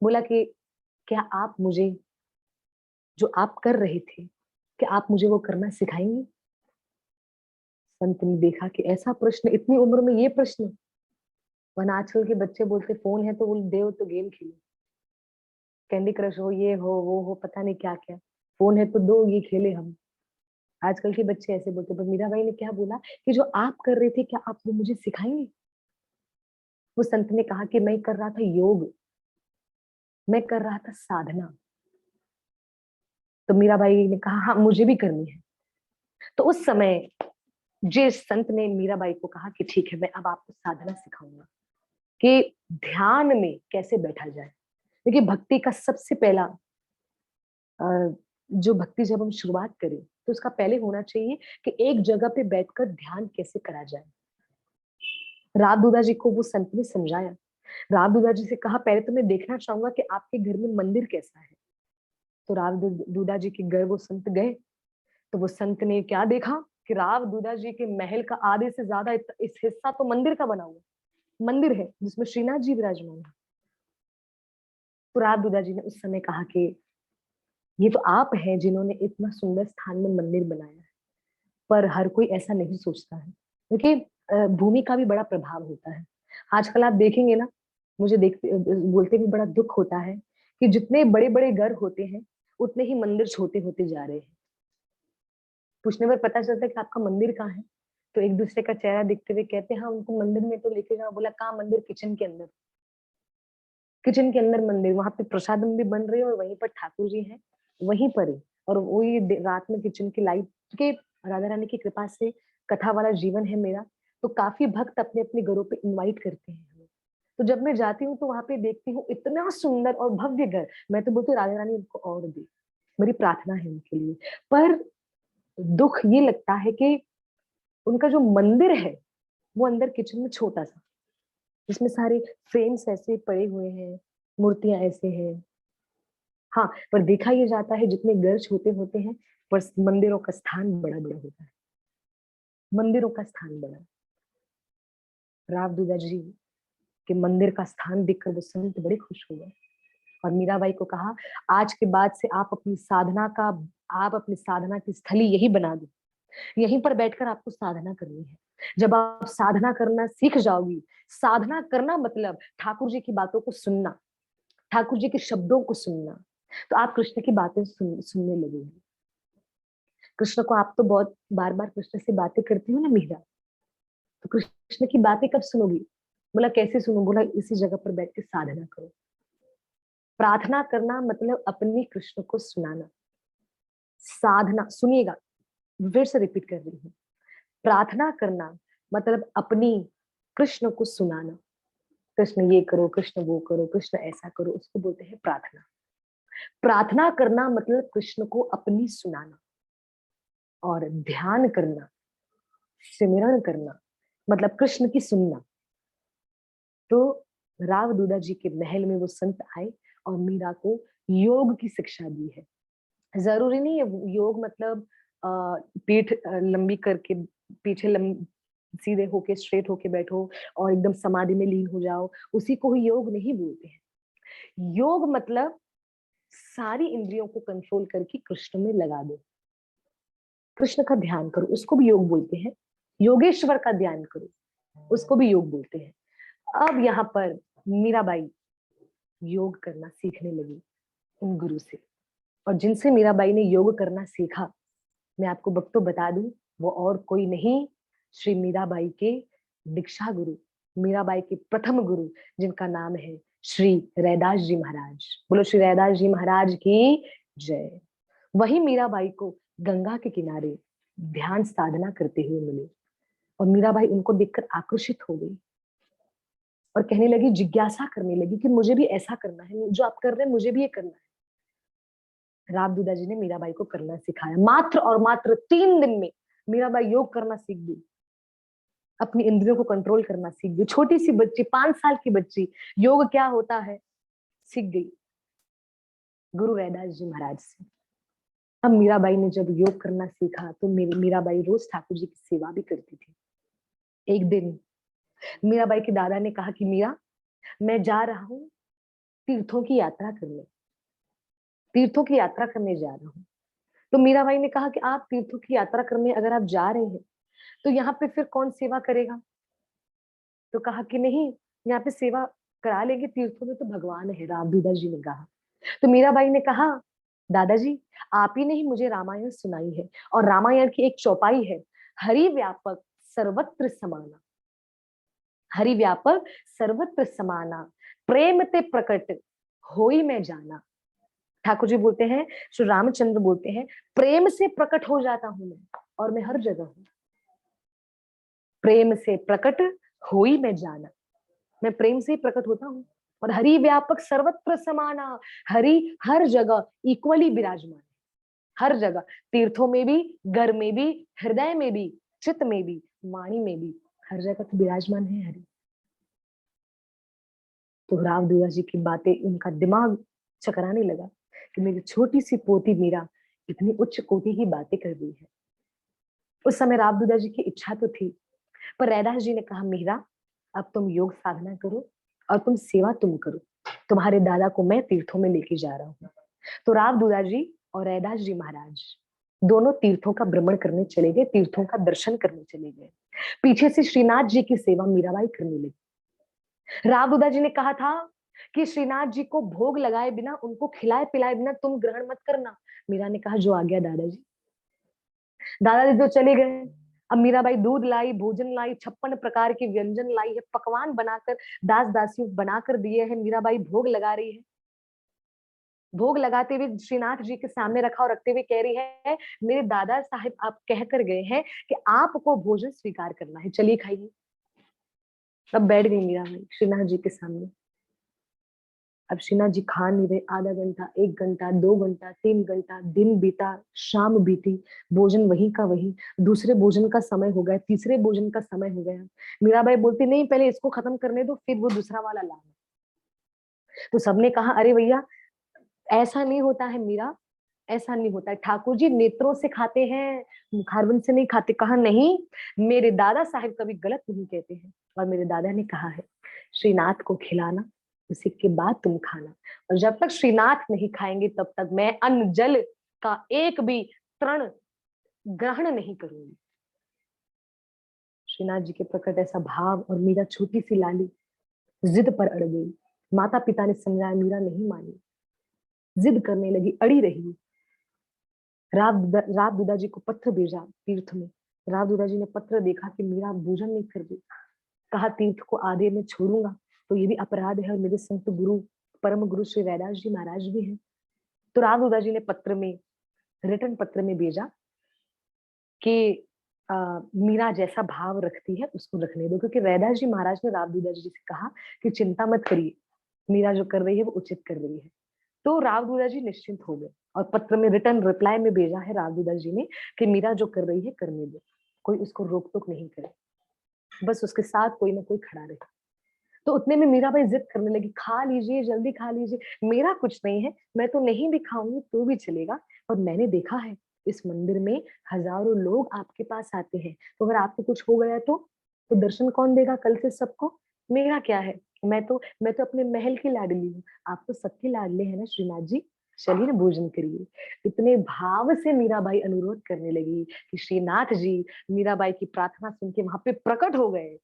Speaker 1: बोला कि क्या आप मुझे जो आप कर रहे थे, क्या आप मुझे वो करना सिखाएंगे? संत ने देखा कि ऐसा प्रश्न, इतनी उम्र में ये प्रश्न। वरना आजकल के बच्चे बोलते फोन है तो बोल दे तो गेम खेलो, कैंडी क्रश हो, ये हो वो हो, पता नहीं क्या क्या, फोन है तो दो ये खेले हम। आजकल के बच्चे ऐसे बोलते। पर मीराबाई ने क्या बोला कि जो आप कर रहे थे क्या आप वो मुझे सिखाएंगे? वो संत ने कहा कि मैं कर रहा था योग, मैं कर रहा था साधना। तो मीराबाई ने कहा हाँ मुझे भी करनी है। तो उस समय जिस संत ने मीराबाई को कहा कि ठीक है मैं अब आपको साधना सिखाऊंगा कि ध्यान में कैसे बैठा जाए। देखिए भक्ति का सबसे पहला जो भक्ति जब हम शुरुआत करें तो उसका पहले होना चाहिए कि एक जगह पे बैठकर ध्यान कैसे करा जाए। राव दूधा जी को वो संत ने समझाया। राव दूधा जी से कहा पहले तो मैं देखना चाहूंगा कि आपके घर में मंदिर कैसा है। तो राव दूधा जी के घर वो संत गए। तो वो संत ने क्या देखा कि राव दूधा जी के महल का आधे से ज्यादा इस हिस्सा तो मंदिर का बना हुआ मंदिर है जिसमें श्रीनाथ जी विराजमान है। तो राव दूधा जी ने उस समय कहा कि ये तो आप हैं जिन्होंने इतना सुंदर स्थान में मंदिर बनाया है, पर हर कोई ऐसा नहीं सोचता है क्योंकि भूमि का भी बड़ा प्रभाव होता है। आजकल आप देखेंगे ना, मुझे देखते बोलते भी बड़ा दुख होता है कि जितने बड़े बड़े घर होते हैं उतने ही मंदिर छोटे होते जा रहे हैं। पूछने पर पता चलता है कि आपका मंदिर कहाँ है, तो एक दूसरे का चेहरा देखते हुए कहते हैं हाँ उनको मंदिर में तो लेके जाओ। बोला कहाँ मंदिर? किचन के अंदर। किचन के अंदर मंदिर, वहां पे प्रसादम भी बन रही है और वहीं पर ठाकुर जी हैं वहीं पर ही। और वही रात में किचन की लाइट के, राधा रानी की कृपा से कथा वाला जीवन है मेरा, तो काफी भक्त अपने अपने घरों पे इनवाइट करते हैं हमें। तो जब मैं जाती हूँ तो वहां पे देखती हूँ इतना सुंदर और भव्य घर। मैं तो बोलती हूँ राधा रानी उनको और दे, मेरी प्रार्थना है उनके लिए। पर दुख ये लगता है कि उनका जो मंदिर है वो अंदर किचन में छोटा सा, जिसमें सारे फ्रेम्स ऐसे पड़े हुए हैं, मूर्तियां ऐसे हैं। हाँ, पर देखा ये जाता है जितने घर छोटे होते हैं पर मंदिरों का स्थान बड़ा बड़ा होता है। मंदिरों का स्थान बड़ा। राव दूधा जी के मंदिर का स्थान देखकर वो संत बड़े खुश हो गए और मीराबाई को कहा आज के बाद से आप अपनी साधना की स्थली यही बना दो, यहीं पर बैठकर आपको साधना करनी है। जब आप साधना करना सीख जाओगी, साधना करना मतलब ठाकुर जी की बातों को सुनना, ठाकुर जी के शब्दों को सुनना, तो आप कृष्ण की बातें सुनने लगेंगे। कृष्ण को आप तो बहुत बार बार कृष्ण से बातें करती हो ना मीरा, तो कृष्ण की बातें कब सुनोगी? बोला कैसे सुनो? बोला इसी जगह पर बैठ के साधना करो। प्रार्थना करना मतलब अपने कृष्ण को सुनाना। साधना, सुनिएगा, फिर से रिपीट कर रही हूँ, प्रार्थना करना मतलब अपनी कृष्ण को सुनाना। कृष्ण ये करो, कृष्ण वो करो, कृष्ण ऐसा करो, उसको बोलते हैं प्रार्थना। प्रार्थना करना मतलब कृष्ण को अपनी सुनाना। और ध्यान करना, सिमरण करना मतलब कृष्ण की सुनना। तो राव दूधा जी के महल में वो संत आए और मीरा को योग की शिक्षा दी है। जरूरी नहीं है योग मतलब पीठ लंबी करके, पीछे सीधे होके स्ट्रेट होके बैठो और एकदम समाधि में लीन हो जाओ, उसी को ही योग नहीं बोलते हैं। योग मतलब सारी इंद्रियों को कंट्रोल करके कृष्ण में लगा दो, कृष्ण का ध्यान करो, उसको भी योग बोलते हैं। योगेश्वर का ध्यान करो, उसको भी योग बोलते हैं। अब यहाँ पर मीराबाई योग करना सीखने लगी उन गुरु से, और जिनसे मीराबाई ने योग करना सीखा, मैं आपको वक्त तो बता दूं, वो और कोई नहीं, श्री मीराबाई के दीक्षा गुरु, मीराबाई के प्रथम गुरु, जिनका नाम है श्री रैदास जी महाराज। बोलो श्री रैदास जी महाराज की जय। वही मीराबाई को गंगा के किनारे ध्यान साधना करते हुए मिले और मीराबाई उनको देखकर आकर्षित हो गई और कहने लगी, जिज्ञासा करने लगी कि मुझे भी ऐसा करना है, जो आप कर रहे हैं मुझे भी ये करना है। रामदूदा जी ने मीराबाई को करना सिखाया। मात्र और मात्र 3 दिन में मीराबाई योग करना सीख गई, अपनी इंद्रियों को कंट्रोल करना सीख गई। छोटी सी बच्ची, 5 साल की बच्ची योग क्या होता है सीख गई गुरु रैदास जी महाराज से। अब मीराबाई ने जब योग करना सीखा तो मीराबाई रोज ठाकुर जी की सेवा भी करती थी। एक दिन मीराबाई के दादा ने कहा कि मीरा, मैं जा रहा हूं तीर्थों की यात्रा करने, तीर्थों की यात्रा करने जा रहा हूँ। तो मीराबाई ने कहा कि आप तीर्थों की यात्रा करने अगर आप जा रहे हैं तो यहाँ पे फिर कौन सेवा करेगा? तो कहा कि नहीं, यहाँ पे सेवा करा लेंगे, तीर्थों में तो भगवान है, रामदूदा जी ने कहा। तो मीराबाई ने कहा, दादाजी आप ही ने ही मुझे रामायण सुनाई है, और रामायण की एक चौपाई है, हरि व्यापक सर्वत्र समाना, हरि व्यापक सर्वत्र समाना, प्रेम ते प्रकट होई मैं जाना। ठाकुर जी बोलते हैं, श्री रामचंद्र बोलते हैं, प्रेम से प्रकट हो जाता हूं मैं, और मैं हर जगह हूं। प्रेम से प्रकट होई मैं जाना, मैं प्रेम से ही प्रकट होता हूँ। और हरि व्यापक सर्वत्र समाना, हरि हर जगह इक्वली विराजमान है, हर जगह, तीर्थों में भी, घर में भी, हृदय में भी, चित्त में भी, वाणी में भी, हर जगह तो विराजमान है हरि। तो रामदूला जी की बातें, उनका दिमाग चकराने लगा कि मेरी छोटी सी पोती मीरा इतनी उच्च कोटि की बातें कर रही है। उस समय रामदूला जी की इच्छा तो थी, पर रैदास जी ने कहा, मीरा अब तुम योग साधना करो और तुम सेवा तुम करो, तुम्हारे दादा को मैं तीर्थों में लेके जा रहा हूँ। तो रामदूला जी और रैदास जी महाराज दोनों तीर्थों का भ्रमण करने चले गए, तीर्थों का दर्शन करने चले गए। पीछे से श्रीनाथ जी की सेवा मीराबाई करने लगी। रामदूला जी ने कहा था कि श्रीनाथ जी को भोग लगाए बिना, उनको खिलाए पिलाए बिना तुम ग्रहण मत करना। मीरा ने कहा, जो आ गया दादाजी। दादाजी तो चले गए। अब मीराबाई दूध लाई, भोजन लाई, 56 प्रकार के व्यंजन लाई है, पकवान बनाकर दास दासियों बनाकर दिए हैं। मीराबाई भोग लगा रही है। भोग लगाते हुए श्रीनाथ जी के सामने रखा और रखते हुए कह रही है, मेरे दादा साहिब आप कह कर गए हैं कि आपको भोजन स्वीकार करना है, चलिए खाइए। अब बैठ गई मीराबाई श्रीनाथ जी के सामने। अब श्रीनाथ जी खा नहीं रहे। आधा घंटा, 1 घंटा, 2 घंटा, 3 घंटा, दिन बीता, शाम बीती, भोजन वही का वही। दूसरे भोजन का समय हो गया, तीसरे भोजन का समय हो गया। मीराबाई बोलती, नहीं पहले इसको खत्म करने दो, फिर वो दूसरा वाला लाना। तो सबने कहा, अरे भैया ऐसा नहीं होता है मीरा, ऐसा नहीं होता है, ठाकुर जी नेत्रों से खाते हैं, मुखारबंद से नहीं खाते। कहा, नहीं, मेरे दादा साहिब कभी गलत नहीं कहते हैं, और मेरे दादा ने कहा है श्रीनाथ को खिलाना, उसी के बाद तुम खाना, और जब तक श्रीनाथ नहीं खाएंगे तब तक मैं अन्न जल का एक भी तृण ग्रहण नहीं करूंगी। श्रीनाथ जी के प्रकट ऐसा भाव, और मीरा छोटी सी लाली जिद पर अड़ गई। माता पिता ने समझाया, मीरा नहीं मानी, जिद करने लगी, अड़ी रही। रामदूदा जी को पत्र भेजा तीर्थ में। रामदूदा जी ने पत्र देखा कि मीरा भोजन नहीं कर रही। कहा, तीर्थ को आधे में छोड़ूंगा तो ये भी अपराध है, और मेरे संत गुरु परम गुरु श्री रैदास जी महाराज भी हैं। तो रामदूदा जी ने पत्र में, रिटर्न पत्र में भेजा कि मीरा जैसा भाव रखती है उसको रखने दो, क्योंकि रैदास जी महाराज ने रामदूदा जी से कहा कि चिंता मत करिए, मीरा जो कर रही है वो उचित कर रही है। तो रामदूला जी निश्चिंत हो गए, और पत्र में रिटर्न रिप्लाई में भेजा है रामदूला जी ने कि मीरा जो कर रही है करने दो, कोई उसको रोक टोक नहीं करे, बस उसके साथ कोई ना कोई खड़ा रहे। तो उतने में मीराबाई जिद करने लगी, खा लीजिए, जल्दी खा लीजिए, मेरा कुछ नहीं है, मैं तो नहीं भी खाऊंगी तो भी चलेगा, और मैंने देखा है इस मंदिर में हजारों लोग आपके पास आते हैं, तो अगर आपको कुछ हो गया तो दर्शन कौन देगा कल से सबको? मेरा क्या है, मैं तो अपने महल की लाडली हूँ, आप तो सबके लाडले हैं ना श्रीनाथ जी, चलिए ना भोजन करिए। इतने भाव से मीराबाई अनुरोध करने लगी कि श्रीनाथ जी मीराबाई की प्रार्थना सुन के वहां पे प्रकट हो गए,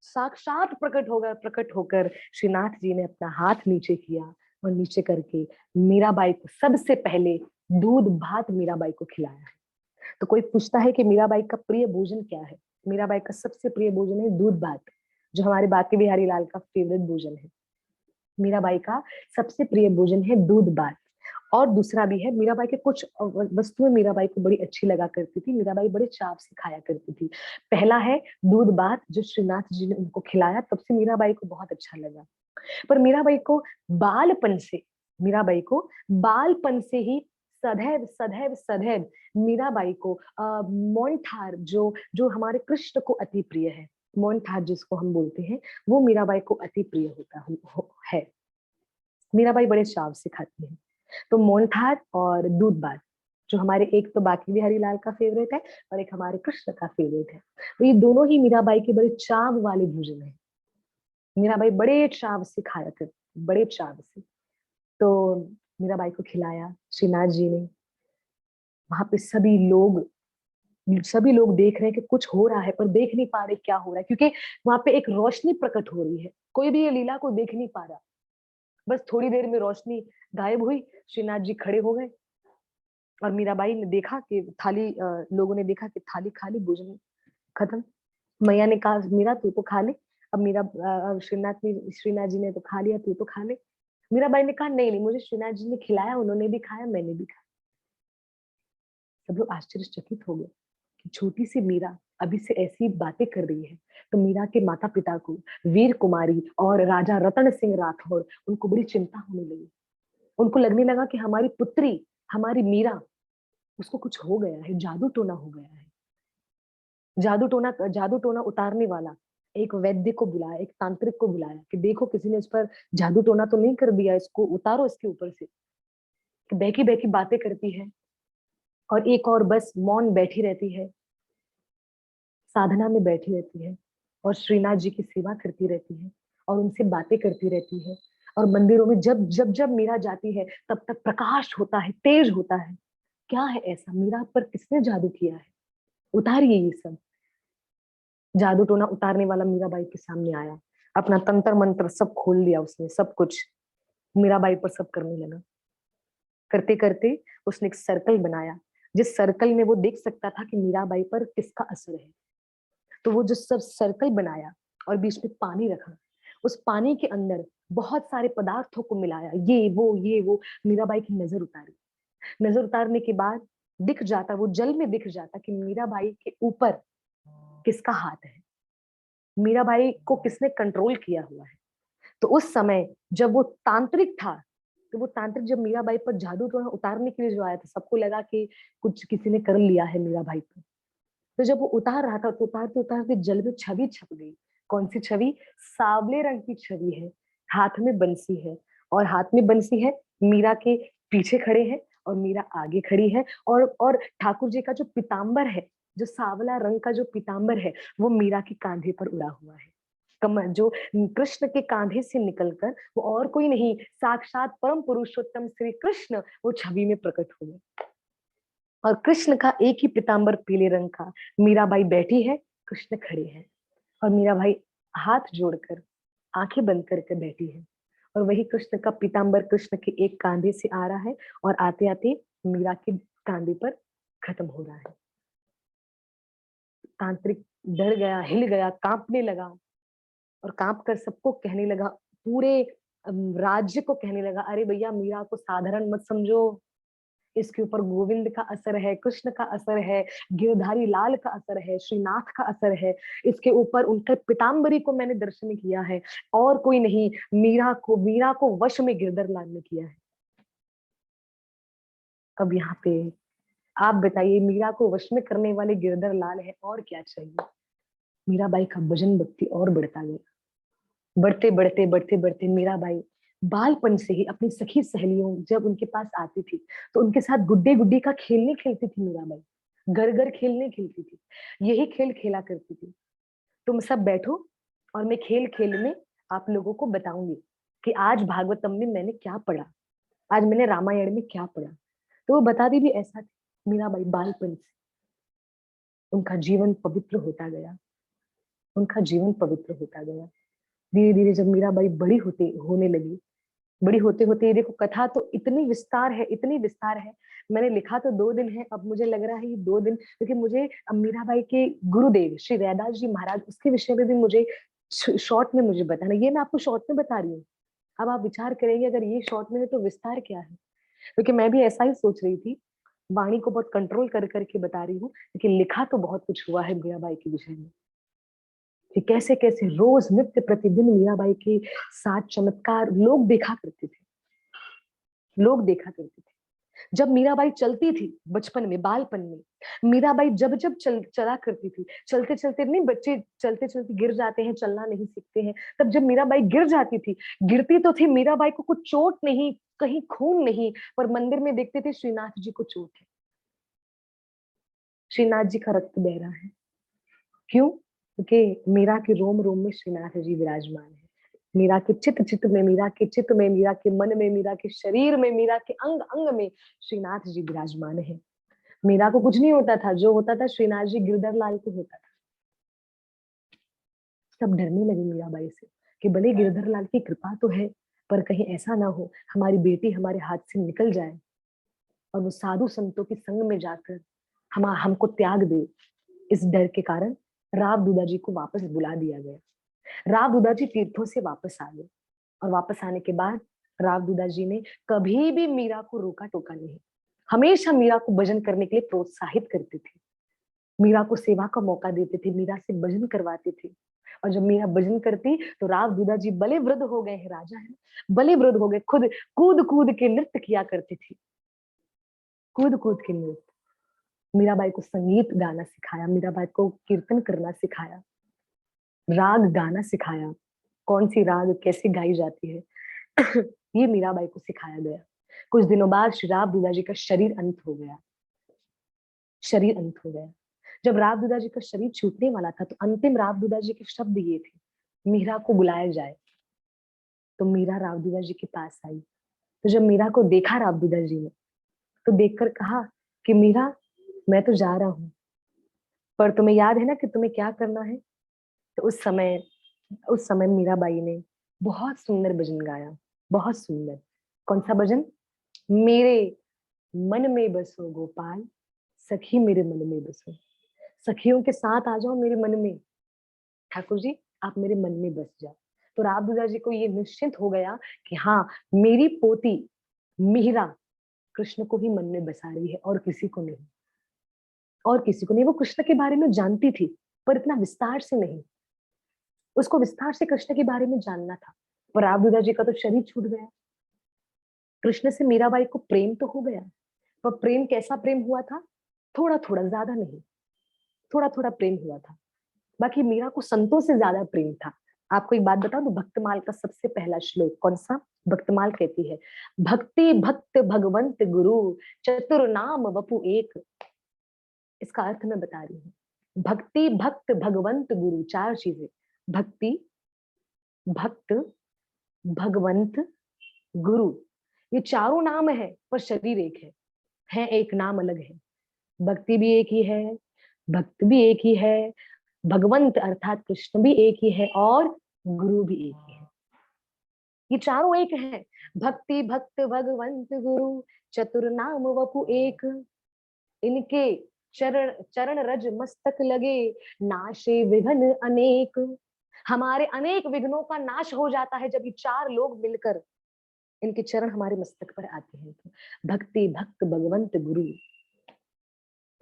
Speaker 1: साक्षात प्रकट हो गए। प्रकट होकर श्रीनाथ जी ने अपना हाथ नीचे किया, और नीचे करके मीराबाई को सबसे पहले दूध भात मीराबाई को खिलाया है। तो कोई पूछता है कि मीराबाई का प्रिय भोजन क्या है? मीराबाई का सबसे प्रिय भोजन है दूध भात, जो हमारे बांके बिहारी लाल का फेवरेट भोजन है। मीराबाई का सबसे प्रिय भोजन है दूध भात। और दूसरा भी है, मीराबाई के कुछ वस्तुएं मीराबाई को बड़ी अच्छी लगा करती थी, मीराबाई बड़े चाव से खाया करती थी। पहला है दूध भात, जो श्रीनाथ जी ने उनको खिलाया, तब से मीराबाई को बहुत अच्छा लगा। पर मीराबाई को बालपन से मीराबाई को बालपन से ही सदैव सदैव सदैव मीराबाई को मोहनथाल जो जो हमारे कृष्ण को अति प्रिय है, मोहनथाल जिसको हम बोलते हैं, वो मीराबाई को अति प्रिय है। मीराबाई बड़े चाव से खाती है। तो मोहनथाल और दूध बार, जो हमारे एक तो बाकी बिहारी लाल का फेवरेट है और एक हमारे कृष्ण का फेवरेट है, तो ये दोनों ही मीराबाई के बड़े चाव वाले भोजन है। मीराबाई बड़े चाव से खाया करती, बड़े चाव से। तो मीराबाई को खिलाया श्रीनाथ जी ने। वहां पे सभी लोग देख रहे हैं कि कुछ हो रहा है, पर देख नहीं पा रहे क्या हो रहा है, क्योंकि वहां पे एक रोशनी प्रकट हो रही है। कोई भी ये लीला को देख नहीं पा रहा। बस थोड़ी देर में रोशनी गायब हुई, श्रीनाथ जी खड़े हो गए और मीराबाई ने देखा कि लोगों ने देखा कि थाली खाली, भोजन खत्म। मैया ने कहा मीरा तू तो खा ले। अब श्रीनाथ जी ने तो खा लिया, तू तो खा ले। मीराबाई ने कहा नहीं नहीं, मुझे श्रीनाथ जी ने खिलाया, उन्होंने भी खाया, मैंने भी खाया। सब लोग आश्चर्यचकित हो गए कि छोटी सी मीरा अभी से ऐसी बातें कर रही है। तो मीरा के माता पिता को, वीर कुमारी और राजा रतन सिंह राठौर, उनको बड़ी चिंता होने लगी। उनको लगने लगा कि हमारी पुत्री, हमारी मीरा, उसको कुछ हो गया है, जादू टोना हो गया है। जादू टोना उतारने वाला एक वैद्य को बुलाया, एक तांत्रिक को बुलाया कि देखो किसी ने इस पर जादू टोना तो नहीं कर दिया, इसको उतारो इसके ऊपर से। कि बेकी बेकी बातें करती है और एक और बस मौन बैठी रहती है, साधना में बैठी रहती है और श्रीनाथ जी की सेवा करती रहती है और उनसे बातें करती रहती है। और मंदिरों में जब जब जब मीरा जाती है तब तक प्रकाश होता है, तेज होता है। क्या है ऐसा, मीरा पर किसने जादू किया है, उतारिए ये सब। जादू टोना उतारने वाला मीराबाई के सामने आया, अपना तंत्र मंत्र सब खोल दिया उसने, सब कुछ मीराबाई पर सब करने लगा। करते करते उसने एक सर्कल बनाया, जिस सर्कल में वो देख सकता था कि मीराबाई पर किसका असर है। तो वो जो सब सर्कल बनाया और बीच में पानी रखा, उस पानी के अंदर बहुत सारे पदार्थों को मिलाया, ये वो मीराबाई की नजर उतारी। नजर उतारने के बाद दिख जाता, वो जल में दिख जाता कि मीराबाई के ऊपर किसका हाथ है, मीराबाई को किसने कंट्रोल किया हुआ है। तो उस समय जब वो तांत्रिक था, तो वो तांत्रिक जब मीराबाई पर जादू टोना उतारने के लिए जो आया था, सबको लगा कि कुछ किसी ने कर लिया है मीराबाई पर। तो जब वो उतार रहा था तो उतारते उतारते जल में छवि छप गई। कौन सी छवि, सांवले रंग की छवि है, हाथ में बंसी है, और हाथ में बंसी है, मीरा के पीछे खड़े हैं और मीरा आगे खड़ी है। और ठाकुर जी का जो पीताम्बर है, जो सांवला रंग का जो पीताम्बर है, वो मीरा के कांधे पर उड़ा हुआ है। कमर जो कृष्ण के कांधे से निकलकर वो और कोई नहीं, साक्षात परम पुरुषोत्तम श्री कृष्ण वो छवि में प्रकट हुए। और कृष्ण का एक ही पीताम्बर पीले रंग का, मीराबाई बैठी है, कृष्ण खड़े हैं, और मीराबाई हाथ जोड़कर आंखें बंद करके बैठी है। और वही कृष्ण का पीताम्बर कृष्ण के एक कांधे से आ रहा है और आते आते मीरा के कांधे पर खत्म हो रहा है। तांत्रिक डर गया, हिल गया, कांपने लगा और कांप कर सबको कहने लगा, पूरे राज्य को कहने लगा, अरे भैया मीरा को साधारण मत समझो, इसके ऊपर गोविंद का असर है, कृष्ण का असर है, गिरधारी लाल का असर है, श्रीनाथ का असर है। इसके ऊपर उनके पीताम्बरी को मैंने दर्शन किया है, और कोई नहीं, मीरा को वश में गिरधर लाल ने किया है। अब यहाँ पे आप बताइए, मीरा को वश में करने वाले गिरधर लाल है, और क्या चाहिए। मीराबाई का भजन भक्ति और बढ़ता गया। बढ़ते बढ़ते बढ़ते बढ़ते मीराबाई बालपन से ही अपनी सखी सहेलियों जब उनके पास आती थी, तो उनके साथ गुड्डे गुड्डी का खेलने खेलती थी मीराबाई। घर घर खेलने खेलती थी, यही खेल खेला करती थी। तुम सब बैठो और मैं खेल खेल में आप लोगों को बताऊंगी कि आज भागवतम में मैंने क्या पढ़ा, आज मैंने रामायण में क्या पढ़ा। तो वो बताती भी ऐसा थी। मीराबाई बालपन से उनका जीवन पवित्र होता गया, उनका जीवन पवित्र होता गया। धीरे धीरे जब मीराबाई बड़ी होते होने लगी, बड़ी होते होते, ये देखो कथा तो इतनी विस्तार है, इतनी विस्तार है। मैंने लिखा तो 2 दिन है, अब मुझे लग रहा है ये 2 दिन, क्योंकि मुझे मीराबाई के गुरुदेव श्री रैदास जी महाराज, उसके विषय में भी मुझे शॉर्ट में मुझे बताना, ये मैं आपको शॉर्ट में बता रही हूँ। अब आप विचार करेंगे अगर ये शॉर्ट में है तो विस्तार क्या है। क्योंकि मैं भी ऐसा ही सोच रही थी, वाणी को बहुत कंट्रोल कर करके बता रही हूँ, लेकिन लिखा तो बहुत कुछ हुआ है मीराबाई के विषय में, कि कैसे कैसे रोज नित्य प्रतिदिन मीराबाई के साथ चमत्कार लोग देखा करते थे। लोग देखा करते थे। जब मीराबाई चलती थी बचपन में, बालपन में, मीराबाई जब जब चला करती थी, चलते चलते नहीं, बच्चे चलते चलते गिर जाते हैं, चलना नहीं सीखते हैं, तब जब मीराबाई गिर जाती थी, गिरती तो थी, मीराबाई को कुछ चोट नहीं, कहीं खून नहीं, पर मंदिर में देखते थे श्रीनाथ जी को चोट है, श्रीनाथ जी का रक्त बह रहा है। क्यों? क्योंकि मीरा के रोम रोम में श्रीनाथ जी विराजमान है। मीरा के चित चित में, मीरा के चित में, मीरा के मन में, मीरा के शरीर में, मीरा के अंग अंग में श्रीनाथ जी विराजमान है। मीरा को कुछ नहीं होता था, जो होता था श्रीनाथ जी गिरधर लाल को होता था। सब डरने लगे मीराबाई से कि भले गिरधर लाल की कृपा तो है, पर कहीं ऐसा ना हो हमारी बेटी हमारे हाथ से निकल जाए और वो साधु संतों के संग में जाकर हमको त्याग दे। इस डर के कारण राव दूधा जी को वापस बुला दिया गया। राव दूधा जी तीर्थों से वापस आ गए, और वापस आने के बाद राव दूधा जी ने कभी भी मीरा को रोका टोका नहीं, हमेशा मीरा को भजन करने के लिए प्रोत्साहित करते थे, मीरा को सेवा का मौका देते थे, मीरा से भजन करवाते थे। और जब मीरा भजन करती तो राव दूधा जी भले वृद्ध हो गए हैं, राजा है, भले वृद्ध हो गए, खुद कूद कूद के नृत्य किया करते थे, कूद कूद के नृत्य। मीराबाई को संगीत गाना सिखाया, मीराबाई को कीर्तन करना सिखाया, राग गाना सिखाया, कौन सी राग कैसे गाई जाती है ये मीराबाई को सिखाया गया। कुछ दिनों बाद श्री राव दूधा जी का शरीर अंत हो गया, शरीर अंत हो गया। जब राव दूधा जी का शरीर छूटने वाला था तो अंतिम राव दूधा जी के शब्द ये थे, मीरा को बुलाया जाए। तो मीरा राव दूधा जी के पास आई। तो जब मीरा को देखा राव दूधा जी ने, तो देखकर कहा कि मीरा, मैं तो जा रहा हूँ, पर तुम्हें याद है ना कि तुम्हें क्या करना है? तो उस समय मीराबाई ने बहुत सुंदर भजन गाया, बहुत सुंदर। कौन सा भजन? मेरे मन में बसो गोपाल, सखी मेरे मन में बसो। सखियों के साथ आ जाओ मेरे मन में, ठाकुर जी आप मेरे मन में बस जाओ। तो राव दूधा जी को ये निश्चिंत हो गया कि हाँ, मेरी पोती मीरा कृष्ण को ही मन में बसा रही है, और किसी को नहीं, और किसी को नहीं। वो कृष्ण के बारे में जानती थी, पर इतना विस्तार से नहीं, उसको विस्तार से कृष्ण के बारे में जानना था। पर राव दूधा जी का तो शरीर छूट गया। कृष्ण से मीराबाई को प्रेम तो हो गया, पर प्रेम कैसा प्रेम हुआ था? थोड़ा थोड़ा, ज्यादा नहीं, थोड़ा थोड़ा प्रेम हुआ था। बाकी मीरा को संतों से ज्यादा प्रेम था। आपको एक बात बताऊं तो भक्तमाल का सबसे पहला श्लोक कौन सा? भक्तमाल कहती है, भक्ति भक्त भगवंत गुरु, चतुर नाम वपु एक। इसका अर्थ मैं बता रही हूँ। भक्ति भक्त भगवंत गुरु, चार चीजें, भक्ति, भक्त, भगवंत, गुरु, ये चारों नाम है, पर शरीर एक है एक, नाम अलग है। भक्ति भी एक ही है, भक्त भी एक ही है, भगवंत अर्थात कृष्ण भी एक ही है, और गुरु भी एक ही है। ये चारों एक है। भक्ति भक्त भगवंत गुरु, चतुर नाम वपु एक। इनके चरण चरण रज मस्तक लगे, नाशे विघ्न अनेक। हमारे अनेक विघ्नों का नाश हो जाता है जब ये चार लोग मिलकर इनके चरण हमारे मस्तक पर आते हैं। तो भक्ति भक्त भगवंत गुरु।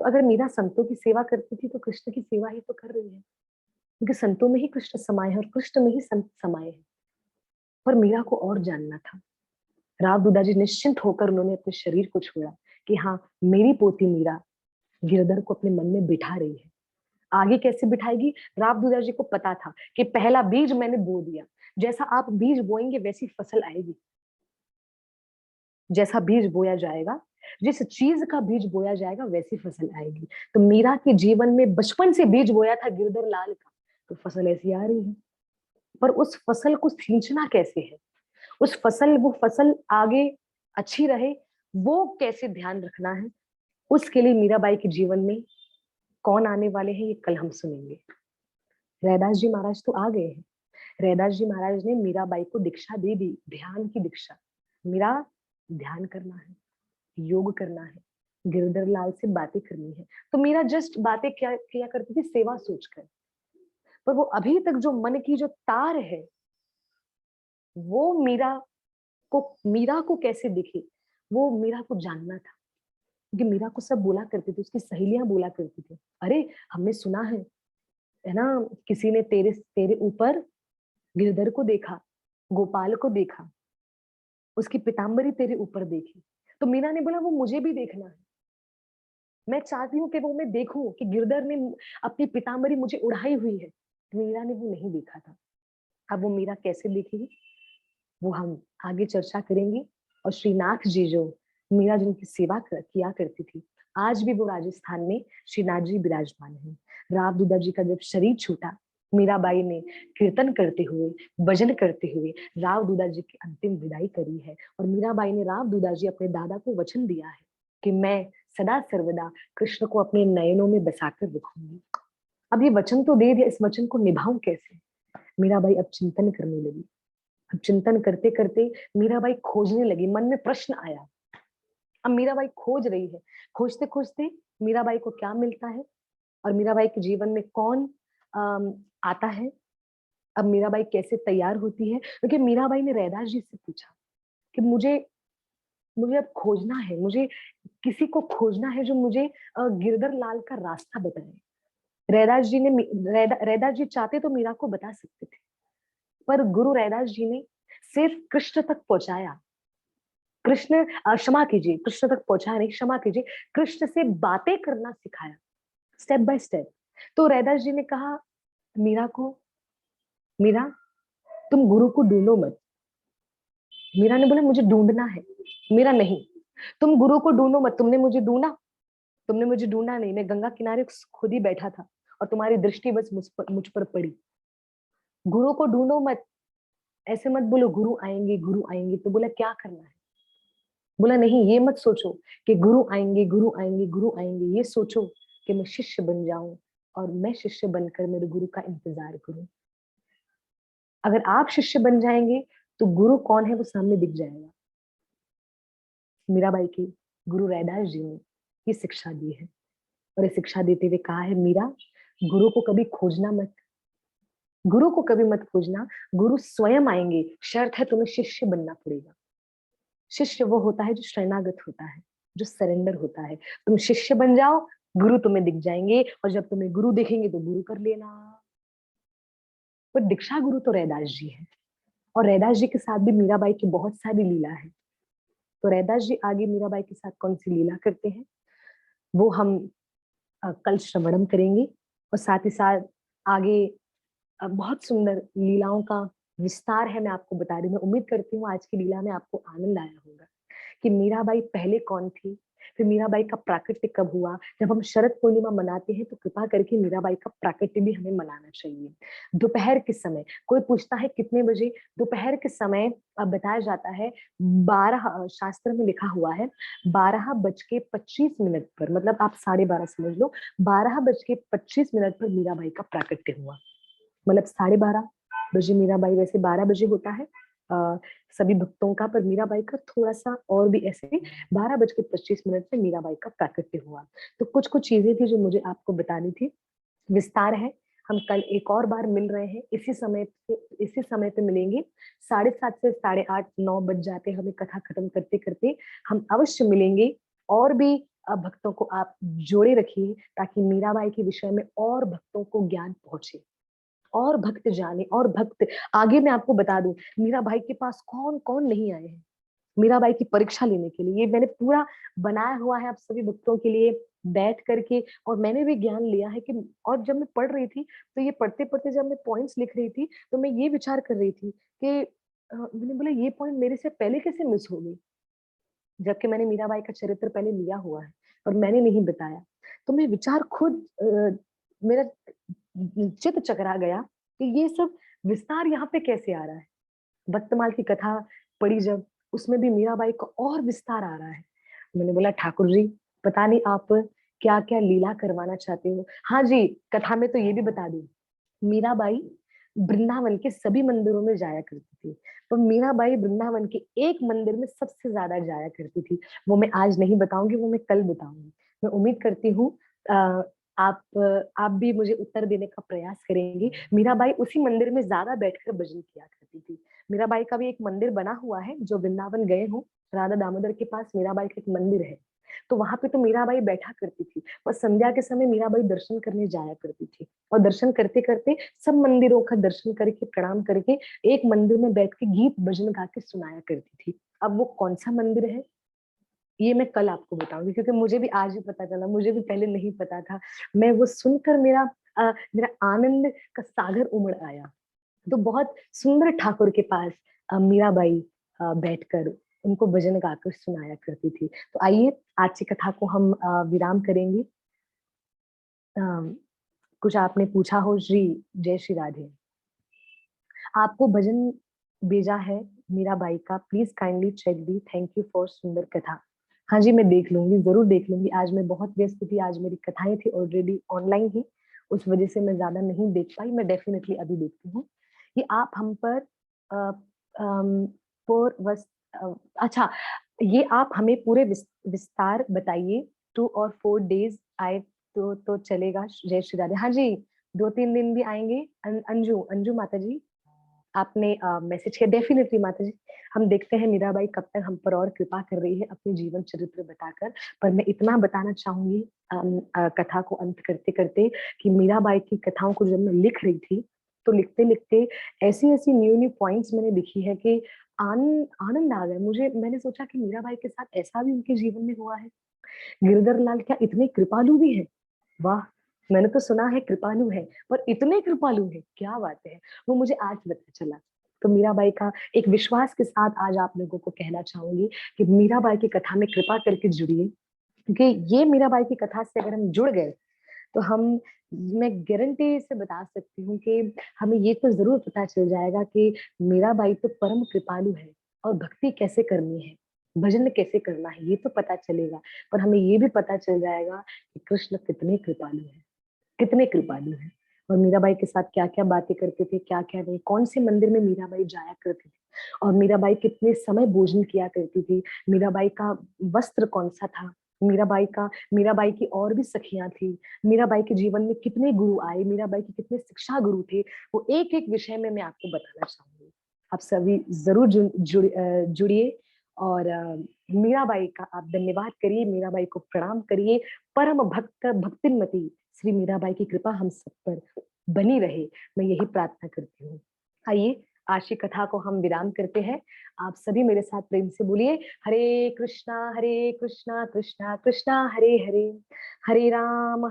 Speaker 1: तो अगर मीरा संतों की सेवा करती थी तो कृष्ण की सेवा ही तो कर रही है, क्योंकि संतों में ही कृष्ण समाये हैं और कृष्ण में ही संत समाये हैं। पर मीरा को और जानना था। राव दूधा जी निश्चिंत होकर उन्होंने अपने शरीर को छोड़ा कि हाँ, मेरी पोती मीरा गिरधर को अपने मन में बिठा रही है। आगे कैसे बिठाएगी? राव दूधा जी को पता था कि पहला बीज मैंने बो दिया, जैसा आप बीज बोएंगे वैसी फसल आएगी। जैसा बीज बोया जाएगा, जिस चीज का बीज बोया जाएगा वैसी फसल आएगी। तो मीरा के जीवन में बचपन से बीज बोया था गिरधर लाल का, तो फसल ऐसी आ रही है। पर उस फसल को सींचना कैसे है, वो फसल आगे अच्छी रहे, वो कैसे ध्यान रखना है, उसके लिए मीराबाई के जीवन में कौन आने वाले हैं ये कल हम सुनेंगे। रैदास जी महाराज तो आ गए हैं। रैदास जी महाराज ने मीराबाई को दीक्षा दे दी, ध्यान की दीक्षा। मीरा, ध्यान करना है, योग करना है, गिरधर लाल से बातें करनी है। तो मीरा जस्ट बातें क्या किया करती थी? सेवा सोचकर। पर वो अभी तक जो मन की जो तार है, वो मीरा को कैसे दिखे, वो मीरा को जानना था। क्योंकि मीरा को सब बोला करती थी, उसकी सहेलियां बोला करती थी, अरे हमने सुना है ना, किसी ने तेरे तेरे ऊपर गिरधर को देखा, गोपाल को देखा। उसकी पीताम्बरी तेरे ऊपर देखी। तो मीरा ने बोला वो मुझे भी देखना है, मैं चाहती हूँ कि वो मैं देखूं कि गिरधर ने अपनी पीताम्बरी मुझे उड़ाई हुई है। मीरा ने वो नहीं देखा था। अब वो मीरा कैसे देखेगी, वो हम आगे चर्चा करेंगे। और श्रीनाथ जी जो मीरा जिनकी सेवा किया करती थी, आज भी वो राजस्थान में श्रीनाथ जी विराजमान है। राव दूधा जी का जब शरीर छूटा, मीराबाई ने कीर्तन करते हुए, भजन करते हुए राव दूधा जी की अंतिम विदाई करी है। और मीराबाई ने राव दूधा जी अपने दादा को वचन दिया है कि मैं सदा सर्वदा कृष्ण को अपने नयनों में बसाकर रखूंगी। अब ये वचन तो दे दिया, इस वचन को निभाऊं कैसे? मीराबाई अब चिंतन करने लगी। अब चिंतन करते करते मीराबाई खोजने लगी, मन में प्रश्न आया। अब मीराबाई खोज रही है, खोजते खोजते मीराबाई को क्या मिलता है और मीराबाई के जीवन में कौन आता है, अब मीराबाई कैसे तैयार होती है। क्योंकि मीराबाई ने रैदास जी से पूछा कि मुझे मुझे अब खोजना है, मुझे किसी को खोजना है जो मुझे गिरधर लाल का रास्ता बताए। रैदास जी ने रैदास जी चाहते तो मीरा को बता सकते थे, पर गुरु रैदास जी ने सिर्फ कृष्ण तक पहुंचाया। कृष्ण क्षमा कीजिए, कृष्ण तक पहुंचाया नहीं, क्षमा कीजिए, कृष्ण से बातें करना सिखाया, स्टेप बाय स्टेप। तो रैदास जी ने कहा मीरा को, मीरा तुम गुरु को ढूंढो मत। मीरा ने बोला मुझे ढूंढना है। मीरा नहीं, तुम गुरु को ढूंढो मत। तुमने मुझे ढूंढा, तुमने मुझे ढूंढा नहीं, मैं गंगा किनारे खुद ही बैठा था और तुम्हारी दृष्टि बस मुझ पर पड़ी। गुरु को ढूंढो मत, ऐसे मत बोलो गुरु आएंगे गुरु आएंगे। तो बोला क्या करना है? बोला नहीं, ये मत सोचो कि गुरु आएंगे गुरु आएंगे गुरु आएंगे, ये सोचो कि मैं शिष्य बन जाऊं और मैं शिष्य बनकर मेरे गुरु का इंतजार करूं। अगर आप शिष्य बन जाएंगे तो गुरु कौन है वो सामने दिख जाएगा। मीराबाई की गुरु रैदास जी ने ये शिक्षा दी है और ये शिक्षा देते हुए कहा है मीरा, गुरु को कभी खोजना मत, गुरु को कभी मत खोजना, गुरु स्वयं आएंगे, शर्त है तुम्हें शिष्य बनना पड़ेगा। शिष्य वो होता है जो शरणागत होता है, जो सरेंडर होता है। तुम शिष्य बन जाओ, गुरु तुम्हें दिख जाएंगे और जब तुम्हें गुरु दिखेंगे तो गुरु कर लेना। पर दीक्षा गुरु तो रैदास जी है और रैदास जी के साथ भी मीराबाई की बहुत सारी लीला है। तो रैदास जी आगे मीराबाई के साथ कौन सी लीला करते हैं वो हम कल श्रवणम करेंगे। और साथ ही साथ आगे बहुत सुंदर लीलाओं का विस्तार है, मैं आपको बता रही हूँ। मैं उम्मीद करती हूँ आज की लीला में आपको आनंद आया होगा कि मीराबाई पहले कौन थी, फिर मीराबाई का प्राकट्य कब हुआ। जब हम शरद पूर्णिमा मनाते हैं तो कृपा करके मीराबाई का प्राकट्य भी हमें मनाना चाहिए। दोपहर के समय, कोई पूछता है कितने बजे, दोपहर के समय बताया जाता है 12, शास्त्र में लिखा हुआ है 12:25 पर, मतलब आप 12:30 समझ लो, 12:25 पर मीराबाई का प्राकट्य हुआ। मतलब 12:30 बजे मीराबाई, वैसे 12 बजे होता है सभी भक्तों का, पर मीराबाई का थोड़ा सा और भी ऐसे 12:25 पे मीराबाई का प्राकट्य हुआ। तो कुछ कुछ चीजें थी जो मुझे आपको बतानी थी। विस्तार है, हम कल एक और बार मिल रहे हैं इसी समय पे मिलेंगे। 7:30 से 8:30 9 बज जाते हैं हमें कथा खत्म करते करते। हम अवश्य मिलेंगे और भी भक्तों को आप जोड़े रखिए ताकि मीराबाई के विषय में और भक्तों को ज्ञान पहुंचे और भक्त जाने और भक्त आगे। मैं आपको बता दूं मीराबाई के पास कौन कौन नहीं आए हैं मीराबाई की परीक्षा लेने के लिए। ये मैंने पूरा बनाया हुआ है आप सभी भक्तों के लिए बैठ करके, और मैंने भी ज्ञान लिया है कि, और जब मैं पढ़ रही थी तो ये पढ़ते पढ़ते जब मैं पॉइंट्स लिख रही थी तो मैं ये विचार कर रही थी कि मैंने बोला ये पॉइंट मेरे से पहले कैसे मिस हो गई, जबकि मैंने मीराबाई का चरित्र पहले लिया हुआ है और मैंने नहीं बताया। तो मैं विचार खुद मेरा चित्त चकरा गया कि ये सब विस्तार यहाँ पे कैसे आ रहा है। भक्तमाल की कथा पढ़ी जब, उसमें भी मीराबाई का और विस्तार आ रहा है। मैंने बोला ठाकुर जी पता नहीं आप क्या क्या लीला करवाना चाहते हो। हाँ जी, कथा में तो ये भी बता दूं, मीराबाई वृंदावन के सभी मंदिरों में जाया करती थी, पर मीराबाई वृंदावन के एक मंदिर में सबसे ज्यादा जाया करती थी। वो मैं आज नहीं बताऊंगी, वो मैं कल बताऊंगी। मैं उम्मीद करती हूँ आप भी मुझे उत्तर देने का प्रयास करेंगे। मीराबाई उसी मंदिर में ज्यादा बैठकर भजन किया करती थी। मीराबाई का भी एक मंदिर बना हुआ है, जो वृंदावन गए हो राधा दामोदर के पास मीराबाई का एक मंदिर है। तो वहां पे तो मीराबाई बैठा करती थी, और संध्या के समय मीराबाई दर्शन करने जाया करती थी, और दर्शन करते करते सब मंदिरों का दर्शन करके प्रणाम करके एक मंदिर में बैठ के गीत भजन गा के सुनाया करती थी। अब वो कौन सा मंदिर है ये मैं कल आपको बताऊंगी, क्योंकि मुझे भी आज ही पता चला, मुझे भी पहले नहीं पता था। मैं वो सुनकर मेरा आनंद का सागर उमड़ आया। तो बहुत सुंदर ठाकुर के पास मीराबाई बैठकर उनको भजन गाकर सुनाया करती थी। तो आइए आज की कथा को हम विराम करेंगे। अ, कुछ आपने पूछा हो श्री, जय श्री राधे। आपको भजन भेजा है मीराबाई का, प्लीज काइंडली चेक दी, थैंक यू फॉर सुंदर कथा। हाँ जी, मैं देख लूंगी, जरूर देख लूंगी। आज मैं बहुत व्यस्त थी, आज मेरी कथाएं थी ऑलरेडी ऑनलाइन ही, उस वजह से मैं ज्यादा नहीं देख पाई। मैं डेफिनेटली अभी देखती हूँ। ये आप हम पर अ, अम, पर वस अच्छा, ये आप हमें पूरे विस्तार बताइए। 2 और 4 डेज आए तो चलेगा। जय श्री राधे। हाँ जी, 2-3 दिन भी आएंगे। अंजू अंजू माता जी, आपने मैसेज किया। डेफिनेटली माता जी, हम देखते हैं मीराबाई कब तक हम पर और कृपा कर रही है अपने जीवन चरित्र बताकर। पर मैं इतना बताना चाहूंगी कथा को अंत करते करते, कि मीराबाई की कथाओं को जब मैं लिख रही थी, तो लिखते लिखते ऐसी ऐसी न्यू न्यू पॉइंट्स मैंने लिखी है कि आनंद आ गया मुझे। मैंने सोचा कि मीराबाई के साथ ऐसा भी उनके जीवन में हुआ है। गिरधर लाल क्या इतने कृपालु भी है? वाह, मैंने तो सुना है कृपालु है, पर इतने कृपालु है, क्या बात है। वो मुझे आज पता चला। तो मीराबाई का एक विश्वास के साथ आज आप लोगों को कहना चाहूंगी कि मीराबाई की कथा में कृपा करके जुड़िए, क्योंकि ये मीराबाई की कथा से अगर हम जुड़ गए तो हम, मैं गारंटी से बता सकती हूँ कि हमें ये तो जरूर पता चल जाएगा कि मीराबाई तो परम कृपालु है, और भक्ति कैसे करनी है, भजन कैसे करना है, ये तो पता चलेगा। पर हमें ये भी पता चल जाएगा कि कृष्ण कितने कृपालु है, कितने कृपालु है। और मीराबाई के साथ क्या क्या बातें करते थे, क्या क्या नहीं, कौन से मंदिर में मीराबाई जाया करती थी, और मीराबाई कितने समय भोजन किया करती थी, मीराबाई का वस्त्र कौन सा था, मीराबाई की और भी सखियां थी, मीराबाई के जीवन में कितने गुरु आए, मीराबाई के कितने शिक्षा गुरु थे, वो एक एक विषय में मैं आपको बताना चाहूंगी। आप सभी जरूर जुड़िए, और मीराबाई का आप धन्यवाद करिए, मीराबाई को प्रणाम करिए। परम भक्त भक्तिमती श्री मीराबाई की कृपा हम सब पर बनी रहे, मैं यही प्रार्थना करती हूँ। आइए आज की कथा को हम विराम करते हैं। आप सभी मेरे साथ प्रेम से बोलिए, हरे कृष्णा कृष्णा कृष्णा हरे हरे, हरे राम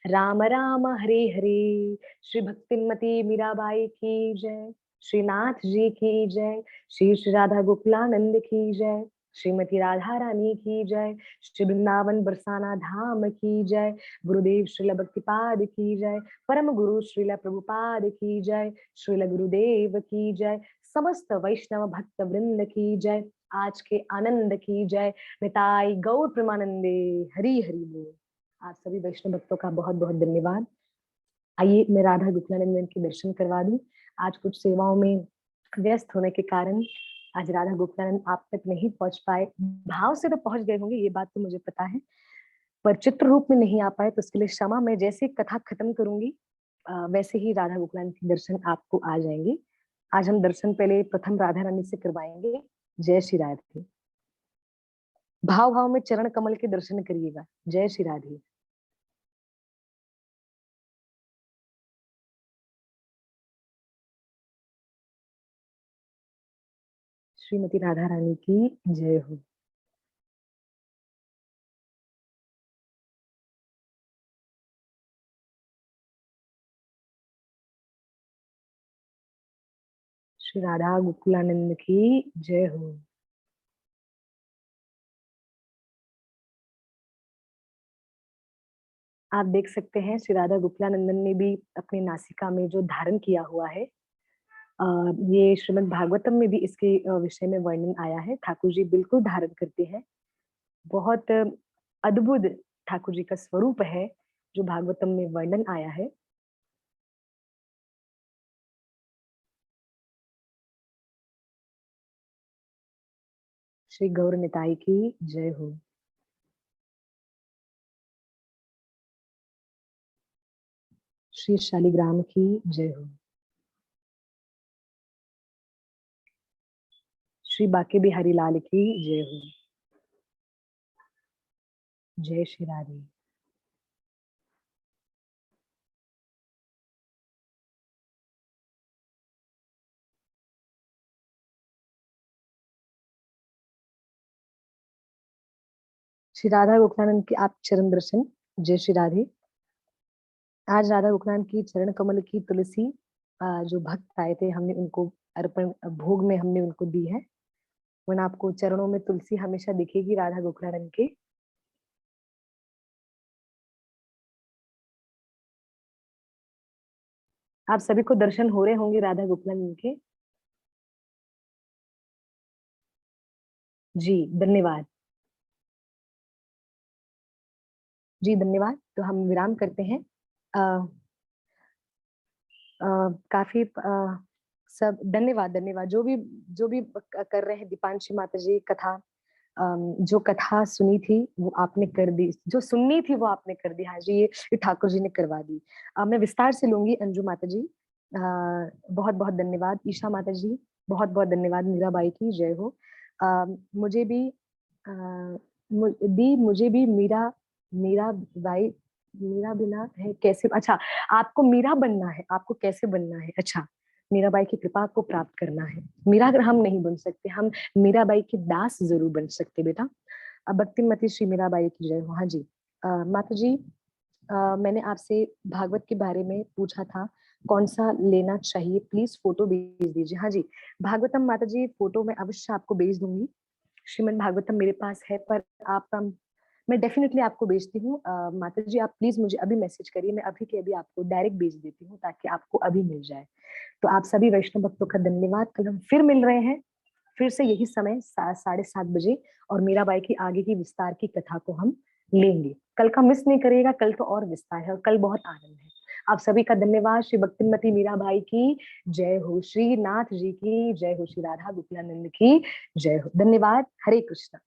Speaker 1: राम राम हरे हरे। श्री भक्तिमती मीराबाई की जय, श्रीनाथ जी की जय, श्री श्री राधा गोकुलानंद की जय, श्रीमती राधा रानी की जय, श्री वृंदावन बरसाना धाम की जय, गुरुदेव श्रील भक्तिपाद की जय, परम गुरु श्रील प्रभुपाद की जय, श्रील गुरुदेव की जय, समस्त वैष्णव भक्त वृंद की जय, आज के आनंद की जय, निताई गौर प्रेमानंदे, हरि हरि बोल। आप सभी वैष्णव भक्तों का बहुत बहुत धन्यवाद। आइए मैं राधा गोकुलानंदन के दर्शन करवा दूं। आज कुछ सेवाओं में व्यस्त होने के कारण आज राधा गोकुलानंद आप तक नहीं पहुंच पाए। भाव से तो पहुंच गए होंगे, ये बात तो मुझे पता है, पर चित्र रूप में नहीं आ पाए, तो उसके लिए क्षमा। मैं जैसे कथा खत्म करूंगी वैसे ही राधा गोकुलानंद के दर्शन आपको आ जाएंगे। आज हम दर्शन पहले प्रथम राधा रानी से करवाएंगे। जय श्री राधे। भाव भाव में चरण कमल के दर्शन करिएगा। जय श्री राधे। श्रीमती राधा रानी की जय हो। श्री राधा गोकुलानंद की जय हो। आप देख सकते हैं श्री राधा गोकुलानंदन ने भी अपनी नासिका में जो धारण किया हुआ है, ये श्रीमद् भागवतम में भी इसके विषय में वर्णन आया है। ठाकुर जी बिल्कुल धारण करते हैं। बहुत अद्भुत ठाकुर जी का स्वरूप है जो भागवतम में वर्णन आया है। श्री गौर निताई की जय हो। श्री शालिग्राम की जय हो। श्री बाके बिहारी लाल की जय हो। जय श्री राधे। श्री राधा गोखलानंद की आप चरण दर्शन। जय श्री राधे। आज राधा गोखलानंद की चरण कमल की तुलसी जो भक्त आए थे, हमने उनको अर्पण भोग में हमने उनको दी है। वरना आपको चरणों में तुलसी हमेशा दिखेगी राधा गोखलानंद के। आप सभी को दर्शन हो रहे होंगे राधा गोखलानंद के। जी धन्यवाद। जी धन्यवाद। तो हम विराम करते हैं। अ, काफी सब धन्यवाद धन्यवाद जो भी कर रहे हैं। दीपांशी माता जी कथा, जो कथा सुनी थी वो आपने कर दी, जो सुननी थी वो आपने कर दी। हाँ जी, ये ठाकुर जी ने करवा दी। मैं विस्तार से लूंगी। अंजू माता जी बहुत बहुत धन्यवाद। ईशा माता जी बहुत बहुत धन्यवाद। मीराबाई की जय हो। मुझे भी दी, मुझे भी मीरा, मीरा बाई, मीरा बिना है कैसे। अच्छा, आपको मीरा बनना है, आपको कैसे बनना है। अच्छा, मीराबाई की कृपा को प्राप्त करना है। मीरा अगर हम नहीं बन सकते, हम मीराबाई के दास जरूर बन सकते बेटा। अब भक्तिमती श्री मीराबाई की जय हो। हाँ जी। माता जी, मैंने आपसे भागवत के बारे में पूछा था, कौन सा लेना चाहिए, प्लीज फोटो भेज दीजिए। हाँ जी, भागवतम माता जी फोटो मैं अवश्य आपको भेज दूंगी। श्रीमद् भागवतम मेरे पास है, पर आप मैं डेफिनेटली आपको भेजती हूँ। माता जी आप प्लीज मुझे अभी मैसेज करिए, मैं अभी के अभी आपको डायरेक्ट भेज देती हूँ ताकि आपको अभी मिल जाए। तो आप सभी वैष्णव भक्तों का धन्यवाद। कल हम फिर मिल रहे हैं, फिर से यही समय 7:30 बजे, और मीराबाई की आगे की विस्तार की कथा को हम लेंगे। कल का मिस नहीं करिएगा, कल तो और विस्तार है और कल बहुत आनंद है। आप सभी का धन्यवाद। श्री भक्तिमती मीराबाई की जय हो, श्री नाथ जी की जय हो, श्री राधा गोकुलानंद की जय हो। धन्यवाद। हरे कृष्णा।